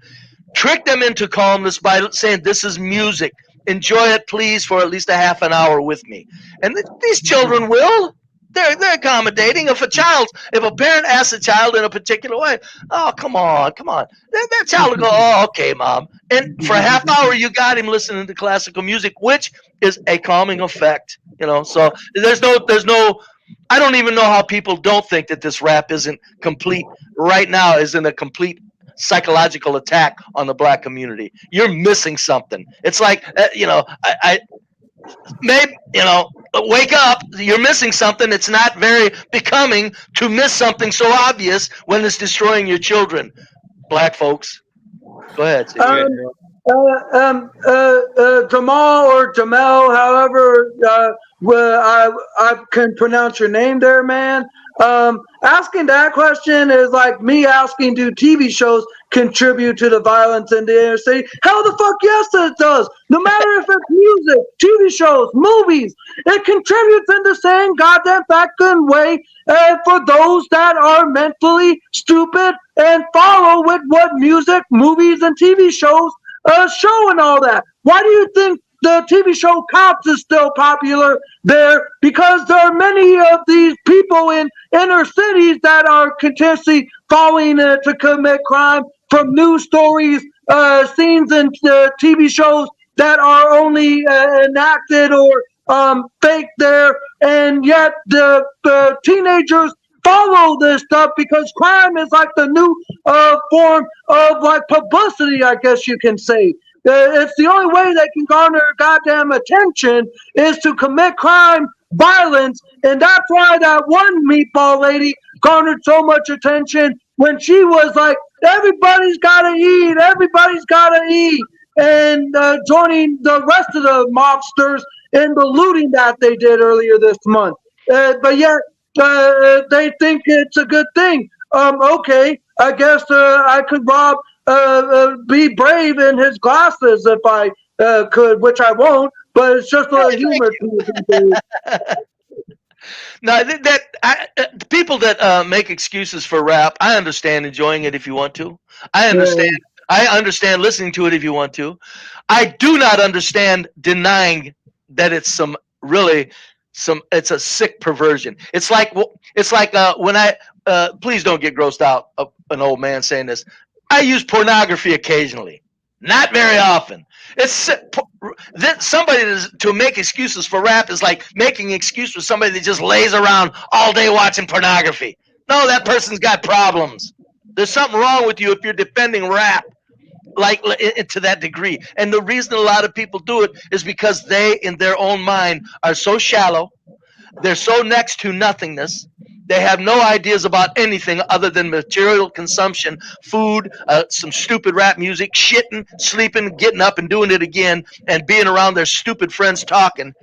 Trick them into calmness by saying, this is music. Enjoy it, please, for at least a half an hour with me. And these children will. They're accommodating. If a parent asks a child in a particular way, oh, come on. That child will go, oh, okay, Mom. And for a half hour, you got him listening to classical music, which is a calming effect. So there's no, I don't even know how people don't think that this rap isn't complete right now, isn't a complete psychological attack on the black community. You're missing something. It's like, wake up. You're missing something. It's not very becoming to miss something so obvious when it's destroying your children. Black folks. Go ahead. Jamal or Jamel, however I can pronounce your name there, man. Asking that question is like me asking, do TV shows contribute to the violence in the inner city? Hell the fuck yes it does. No matter if it's music, TV shows, movies, it contributes in the same goddamn fucking way for those that are mentally stupid and follow with what music, movies, and TV shows show and all that. Why do you think the TV show Cops is still popular there? Because there are many of these people in inner cities that are continuously falling to commit crime from news stories, scenes in TV shows that are only enacted or fake there, and yet the teenagers follow this stuff because crime is like the new form of like publicity, I guess you can say. It's the only way they can garner goddamn attention is to commit crime violence, and that's why that one meatball lady garnered so much attention when she was like, everybody's gotta eat, and joining the rest of the mobsters in the looting that they did earlier this month. But yet they think it's a good thing. Okay, I guess I could rob be brave in his glasses if I could, which I won't, but it's just a humor to No, the people that make excuses for rap, I understand enjoying it if you want to. I understand listening to it if you want to. I do not understand denying that it's it's a sick perversion. It's like when I please don't get grossed out of an old man saying this. I use pornography occasionally, not very often. It's that somebody to make excuses for rap is like making an excuse for somebody that just lays around all day watching pornography. No, that person's got problems. There's something wrong with you if you're defending rap to that degree. And the reason a lot of people do it is because they, in their own mind, are so shallow. They're so next to nothingness. They have no ideas about anything other than material consumption, food, some stupid rap music, shitting, sleeping, getting up and doing it again, and being around their stupid friends talking,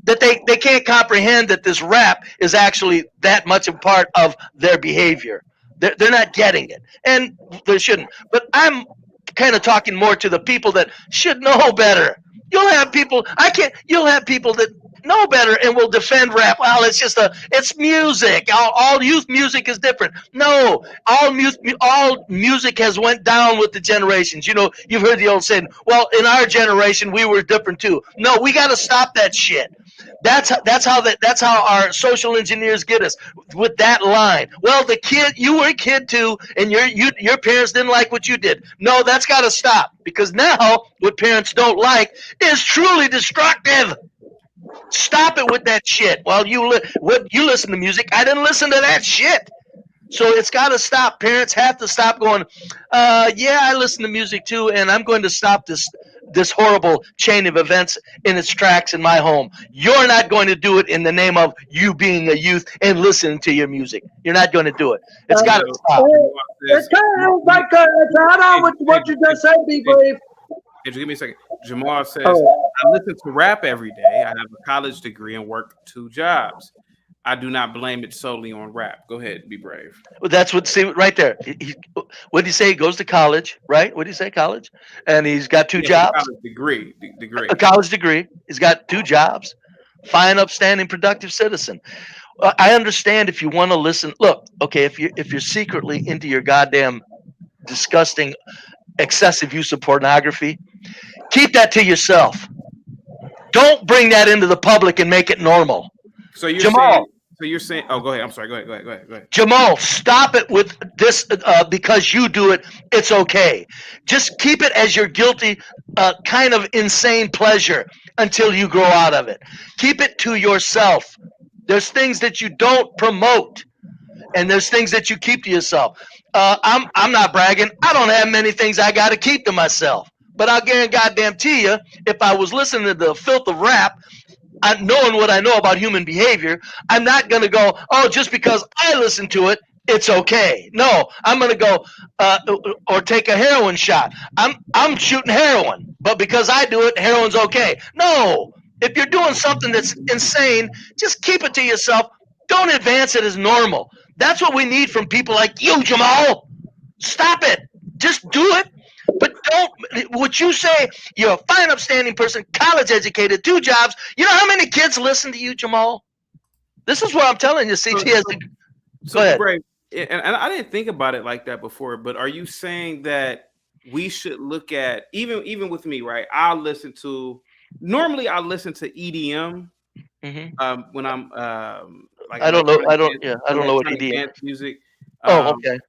that they can't comprehend that this rap is actually that much a part of their behavior. They're not getting it, and they shouldn't. But I'm kind of talking more to the people that should know better. You'll have people that know better and will defend rap. Well, it's music. All youth music is different. No, all music has went down with the generations. You know, you've heard the old saying, well, in our generation, we were different too. No, we got to stop that shit. That's how our social engineers get us with that line. Well, you were a kid too, and your parents didn't like what you did. No, that's got to stop, because now what parents don't like is truly destructive. Stop it with that shit. Well, you listen to music. I didn't listen to that shit. So it's got to stop. Parents have to stop going, yeah, I listen to music too, and I'm going to stop this horrible chain of events in its tracks in my home. You're not going to do it in the name of you being a youth and listening to your music. You're not going to do it. It's got to stop. It's kind of like add on with what you just said, Be Brave. Give me a second. Jamal says, I listen to rap every day. I have a college degree and work 2 jobs. I do not blame it solely on rap. Go ahead, Be Brave. Well, that's right there. What did he say? He goes to college, right? What did he say? College? And he's got 2 jobs. A college degree. A college degree. He's got 2 jobs. Fine, upstanding, productive citizen. I understand if you want to listen. Look, okay, if you're secretly into your goddamn disgusting, excessive use of pornography, keep that to yourself. Don't bring that into the public and make it normal. So you're saying, oh, go ahead. I'm sorry. Go ahead. Jamal, stop it with this because you do it. It's okay. Just keep it as your guilty, kind of insane pleasure until you grow out of it. Keep it to yourself. There's things that you don't promote, and there's things that you keep to yourself. I'm not bragging. I don't have many things I got to keep to myself. But I'll guarantee you, if I was listening to the filth of rap, knowing what I know about human behavior, I'm not going to go, oh, just because I listen to it, it's okay. No, I'm going to go or take a heroin shot. I'm shooting heroin, but because I do it, heroin's okay. No, if you're doing something that's insane, just keep it to yourself. Don't advance it as normal. That's what we need from people like you, Jamal. Stop it. Just do it. But don't, what you say, you're a fine, upstanding person, college educated, 2 jobs. You know how many kids listen to you, Jamal? This is what I'm telling you, CT. Go ahead. Brave, and I didn't think about it like that before, but are you saying that we should look at, even with me, right? Normally I listen to EDM when I'm I don't know what EDM music. Okay.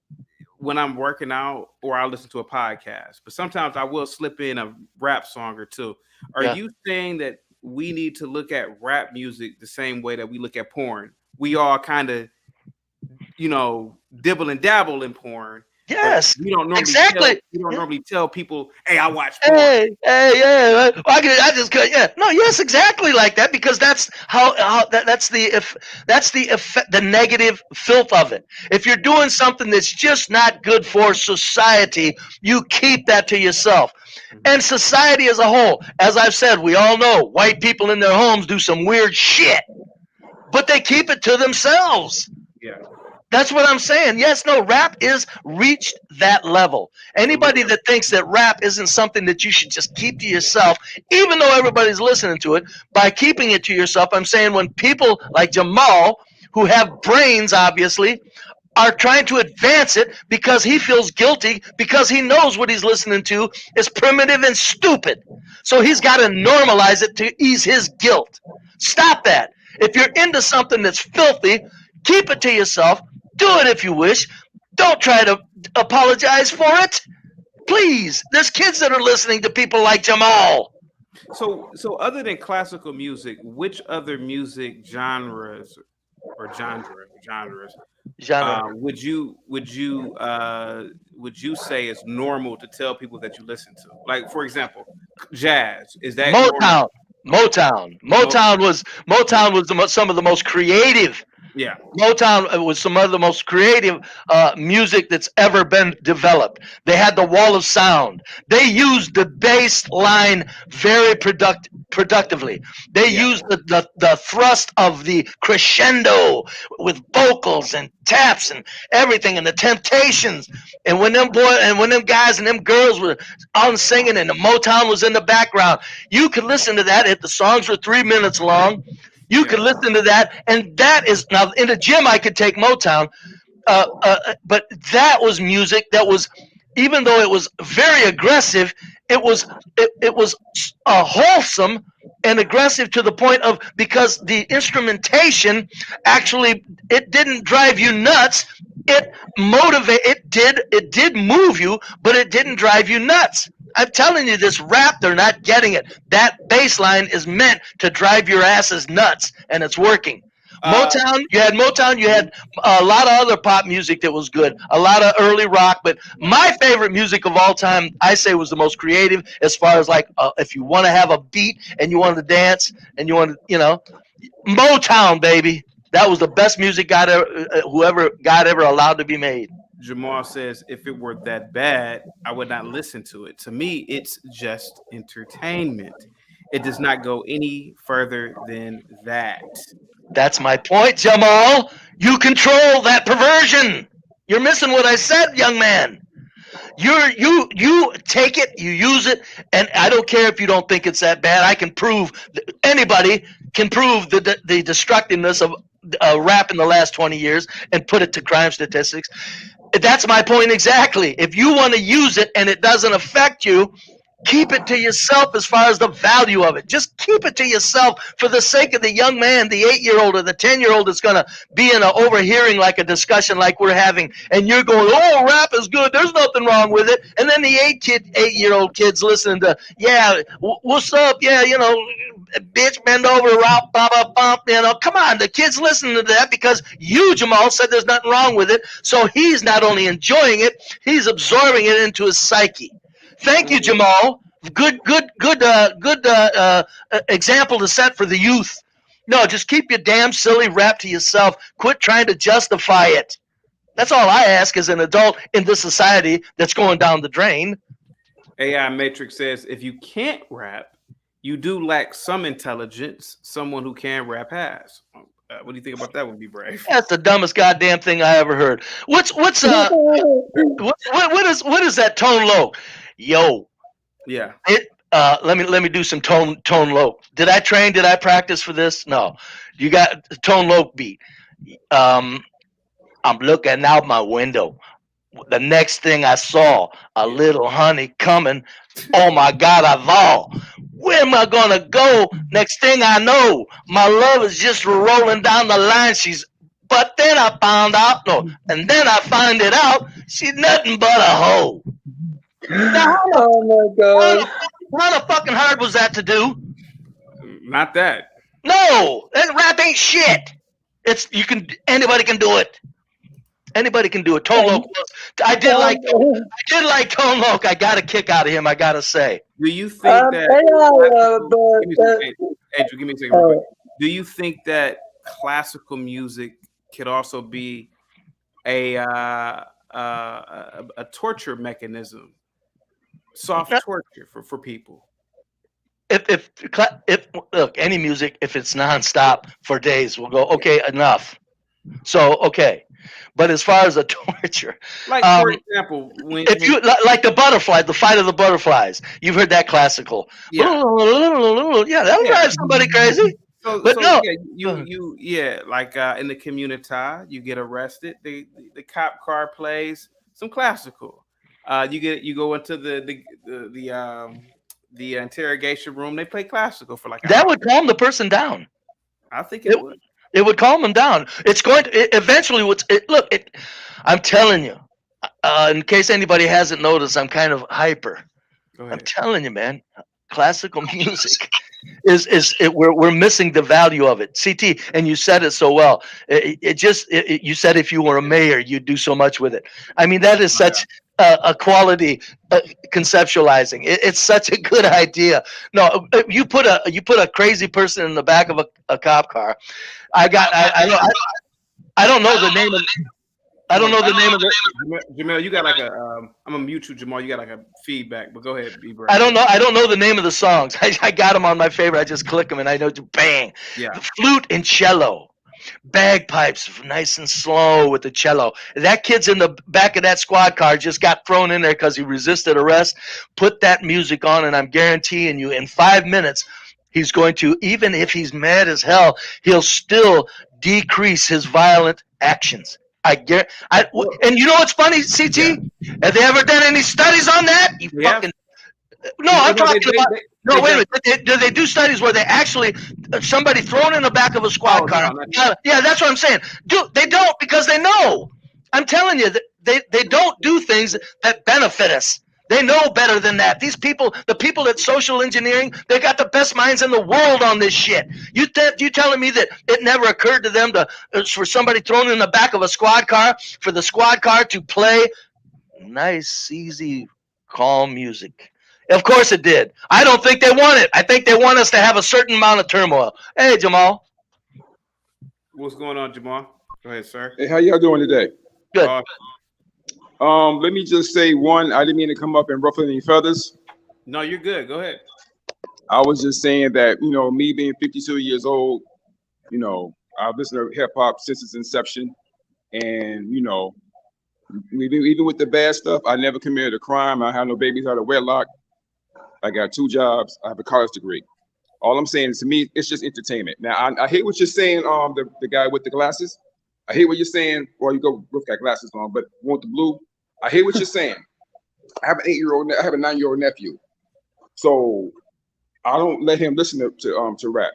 When I'm working out, or I listen to a podcast, but sometimes I will slip in a rap song or 2. Are you saying that we need to look at rap music the same way that we look at porn? We all kind of, dibble and dabble in porn. Yes, we don't normally exactly. tell people, "Hey, I watch porn." Hey, yeah. I just cut. Yeah, no, yes, exactly like that, because that's that's the negative filth of it. If you're doing something that's just not good for society, you keep that to yourself. And society as a whole, as I've said, we all know white people in their homes do some weird shit, but they keep it to themselves. Yeah. That's what I'm saying. Yes, no, rap is reached that level. Anybody that thinks that rap isn't something that you should just keep to yourself, even though everybody's listening to it, by keeping it to yourself, I'm saying when people like Jamal, who have brains, obviously, are trying to advance it because he feels guilty, because he knows what he's listening to is primitive and stupid. So he's got to normalize it to ease his guilt. Stop that. If you're into something that's filthy, keep it to yourself. Do it if you wish. Don't try to apologize for it. Please. There's kids that are listening to people like Jamal. So other than classical music, which other music genres would you say is normal to tell people that you listen to? Like, for example, jazz. Is that Motown was some of the most creative. Yeah. Motown was some of the most creative music that's ever been developed. They had the wall of sound. They used the bass line very productively. They used the thrust of the crescendo with vocals and taps and everything, and the Temptations. And when them guys and them girls were on singing and the Motown was in the background, you could listen to that if the songs were 3 minutes long. You could listen to that, and that is now in the gym. I could take Motown, but that was music that was, even though it was very aggressive, it was wholesome and aggressive to the point of, because the instrumentation actually, it didn't drive you nuts. It did move you, but it didn't drive you nuts. I'm telling you, this rap, they're not getting it. That bass line is meant to drive your asses nuts, and it's working. Motown, you had a lot of other pop music that was good, a lot of early rock, but my favorite music of all time, I say, was the most creative as far as like, if you want to have a beat and you want to dance and you want to, Motown, baby. That was the best music God ever allowed to be made. Jamal says, if it were that bad, I would not listen to it. To me, it's just entertainment. It does not go any further than that. That's my point, Jamal. You control that perversion. You're missing what I said, young man. You take it, you use it, and I don't care if you don't think it's that bad. I can prove, anybody can prove the destructiveness of rap in the last 20 years and put it to crime statistics. That's my point exactly. If you want to use it and it doesn't affect you, keep it to yourself as far as the value of it. Just keep it to yourself for the sake of the young man, the 8-year-old or the 10-year-old that's going to be in overhearing like a discussion like we're having, and you're going, oh, rap is good, there's nothing wrong with it. And then the 8-year-old kid's listening to, what's up? Yeah, bitch, bend over, rock, baba, bump, come on. The kid's listening to that because you, Jamal, said there's nothing wrong with it. So he's not only enjoying it, he's absorbing it into his psyche. Thank you, Jamal. Good example to set for the youth. No, just keep your damn silly rap to yourself. Quit trying to justify it. That's all I ask as an adult in this society that's going down the drain. AI Matrix says, if you can't rap, you do lack some intelligence someone who can rap has. What do you think about that one, Be Brave? That's the dumbest goddamn thing I ever heard. What is that tone low? Yo. Yeah. Let me do some tone low. Did I practice for this? No. You got tone low beat. I'm looking out my window. The next thing I saw, a little honey coming. Oh my God, I vow. Where am I gonna go? Next thing I know, my love is just rolling down the line. But then I found out, find it out, she's nothing but a hoe. Now, oh my God. How fucking hard was that to do? Not that. No, that rap ain't shit. Anybody can do it. Anybody can do it. Tone Loc. I did like Tone Loc. I got a kick out of him. I gotta say. Do you think that? Andrew, give me a second. Real quick. Do you think that classical music could also be a torture mechanism, soft torture for people? If look, any music, if it's nonstop for days, we'll go, okay, enough. So okay, but as far as a torture, like for example, if you like the butterfly, the fight of the butterflies, you've heard that classical. Yeah, that would drive somebody crazy. But no, yeah, like in the Communitah, you get arrested. The cop car plays some classical. You go into the interrogation room. They play classical for like that would calm the person down. I think it would. It would calm them down. It's going to eventually. I'm telling you. In case anybody hasn't noticed, I'm kind of hyper. I'm telling you, man. Classical music we're missing the value of it. CT, and you said it so well. You said if you were a mayor, you'd do so much with it. I mean, that is such a quality conceptualizing. It's such a good idea. No, you put a crazy person in the back of a cop car. I don't know the name of. I don't know the name of it. Jamel, you got like a. I'm gonna mute you, Jamal. You got like a feedback, but go ahead, be brave. I don't know the name of the songs. I got them on my favorite. I just click them and I know. Bang. Yeah. The flute and cello, bagpipes, nice and slow with the cello. That kid's in the back of that squad car. Just got thrown in there because he resisted arrest. Put that music on, and I'm guaranteeing you, in 5 minutes, he's going to. Even if he's mad as hell, he'll still decrease his violent actions. And you know what's funny, CT? Yeah. Have they ever done any studies on that? I'm talking about. No, wait a minute. Do they do studies where they actually somebody thrown in the back of a squad car? Yeah, that's what I'm saying. They don't, because they know. I'm telling you, they don't do things that benefit us. They know better than that. These people, the people at social engineering, they got the best minds in the world on this shit. You telling me that it never occurred to them for somebody thrown in the back of a squad car, for the squad car to play nice, easy, calm music? Of course it did. I don't think they want it. I think they want us to have a certain amount of turmoil. Hey, Jamal. What's going on, Jamal? Go ahead, sir. Hey, how y'all doing today? Good. Let me just say, one, I didn't mean to come up and ruffle any feathers. No, you're good. Go ahead. I was just saying that, me being 52 years old, I've listened to hip hop since its inception. And, even with the bad stuff, I never committed a crime. I have no babies out of wedlock. I got 2 jobs. I have a college degree. All I'm saying is, to me, it's just entertainment. Now, I hate what you're saying, the guy with the glasses. I hate what you're saying. Well, you go with got glasses on, but want the blue. I hear what you're saying. I have an 8-year-old. I have a 9-year-old nephew, so I don't let him listen to rap.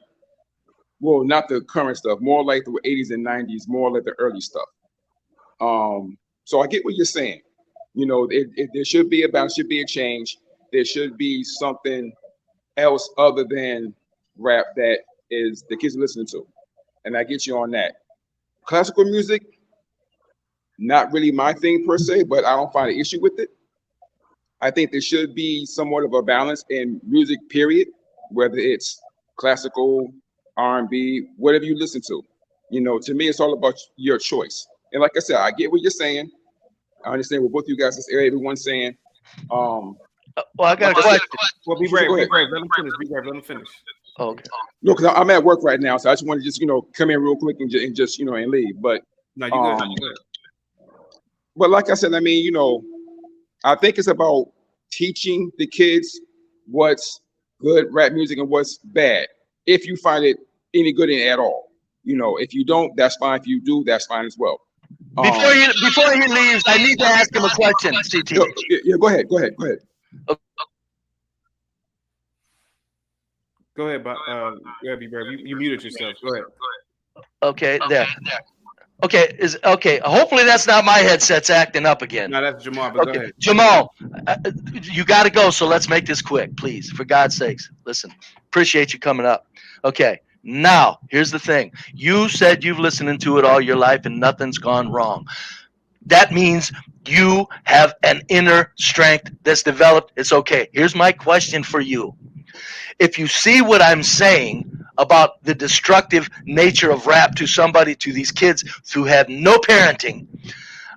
Well, not the current stuff. More like the 80s and 90s. More like the early stuff. So I get what you're saying. There should be a balance. Should be a change. There should be something else other than rap that is the kids are listening to, and I get you on that. Classical music, not really my thing per se, but I don't find an issue with it. I think there should be somewhat of a balance in music, period, whether it's classical, R&B, whatever you listen to. To me, it's all about your choice. And like I said, I get what you're saying. I understand what both you guys, everyone's saying. Well, I got a question. Well, be brave. Let him finish. Be brave. Let him finish. Okay. No, because I'm at work right now, so I just want to just come in real quick and just and leave. But no, you good. You good. But like I said, I mean, I think it's about teaching the kids what's good rap music and what's bad. If you find it any good in it at all, if you don't, that's fine. If you do, that's fine as well. Before he leaves, I need to ask him a question. CT. Yeah, go ahead. Okay. Go ahead, but be brave. You muted yourself. Go ahead. Okay, there. Okay, hopefully that's not my headset's acting up again. No, that's Jamal. But go ahead. Jamal, you got to go, so let's make this quick, please. For God's sakes, listen. Appreciate you coming up. Okay, now here's the thing. You said you've listened to it all your life and nothing's gone wrong. that means you have an inner strength that's developed. It's okay. Here's my question for you. If you see what I'm saying about the destructive nature of rap to somebody, to these kids who have no parenting,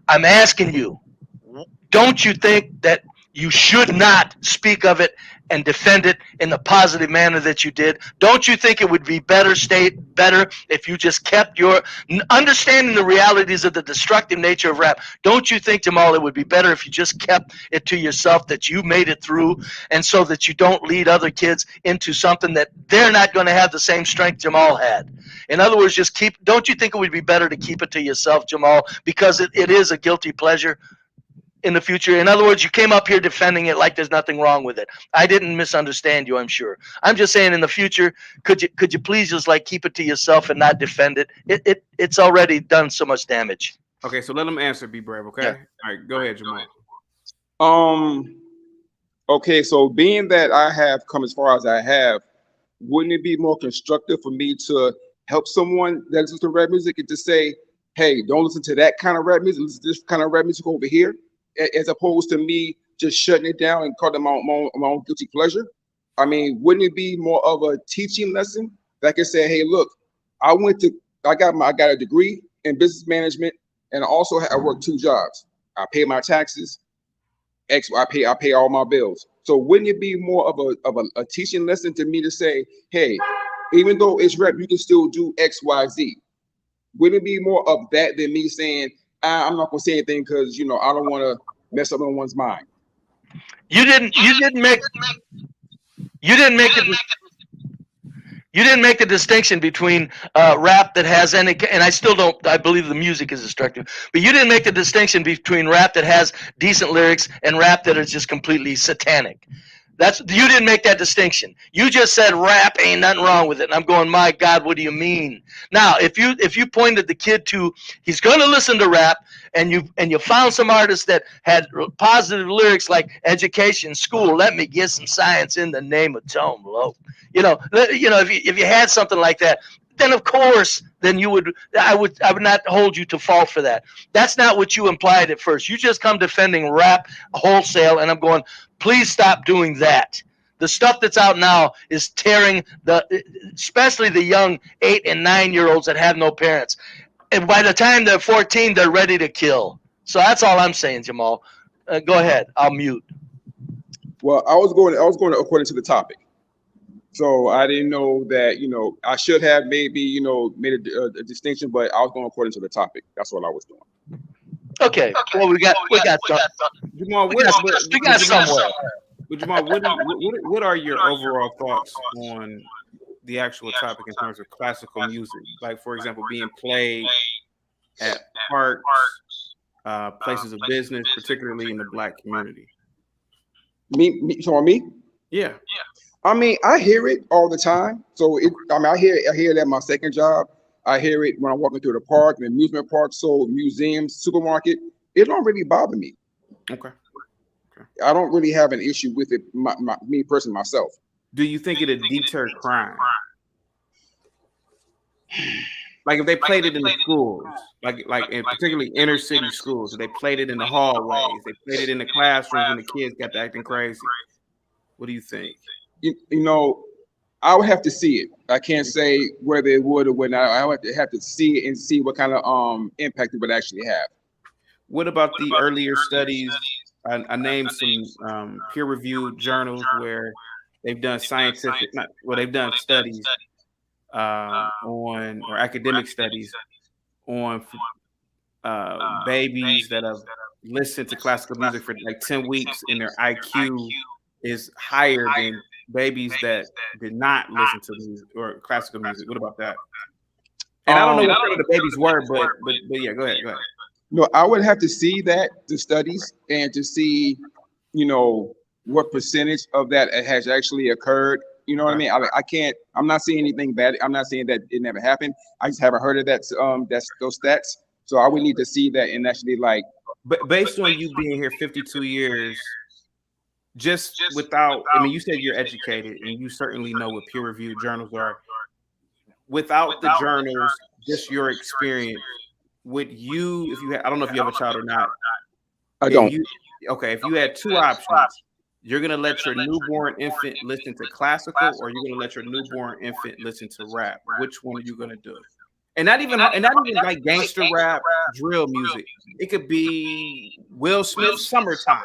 I'm asking you, don't you think that you should not speak of it and defend it in the positive manner that you did? Don't you think it would be better if you just kept your understanding the realities of the destructive nature of rap? Don't you think, Jamal, it would be better if you just kept it to yourself, that you made it through, and so that you don't lead other kids into something that they're not going to have the same strength Jamal had? In other words, don't you think it would be better to keep it to yourself, Jamal, because it is a guilty pleasure in the future? In other words, you came up here defending it like there's nothing wrong with it. I didn't misunderstand you, I'm sure. I'm just saying, in the future, could you please just like keep it to yourself and not defend it? It's already done so much damage. Okay, so let them answer. Be brave, okay? Yeah. All right, go ahead, Jamal. Okay, so being that I have come as far as I have, wouldn't it be more constructive for me to help someone that listens to rap music and to say, hey, don't listen to that kind of rap music, listen to this kind of rap music over here, as opposed to me just shutting it down and calling my own guilty pleasure? I mean, wouldn't it be more of a teaching lesson that I can say, hey, look, I got a degree in business management, and also I work 2 jobs. I pay my taxes, I pay all my bills. So wouldn't it be more of a teaching lesson to me to say, hey, even though it's rap, you can still do X, Y, Z? Wouldn't it be more of that than me saying, I'm not gonna say anything because I don't want to mess up anyone's mind? You didn't make the distinction between rap that has any, and I believe the music is destructive, but you didn't make the distinction between rap that has decent lyrics and rap that is just completely satanic. You didn't make that distinction. You just said rap, ain't nothing wrong with it. And I'm going, my God, what do you mean? Now, if you pointed the kid to, he's going to listen to rap, and you found some artists that had positive lyrics like education, school, let me get some science in the name of Tone Low. If you had something like that, then of course, I would not hold you to fault for that. That's not what you implied at first. You just come defending rap wholesale, and I'm going, please stop doing that. The stuff that's out now is tearing especially the young 8 and 9-year-olds that have no parents. And by the time they're 14, they're ready to kill. So that's all I'm saying, Jamal. Go ahead. I'll mute. Well, I was going according to the topic. So I didn't know that, I should have maybe, made a distinction, but I was going according to the topic. That's what I was doing. Okay. Well, we got Jamal, we got somewhere. But Jamal, what are your overall thoughts on the actual topic in terms of classical music? Like, for example, being played at parks, places of business, particularly in the Black community. Me? Yeah. I mean, I hear it all the time. So I hear it at my second job. I hear it when I'm walking through the park, the amusement park, so museums, supermarket. It don't really bother me. Okay. I don't really have an issue with it, me personally, myself. Do you think it'd deter crime? Like if they played it in the schools, like in particularly inner city schools, if they played it in the hallways, they played it in the classrooms when the kids got to acting crazy. What do you think? I would have to see it. I can't say whether it would or would not. I would have to see it and see what kind of impact it would actually have. What about the earlier studies? I named some peer-reviewed journals where they've done studies on, or academic studies on babies that have listened to classical music for like 10 weeks and their IQ is higher than babies that did not listen to music or classical music. What about that? And I don't know what some of the babies were, but yeah, go ahead. No, I would have to see the studies and to see, what percentage of that has actually occurred. You know what I mean? I'm not saying anything bad. I'm not saying that it never happened. I just haven't heard of that. Those stats. So I would need to see that and actually But based on you being here 52 years, just without, you said you're educated and you certainly know what peer-reviewed journals are. Without the journals, just your experience, would you, if you had, I don't know if you have a child or not. I don't. If you had two options, you're gonna let your newborn infant listen to classical, or you're gonna let your newborn infant listen to rap. Which one are you gonna do? And not even like gangster rap, drill music. It could be Will Smith's "Summertime."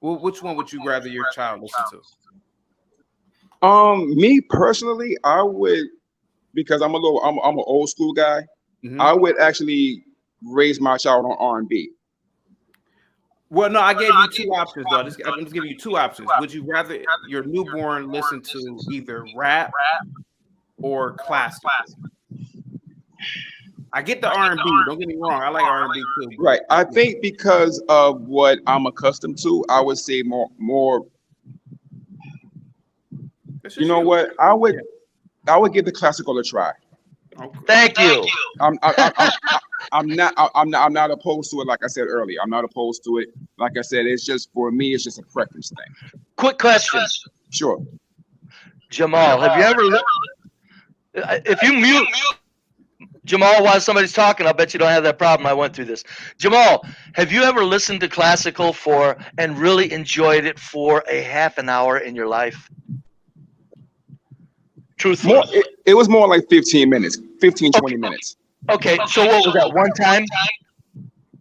Well, which one would you rather your child listen to? Me personally, I would, because I'm an old school guy. I would actually raise my child on R&B. Well, no, I gave you two options, though. I'm just giving you two options. Would you rather your newborn listen to either rap or classical? I get the R&B. Don't get me wrong. I like R&B too. Right. I think because of what I'm accustomed to, I would say more. You know what? I would give the classical a try. Okay. Thank you. I'm not opposed to it. Like I said earlier, I'm not opposed to it. Like I said, it's just, for me, it's just a preference thing. Quick question. Sure. Jamal, have you ever? If you mute Jamal while somebody's talking, I'll bet you don't have that problem. I went through this. Jamal, have you ever listened to classical and really enjoyed it for a half an hour in your life? Truthfully. It was more like 15 minutes, 15, 20 minutes. Okay, so what was that, one time?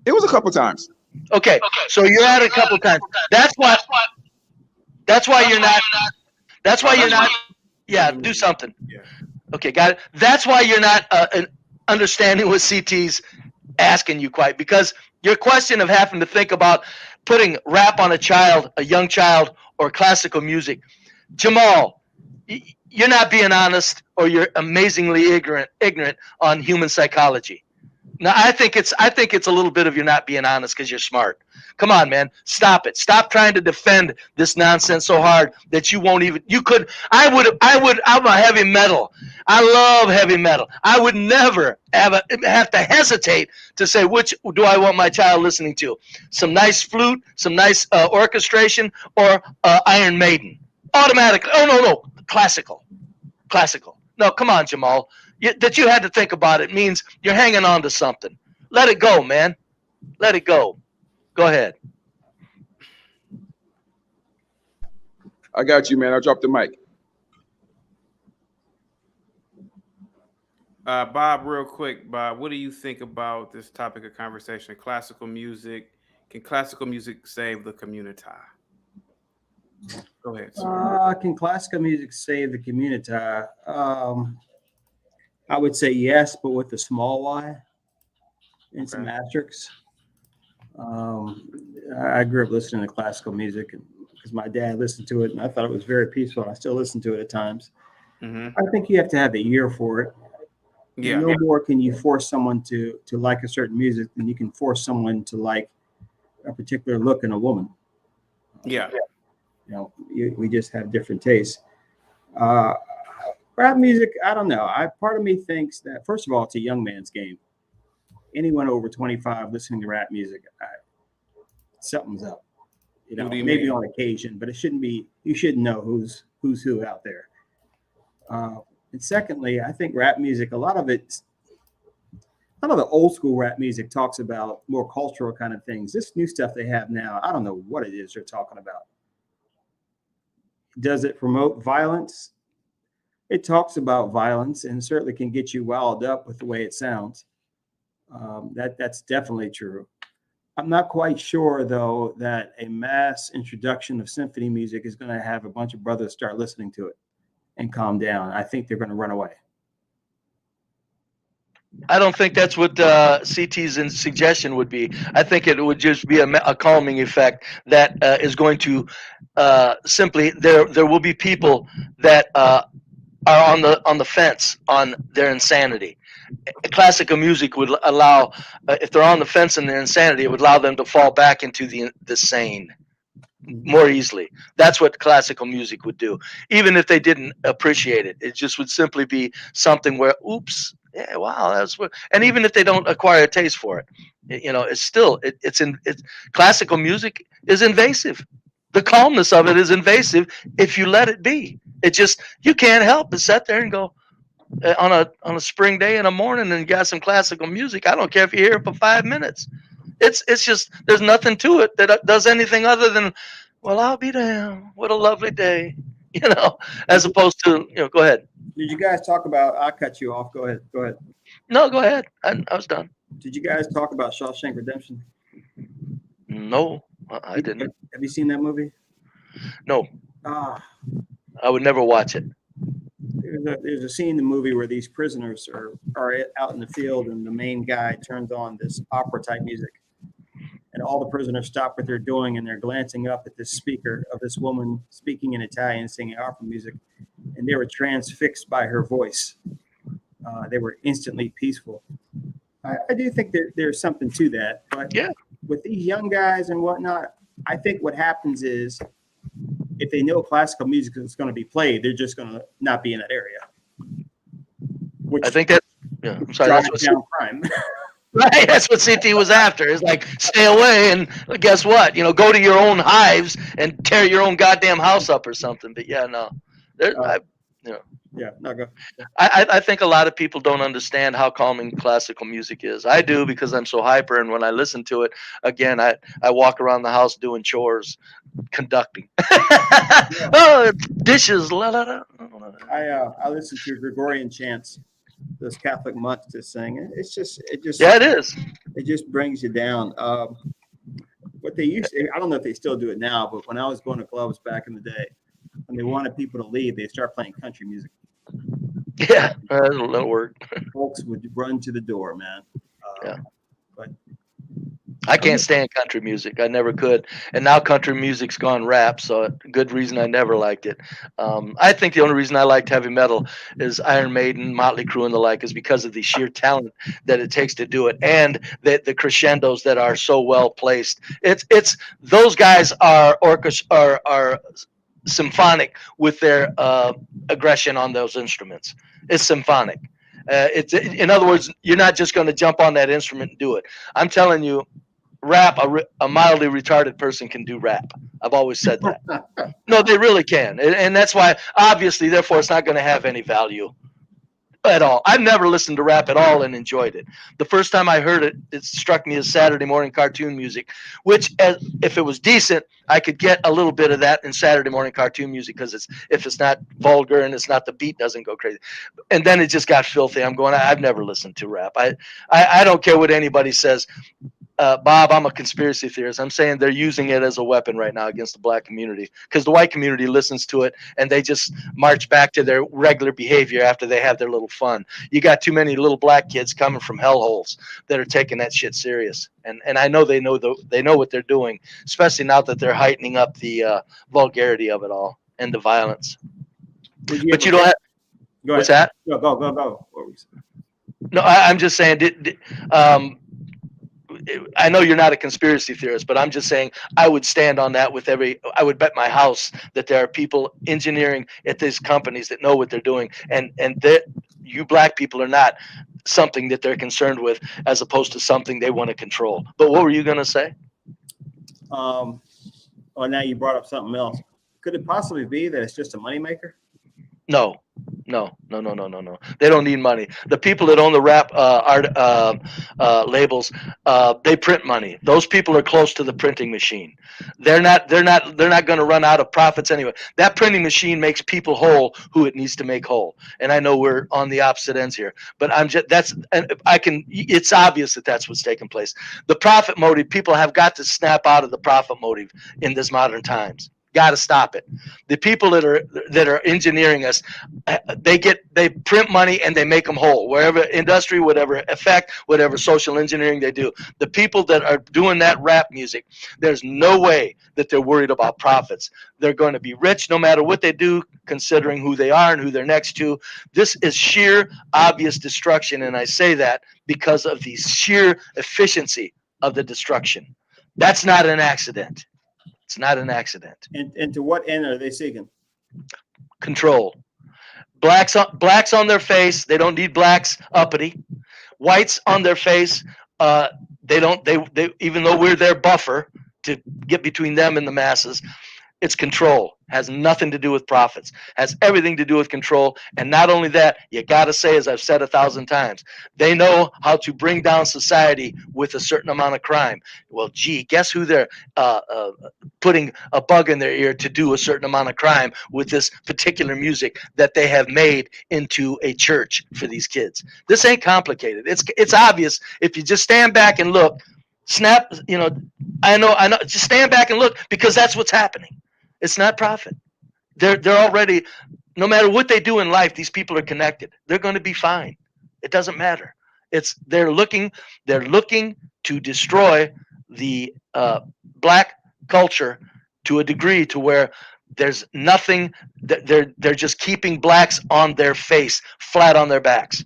It was a couple times. Okay, so you're at it a couple times. That's why you're not, yeah, do something. Okay, got it. That's why you're not understanding what CT's asking you quite, because your question of having to think about putting rap on a young child, or classical music. Jamal, you're not being honest, or you're amazingly ignorant on human psychology. Now, I think it's a little bit of you're not being honest because you're smart. Come on, man. Stop it. Stop trying to defend this nonsense so hard that you won't even, I'm a heavy metal. I love heavy metal. I would never have to hesitate to say, which do I want my child listening to? Some nice flute, some nice orchestration, or Iron Maiden. Automatically. Oh, no. Classical. No, come on, Jamal. That you had to think about it means you're hanging on to something. Let it go, man. Let it go. Go ahead. I got you, man. I dropped the mic. Bob, real quick, Bob, what do you think about this topic of conversation? Classical music. Can classical music save the Communitah? Go ahead. Can classical music save the Communitah? I would say yes, but with a small y and some asterisks. I grew up listening to classical music because my dad listened to it, and I thought it was very peaceful. I still listen to it at times. I think you have to have an ear for it. Yeah. No more can you force someone to like a certain music than you can force someone to like a particular look in a woman. Yeah. We just have different tastes. Rap music, I don't know. Part of me thinks that, first of all, it's a young man's game. Anyone over 25 listening to rap music, something's up. What do you maybe mean? on occasion, but it shouldn't be. You shouldn't know who's who out there. And secondly, I think rap music, a lot of the old school rap music talks about more cultural kind of things. This new stuff they have now, I don't know what it is they're talking about. Does it promote violence? It talks about violence and certainly can get you riled up with the way it sounds. That's definitely true. I'm not quite sure, though, that a mass introduction of symphony music is going to have a bunch of brothers start listening to it and calm down. I think they're going to run away. I don't think that's what CT's suggestion would be. I think it would just be a calming effect that is going to simply, there will be people that are on the fence on their insanity. Classical music would allow, if they're on the fence in their insanity, it would allow them to fall back into the sane more easily. That's what classical music would do. Even if they didn't appreciate it, it just would simply be something where, oops, yeah, wow, that's what. And even if they don't acquire a taste for it, it's still classical music is invasive. The calmness of it is invasive if you let it be. It just, you can't help but sit there and go, on a spring day in the morning and got some classical music. I don't care if you hear it for 5 minutes. It's just there's nothing to it that does anything other than, well, I'll be damned. What a lovely day, as opposed to Go ahead. Did you guys talk about? I cut you off. Go ahead. Go ahead. No, go ahead. I was done. Did you guys talk about Shawshank Redemption? No, I didn't. Have you seen that movie? No. Ah. I would never watch it. There's a scene in the movie where these prisoners are out in the field, and the main guy turns on this opera type music, and all the prisoners stop what they're doing, and they're glancing up at this speaker of this woman speaking in Italian, singing opera music, and they were transfixed by her voice. They were instantly peaceful. I do think there's something to that, but yeah, with these young guys and whatnot, I think what happens is, if they know classical music is going to be played, they're just going to not be in that area. Which I think that, yeah, I'm sorry, that's what down crime. Right, that's what CT was after. It's like, stay away, and guess what? Go to your own hives and tear your own goddamn house up or something. But yeah, no, yeah, no, go. I think a lot of people don't understand how calming classical music is. I do, because I'm so hyper, and when I listen to it, again, I walk around the house doing chores, conducting. Oh, dishes. La, la, la. I listen to Gregorian chants, those Catholic monks just sing. It just yeah, it is. It just brings you down. What they used to, I don't know if they still do it now, but when I was going to clubs back in the day, when they wanted people to leave, they start playing country music. Yeah, that'll work. Folks would run to the door, man. Yeah. But I can't stand country music. I never could. And now country music's gone rap, so good reason I never liked it. I think the only reason I liked heavy metal is Iron Maiden, Motley Crue, and the like is because of the sheer talent that it takes to do it, and the crescendos that are so well placed. It's those guys are symphonic with their aggression on those instruments. It's symphonic. In other words, you're not just going to jump on that instrument and do it. I'm telling you, rap, a mildly retarded person can do rap. I've always said that. No, they really can. And that's why, obviously, therefore, it's not going to have any value at all. I've never listened to rap at all and enjoyed it. The first time I heard it, it struck me as Saturday morning cartoon music, which, if it was decent, I could get a little bit of that in Saturday morning cartoon music, because if it's not vulgar and it's not, the beat doesn't go crazy. And then it just got filthy. I'm going, I've never listened to rap. I don't care what anybody says. Bob, I'm a conspiracy theorist. I'm saying they're using it as a weapon right now against the black community, because the white community listens to it and they just march back to their regular behavior after they have their little fun. You got too many little black kids coming from hellholes that are taking that shit serious. And I know they know what they're doing, especially now that they're heightening up the vulgarity of it all and the violence. But you don't have. Go ahead. What's that? Go. What were you saying? No, I'm just saying. I know you're not a conspiracy theorist, but I'm just saying I would stand on that I would bet my house that there are people engineering at these companies that know what they're doing, and that you black people are not something that they're concerned with, as opposed to something they want to control. But what were you going to say? Now you brought up something else. Could it possibly be that it's just a moneymaker? No. They don't need money. The people that own the rap labels, they print money. Those people are close to the printing machine. They're not going to run out of profits anyway. That printing machine makes people whole who it needs to make whole. And I know we're on the opposite ends here, but it's obvious that that's what's taking place. The profit motive, people have got to snap out of the profit motive in this modern times. Got to stop it. The people that are engineering us, they print money and they make them whole. Wherever industry, whatever effect, whatever social engineering they do. The people that are doing that rap music, there's no way that they're worried about profits. They're going to be rich no matter what they do, considering who they are and who they're next to. This is sheer obvious destruction, and I say that because of the sheer efficiency of the destruction. That's not an accident. It's not an accident. And to what end are they seeking? Control. Blacks on their face. They don't need blacks uppity. Whites on their face. They even though we're their buffer to get between them and the masses, it's control. Has nothing to do with profits, has everything to do with control. And not only that, you got to say, as I've said 1,000 times, they know how to bring down society with a certain amount of crime. Well, gee, guess who they're putting a bug in their ear to do a certain amount of crime with this particular music that they have made into a church for these kids. This ain't complicated. It's obvious if you just stand back and look. Snap, I know, just stand back and look, because that's what's happening. It's not profit. They're already, no matter what they do in life, these people are connected. They're going to be fine. It doesn't matter. They're looking to destroy the black culture to a degree to where there's nothing. They're just keeping blacks on their face, flat on their backs,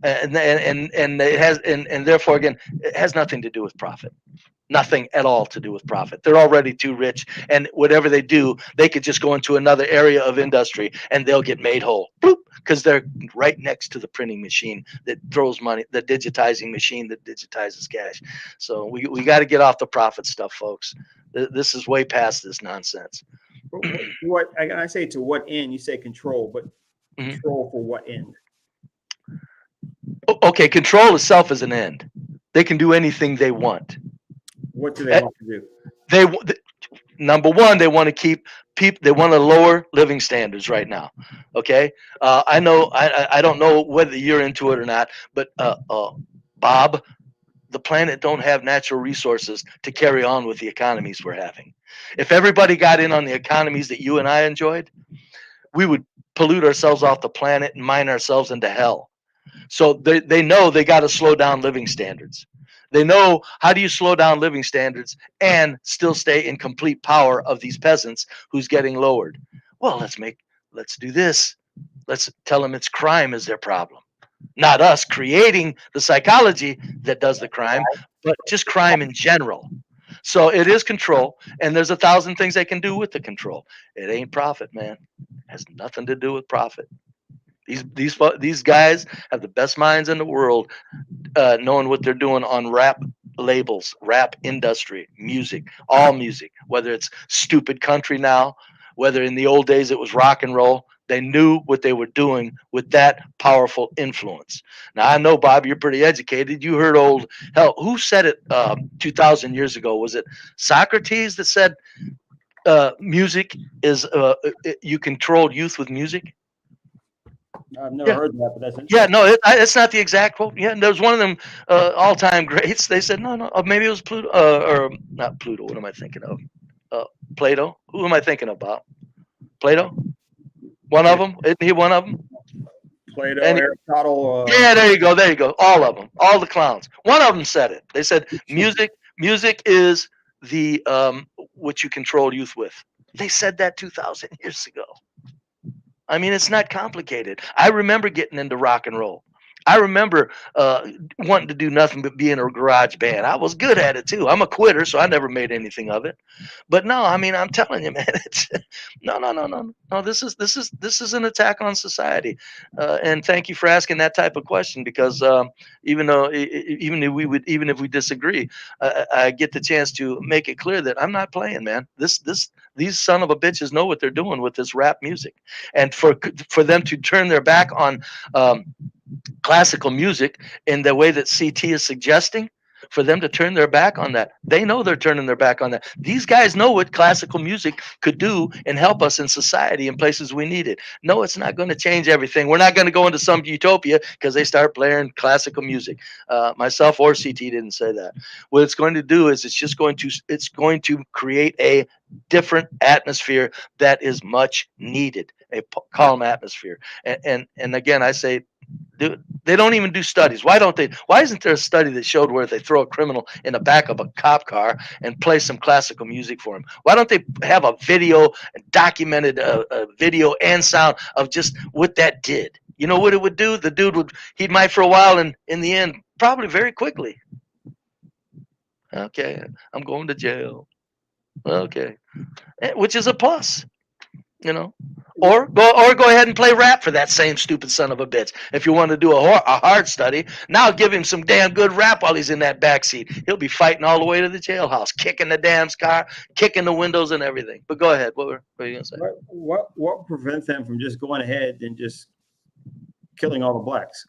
and it has, and therefore again, it has nothing to do with profit. Nothing at all to do with profit. They're already too rich, and whatever they do, they could just go into another area of industry and they'll get made whole, because they're right next to the printing machine that throws money, the digitizing machine that digitizes cash. So we got to get off the profit stuff, folks. This is way past this nonsense. What I say, to what end? You say control, but control for what end? Okay, control itself is an end. They can do anything they want. What do they want to do? They number one, they want to keep people. They want to lower living standards right now. Okay, I know. I don't know whether you're into it or not, but Bob, the planet don't have natural resources to carry on with the economies we're having. If everybody got in on the economies that you and I enjoyed, we would pollute ourselves off the planet and mine ourselves into hell. So they know they got to slow down living standards. They know, how do you slow down living standards and still stay in complete power of these peasants who's getting lowered? Well, let's do this. Let's tell them it's crime is their problem. Not us creating the psychology that does the crime, but just crime in general. So it is control, and there's 1,000 things they can do with the control. It ain't profit, man. It has nothing to do with profit. These guys have the best minds in the world, knowing what they're doing on rap labels, rap industry, music, all music, whether it's stupid country now, whether in the old days it was rock and roll. They knew what they were doing with that powerful influence. Now, I know, Bob, you're pretty educated. You heard who said it 2,000 years ago? Was it Socrates that said music is, you control youth with music? I've never heard that, but that's interesting. Yeah, no, it's not the exact quote. Yeah, there was one of them all-time greats. They said, no, maybe it was Pluto, or not Pluto. What am I thinking of? Plato. Who am I thinking about? Plato? One of them? Isn't he one of them? Plato, Aristotle. Yeah, there you go. All of them. All the clowns. One of them said it. They said, music is the what you control youth with. They said that 2,000 years ago. I mean, it's not complicated. I remember getting into rock and roll. I remember wanting to do nothing but be in a garage band. I was good at it too. I'm a quitter, so I never made anything of it. But no, I mean, I'm telling you, man, it's no. This is an attack on society. And thank you for asking that type of question, because even if we disagree, I get the chance to make it clear that I'm not playing, man. These son of a bitches know what they're doing with this rap music, and for them to turn their back on classical music in the way that CT is suggesting, for them to turn their back on that, they know they're turning their back on that. These guys know what classical music could do and help us in society in places we need it. No, it's not going to change everything. We're not going to go into some utopia because they start playing classical music. Myself or CT didn't say that. What it's going to do is it's going to create a different atmosphere that is much needed, a calm atmosphere. And again, I say, they don't even do studies. Why isn't there a study that showed where they throw a criminal in the back of a cop car and play some classical music for him? Why don't they have a video, documented video and sound of just what that did? You know what it would do? The dude he'd might for a while, and in the end, probably very quickly. Okay, I'm going to jail. Okay, which is a plus. Or go ahead and play rap for that same stupid son of a bitch. If you want to do a hard study, now give him some damn good rap while he's in that backseat. He'll be fighting all the way to the jailhouse, kicking the damn car, kicking the windows and everything. But go ahead. What were you gonna say? What prevents them from just going ahead and just killing all the blacks?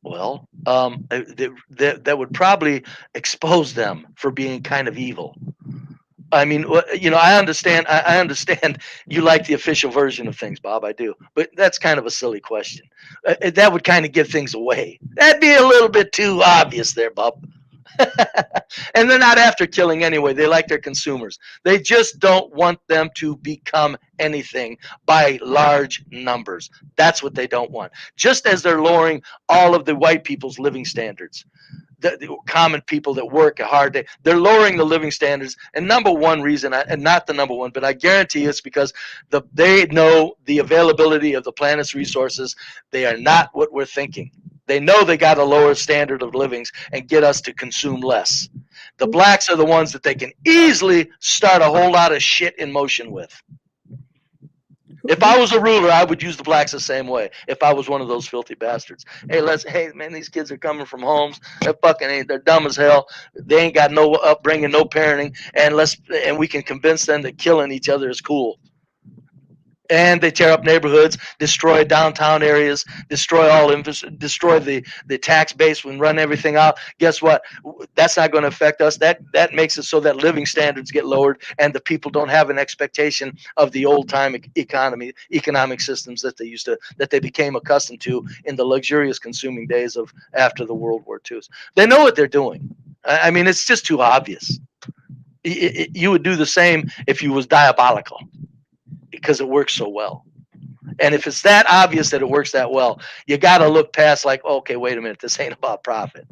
Well, that would probably expose them for being kind of evil. I mean, I understand. I understand you like the official version of things, Bob. I do, but that's kind of a silly question. That would kind of give things away. That'd be a little bit too obvious there, Bob. And they're not after killing anyway. They like their consumers. They just don't want them to become anything by large numbers. That's what they don't want. Just as they're lowering all of the white people's living standards. The common people that work hard, they're lowering the living standards. And number one reason, and not the number one, but I guarantee it's because they know the availability of the planet's resources. They are not what we're thinking. They know they got a lower standard of livings and get us to consume less. The blacks are the ones that they can easily start a whole lot of shit in motion with. If I was a ruler, I would use the blacks the same way. If I was one of those filthy bastards, hey man, these kids are coming from homes. They're dumb as hell. They ain't got no upbringing, no parenting, and we can convince them that killing each other is cool. And they tear up neighborhoods, destroy downtown areas, destroy the tax base and run everything out. Guess what? That's not going to affect us. That makes it so that living standards get lowered and the people don't have an expectation of the old time economic systems that they became accustomed to in the luxurious consuming days of after the World War II. They know what they're doing. I mean, it's just too obvious. You would do the same if you was diabolical, because it works so well. And if it's that obvious that it works that well, you got to look past like, okay, wait a minute, this ain't about profit.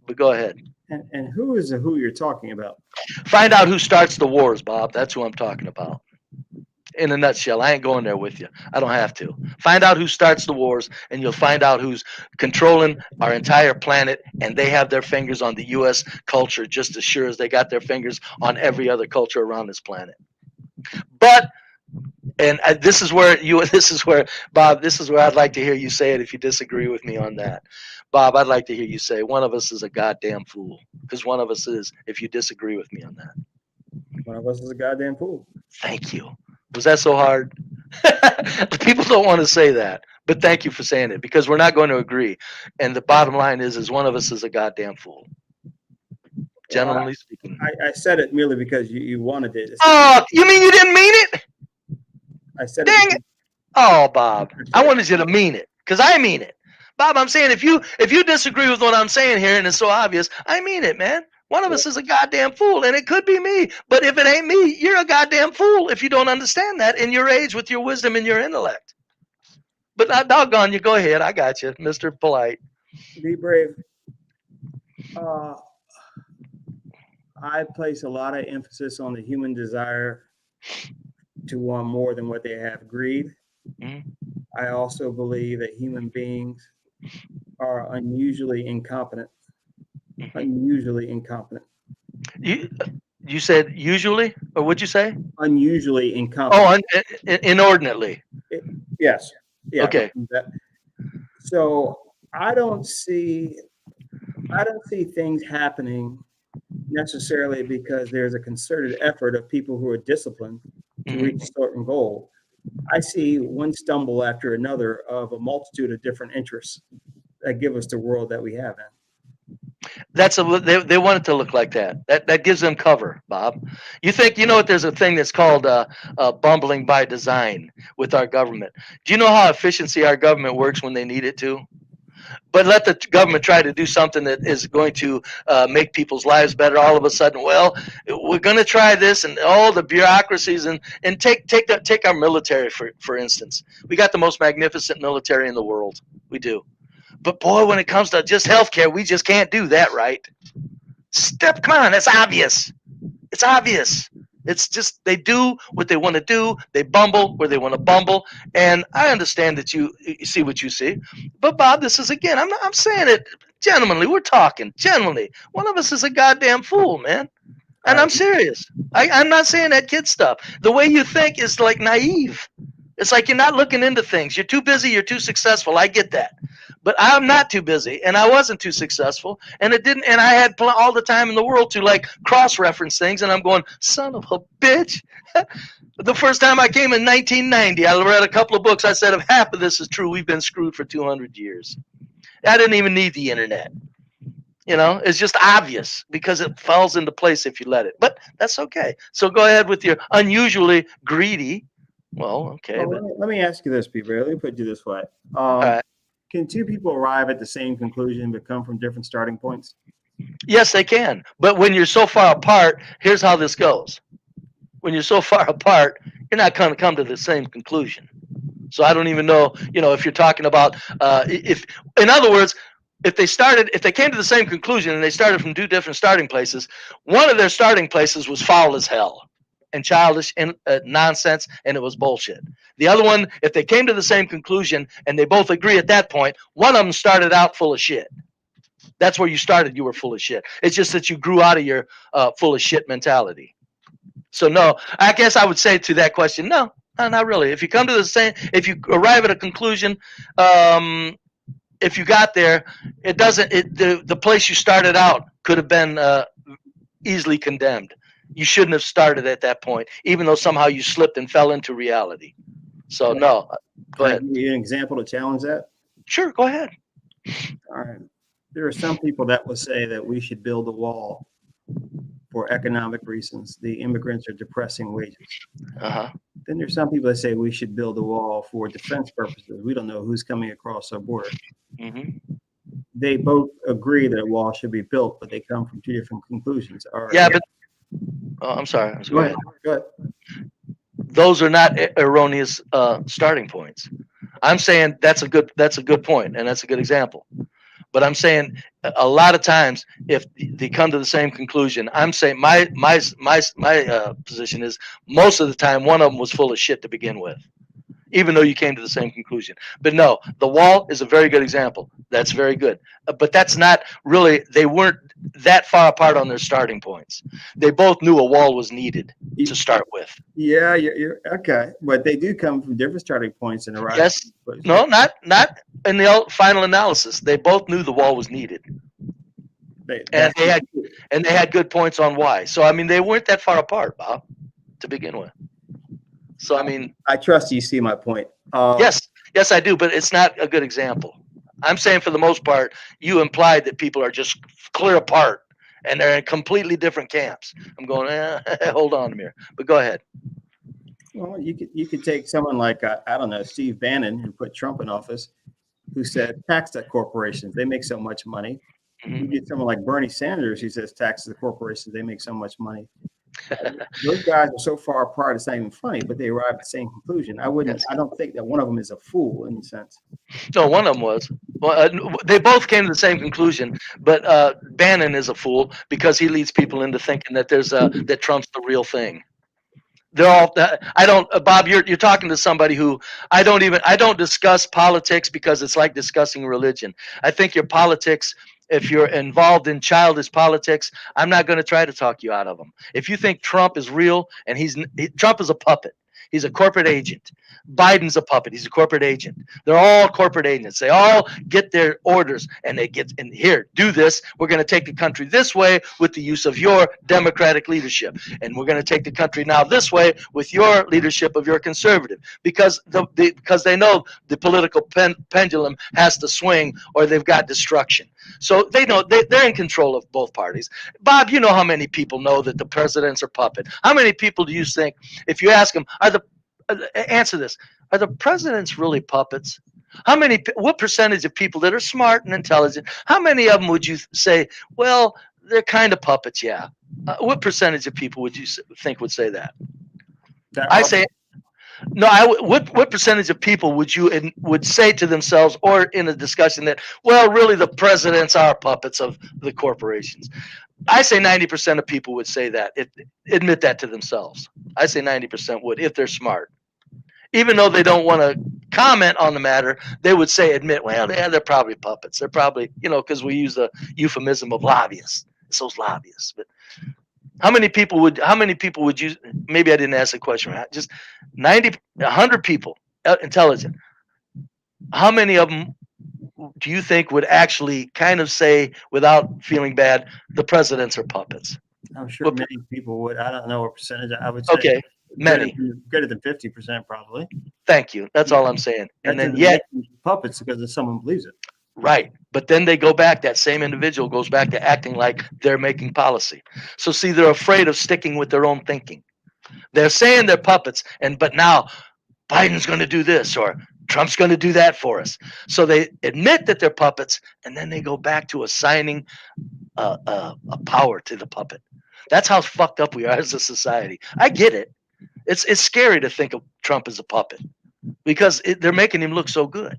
But go ahead. And who is who you're talking about? Find out who starts the wars, Bob. That's who I'm talking about. In a nutshell, I ain't going there with you. I don't have to. Find out who starts the wars, and you'll find out who's controlling our entire planet, and they have their fingers on the U.S. culture just as sure as they got their fingers on every other culture around this planet. But and this is where Bob, this is where I'd like to hear you say it if you disagree with me on that. Bob, I'd like to hear you say one of us is a goddamn fool, because one of us is, if you disagree with me on that. One of us is a goddamn fool. Thank you. Was that so hard? People don't want to say that, but thank you for saying it, because we're not going to agree. And the bottom line is one of us is a goddamn fool. Generally speaking. I said it merely because you wanted it. Oh, you mean you didn't mean it? I said dang it. Oh, Bob, I wanted you to mean it, because I mean it. Bob, I'm saying if you disagree with what I'm saying here and it's so obvious, I mean it, man. One of us is a goddamn fool, and it could be me. But if it ain't me, you're a goddamn fool if you don't understand that in your age with your wisdom and your intellect. But doggone you, go ahead. I got you, Mr. Polite. Be brave. I place a lot of emphasis on the human desire to want more than what they have, greed. Mm-hmm. I also believe that human beings are unusually incompetent. Unusually incompetent. You said usually, or what'd you say? Unusually incompetent. Oh, inordinately. Yes. Yeah. Okay. So I don't see things happening necessarily because there's a concerted effort of people who are disciplined to reach a certain goal. I see one stumble after another of a multitude of different interests that give us the world that we have in. They want it to look like that. That gives them cover, Bob. You know what? There's a thing that's called bumbling by design with our government. Do you know how efficiency our government works when they need it to? But let the government try to do something that is going to make people's lives better. All of a sudden, well, we're going to try this, and all the bureaucracies and take our military for instance. We got the most magnificent military in the world. We do. But boy, when it comes to just healthcare, we just can't do that right. Come on, that's obvious. It's obvious. It's just they do what they want to do. They bumble where they want to bumble. And I understand that you see what you see. But Bob, this is again, I'm saying it gentlemanly. We're talking gentlemanly. One of us is a goddamn fool, man. And I'm serious. I'm not saying that kid stuff. The way you think is like naive. It's like you're not looking into things. You're too busy. You're too successful. I get that. But I'm not too busy, and I wasn't too successful, and it didn't. And I had all the time in the world to like cross-reference things, and I'm going, son of a bitch. The first time I came in 1990, I read a couple of books. I said, if half of this is true, we've been screwed for 200 years. I didn't even need the internet. You know, it's just obvious because it falls into place if you let it. But that's okay. So go ahead with your unusually greedy. Well, okay. Well, but let me ask you this, Peter. Let me put you this way. right. Can two people arrive at the same conclusion but come from different starting points? Yes, they can. But when you're so far apart, here's how this goes. When you're so far apart, you're not going to come to the same conclusion. So I don't even know, if you're talking about, in other words, if they came to the same conclusion and they started from two different starting places, one of their starting places was foul as hell and childish and nonsense, and it was bullshit. The other one, if they came to the same conclusion and they both agree at that point, one of them started out full of shit. That's where you started. You were full of shit. It's just that you grew out of your full of shit mentality. So no, I guess I would say to that question, no, not really. If you come to the same, if you arrive at a conclusion, if you got there, it doesn't. The place you started out could have been easily condemned. You shouldn't have started at that point, even though somehow you slipped and fell into reality. So no, go ahead. Can I give you an example to challenge that? Sure, go ahead. All right. There are some people that will say that we should build a wall for economic reasons. The immigrants are depressing wages. Then there's some people that say we should build a wall for defense purposes. We don't know who's coming across our border. They both agree that a wall should be built, but they come from two different conclusions. But I'm sorry. Go ahead. Go ahead. Those are not erroneous starting points. I'm saying that's a good point, and that's a good example. But I'm saying a lot of times, if they come to the same conclusion, I'm saying my position is most of the time one of them was full of shit to begin with, even though you came to the same conclusion. But no, the wall is a very good example. That's very good. But that's not really, they weren't that far apart on their starting points. They both knew a wall was needed to start with. Yeah, you're okay. But they do come from different starting points and arrive. Yes. No, not in the final analysis. They both knew the wall was needed. And they had good points on why. So I mean, they weren't that far apart, Bob, to begin with. So I mean, I trust you see my point. Yes, I do, but it's not a good example. I'm saying for the most part, you implied that people are just clear apart and they're in completely different camps. I'm going, hold on a minute, but go ahead. Well, you could take someone like I don't know, Steve Bannon, who put Trump in office, who said tax the corporations, they make so much money. You get someone like Bernie Sanders, who says tax the corporations, they make so much money. Those guys are so far apart, it's not even funny, but they arrive at the same conclusion. I don't think that one of them is a fool in a sense. No, one of them was. Well, they both came to the same conclusion, but Bannon is a fool because he leads people into thinking that that Trump's the real thing. They're all. I don't, Bob. You're talking to somebody who I don't discuss politics because it's like discussing religion. I think your politics. If you're involved in childish politics, I'm not going to try to talk you out of them. If you think Trump is real and Trump is a puppet, he's a corporate agent. Biden's a puppet. He's a corporate agent. They're all corporate agents. They all get their orders and they get in here, do this. We're going to take the country this way with the use of your democratic leadership. And we're going to take the country now this way with your leadership of your conservative, because they know the political pendulum has to swing or they've got destruction. So they know they're in control of both parties. Bob, you know how many people know that the presidents are puppet? How many people do you think, if you ask them, answer this, are the presidents really puppets? What percentage of people that are smart and intelligent, how many of them would you say, well, they're kind of puppets? Yeah. What percentage of people would you think would say that? I say, no. What percentage of people would say to themselves or in a discussion that, well, really the presidents are puppets of the corporations? I say 90% of people would say that, admit that to themselves. I say 90% would, if they're smart. Even though they don't want to comment on the matter, they would admit, well, yeah, they're probably puppets. They're probably, because we use the euphemism of lobbyists. It's those lobbyists. But How many people would you, maybe I didn't ask the question right, just 100 people, intelligent. How many of them do you think would actually kind of say, without feeling bad, the presidents are puppets? I'm sure many people would. I don't know what percentage. I would say Okay, many. Greater than 50% probably. Thank you. That's all I'm saying. And then yet, puppets because someone believes it. right. But then they go back, that same individual goes back to acting like they're making policy. So see, they're afraid of sticking with their own thinking. They're saying they're puppets, but now Biden's going to do this or Trump's going to do that for us. So they admit that they're puppets, and then they go back to assigning a power to the puppet. That's how fucked up we are as a society. I get it. It's scary to think of Trump as a puppet because they're making him look so good.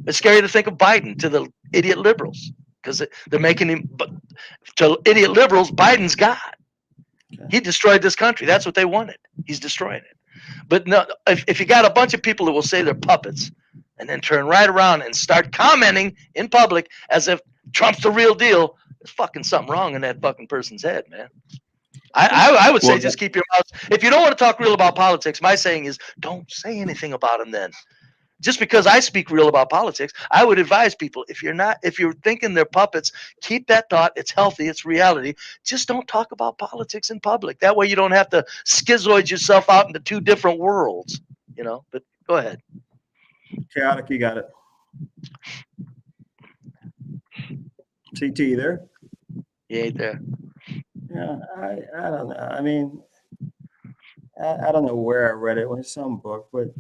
It's scary to think of Biden to the idiot liberals because they're making him. But to idiot liberals, Biden's God. He destroyed this country. That's what they wanted. He's destroying it. But no, if you got a bunch of people that will say they're puppets and then turn right around and start commenting in public as if Trump's the real deal, there's fucking something wrong in that fucking person's head, man. I would say just keep your mouth. If you don't want to talk real about politics, my saying is don't say anything about them then. Just because I speak real about politics, I would advise people, if you're thinking they're puppets, keep that thought. It's healthy. It's reality. Just don't talk about politics in public. That way you don't have to schizoid yourself out into two different worlds, but go ahead. Chaotic, you got it. CT, you there? He ain't there. Yeah, I don't know. I mean, I don't know where I read it. It was some book, but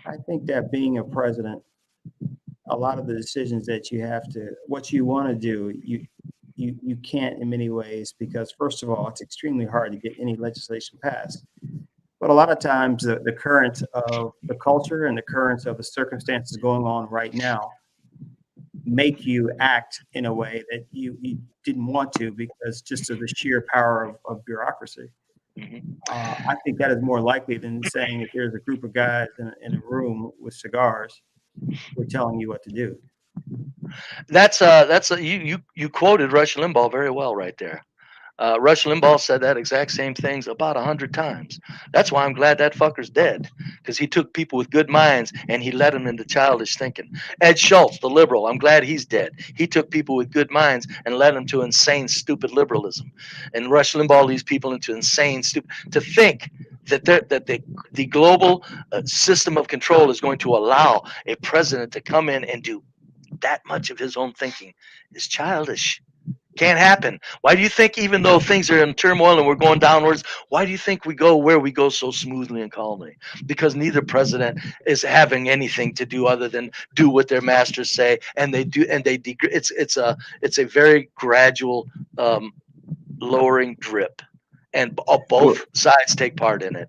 I think that being a president, a lot of the decisions that what you want to do, you can't in many ways because, first of all, it's extremely hard to get any legislation passed. But a lot of times the current of the culture and the currents of the circumstances going on right now make you act in a way that you didn't want to because just of the sheer power of bureaucracy. I think that is more likely than saying that there's a group of guys in a room with cigars who are telling you what to do. You quoted Rush Limbaugh very well right there. Rush Limbaugh said that exact same things about 100 times. That's why I'm glad that fucker's dead, because he took people with good minds and he led them into childish thinking. Ed Schultz, the liberal, I'm glad he's dead. He took people with good minds and led them to insane, stupid liberalism. And Rush Limbaugh leads people into insane, stupid, to think that the global system of control is going to allow a president to come in and do that much of his own thinking is childish. Can't happen. Why do you think, even though things are in turmoil and we're going downwards, why do you think we go where we go so smoothly and calmly? Because neither president is having anything to do other than do what their masters say, and it's a very gradual lowering drip, and both sides take part in it.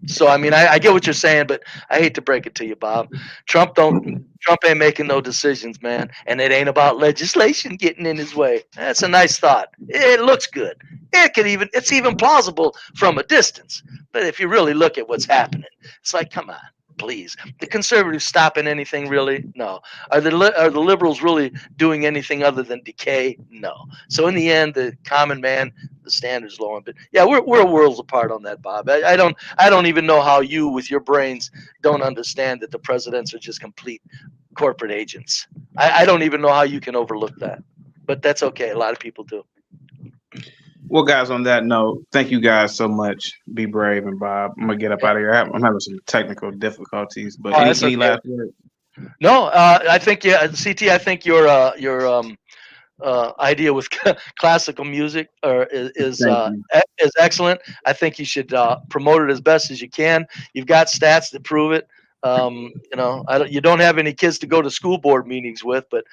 So I mean, I get what you're saying, but I hate to break it to you, Bob. Trump ain't making no decisions, man, and it ain't about legislation getting in his way. That's a nice thought. It looks good. It's even plausible from a distance. But if you really look at what's happening, it's like, come on, please. The conservatives stopping anything really? No. Are the liberals really doing anything other than decay? No. So in the end, the common man, the standards lowering. But yeah, we're worlds apart on that, Bob. I don't even know how you, with your brains, don't understand that the presidents are just complete corporate agents. I don't even know how you can overlook that. But that's okay. A lot of people do. Well, guys, on that note, thank you guys so much. Be brave, and Bob, I'm gonna get up out of here. I'm having some technical difficulties, but any last words? No, I think CT. I think your idea with classical music is excellent. I think you should promote it as best as you can. You've got stats that prove it. You don't have any kids to go to school board meetings with, but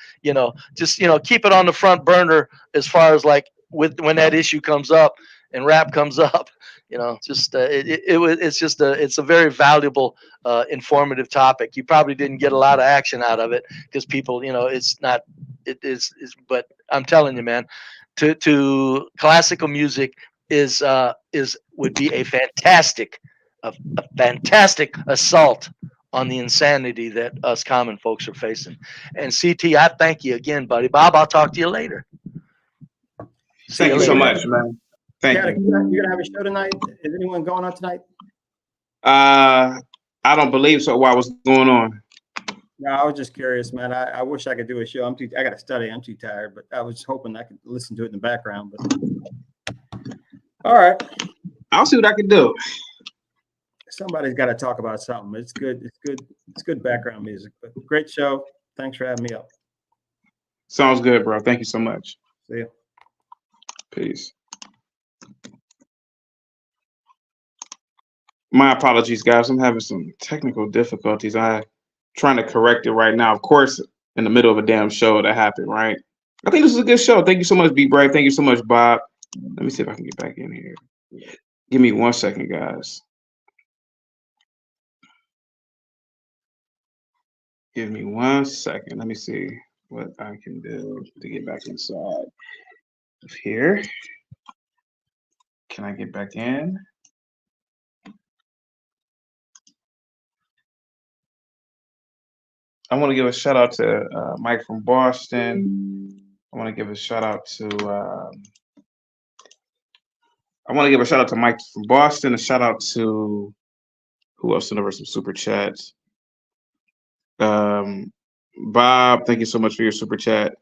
just keep it on the front burner as far as like when that issue comes up and rap comes up. It's a very valuable, informative topic. You probably didn't get a lot of action out of it because people, but I'm telling you, man, to classical music would be a fantastic assault on the insanity that us common folks are facing. And CT, I thank you again, buddy. Bob, I'll talk to you later. See Thank you you so later. much, man. Thank Chad, you. you gonna have a show tonight? Is anyone going on tonight? I don't believe so. Why? What's going on? No, I was just curious, man. I wish I could do a show. I got to study. I'm too tired, but I was hoping I could listen to it in the background. But all right, I'll see what I can do. Somebody's got to talk about something. It's good. It's good. It's good background music. But great show. Thanks for having me up. Sounds good, bro. Thank you so much. See you. Peace. My apologies, guys. I'm having some technical difficulties. I'm trying to correct it right now. Of course, in the middle of a damn show that happened, right? I think this is a good show. Thank you so much, Be Brave. Thank you so much, Bob. Let me see if I can get back in here. Give me 1 second, guys. Give me 1 second. Let me see what I can do to get back inside of here. Can I get back in? I want to give a shout out to Mike from Boston. I want to give a shout out to Mike from Boston. A shout out to who else sent over some super chats? Bob, thank you so much for your super chat.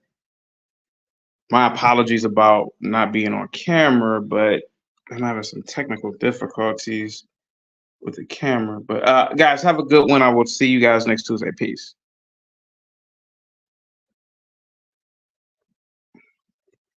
My apologies about not being on camera, but I'm having some technical difficulties with the camera. But guys, have a good one. I will see you guys next Tuesday. Peace.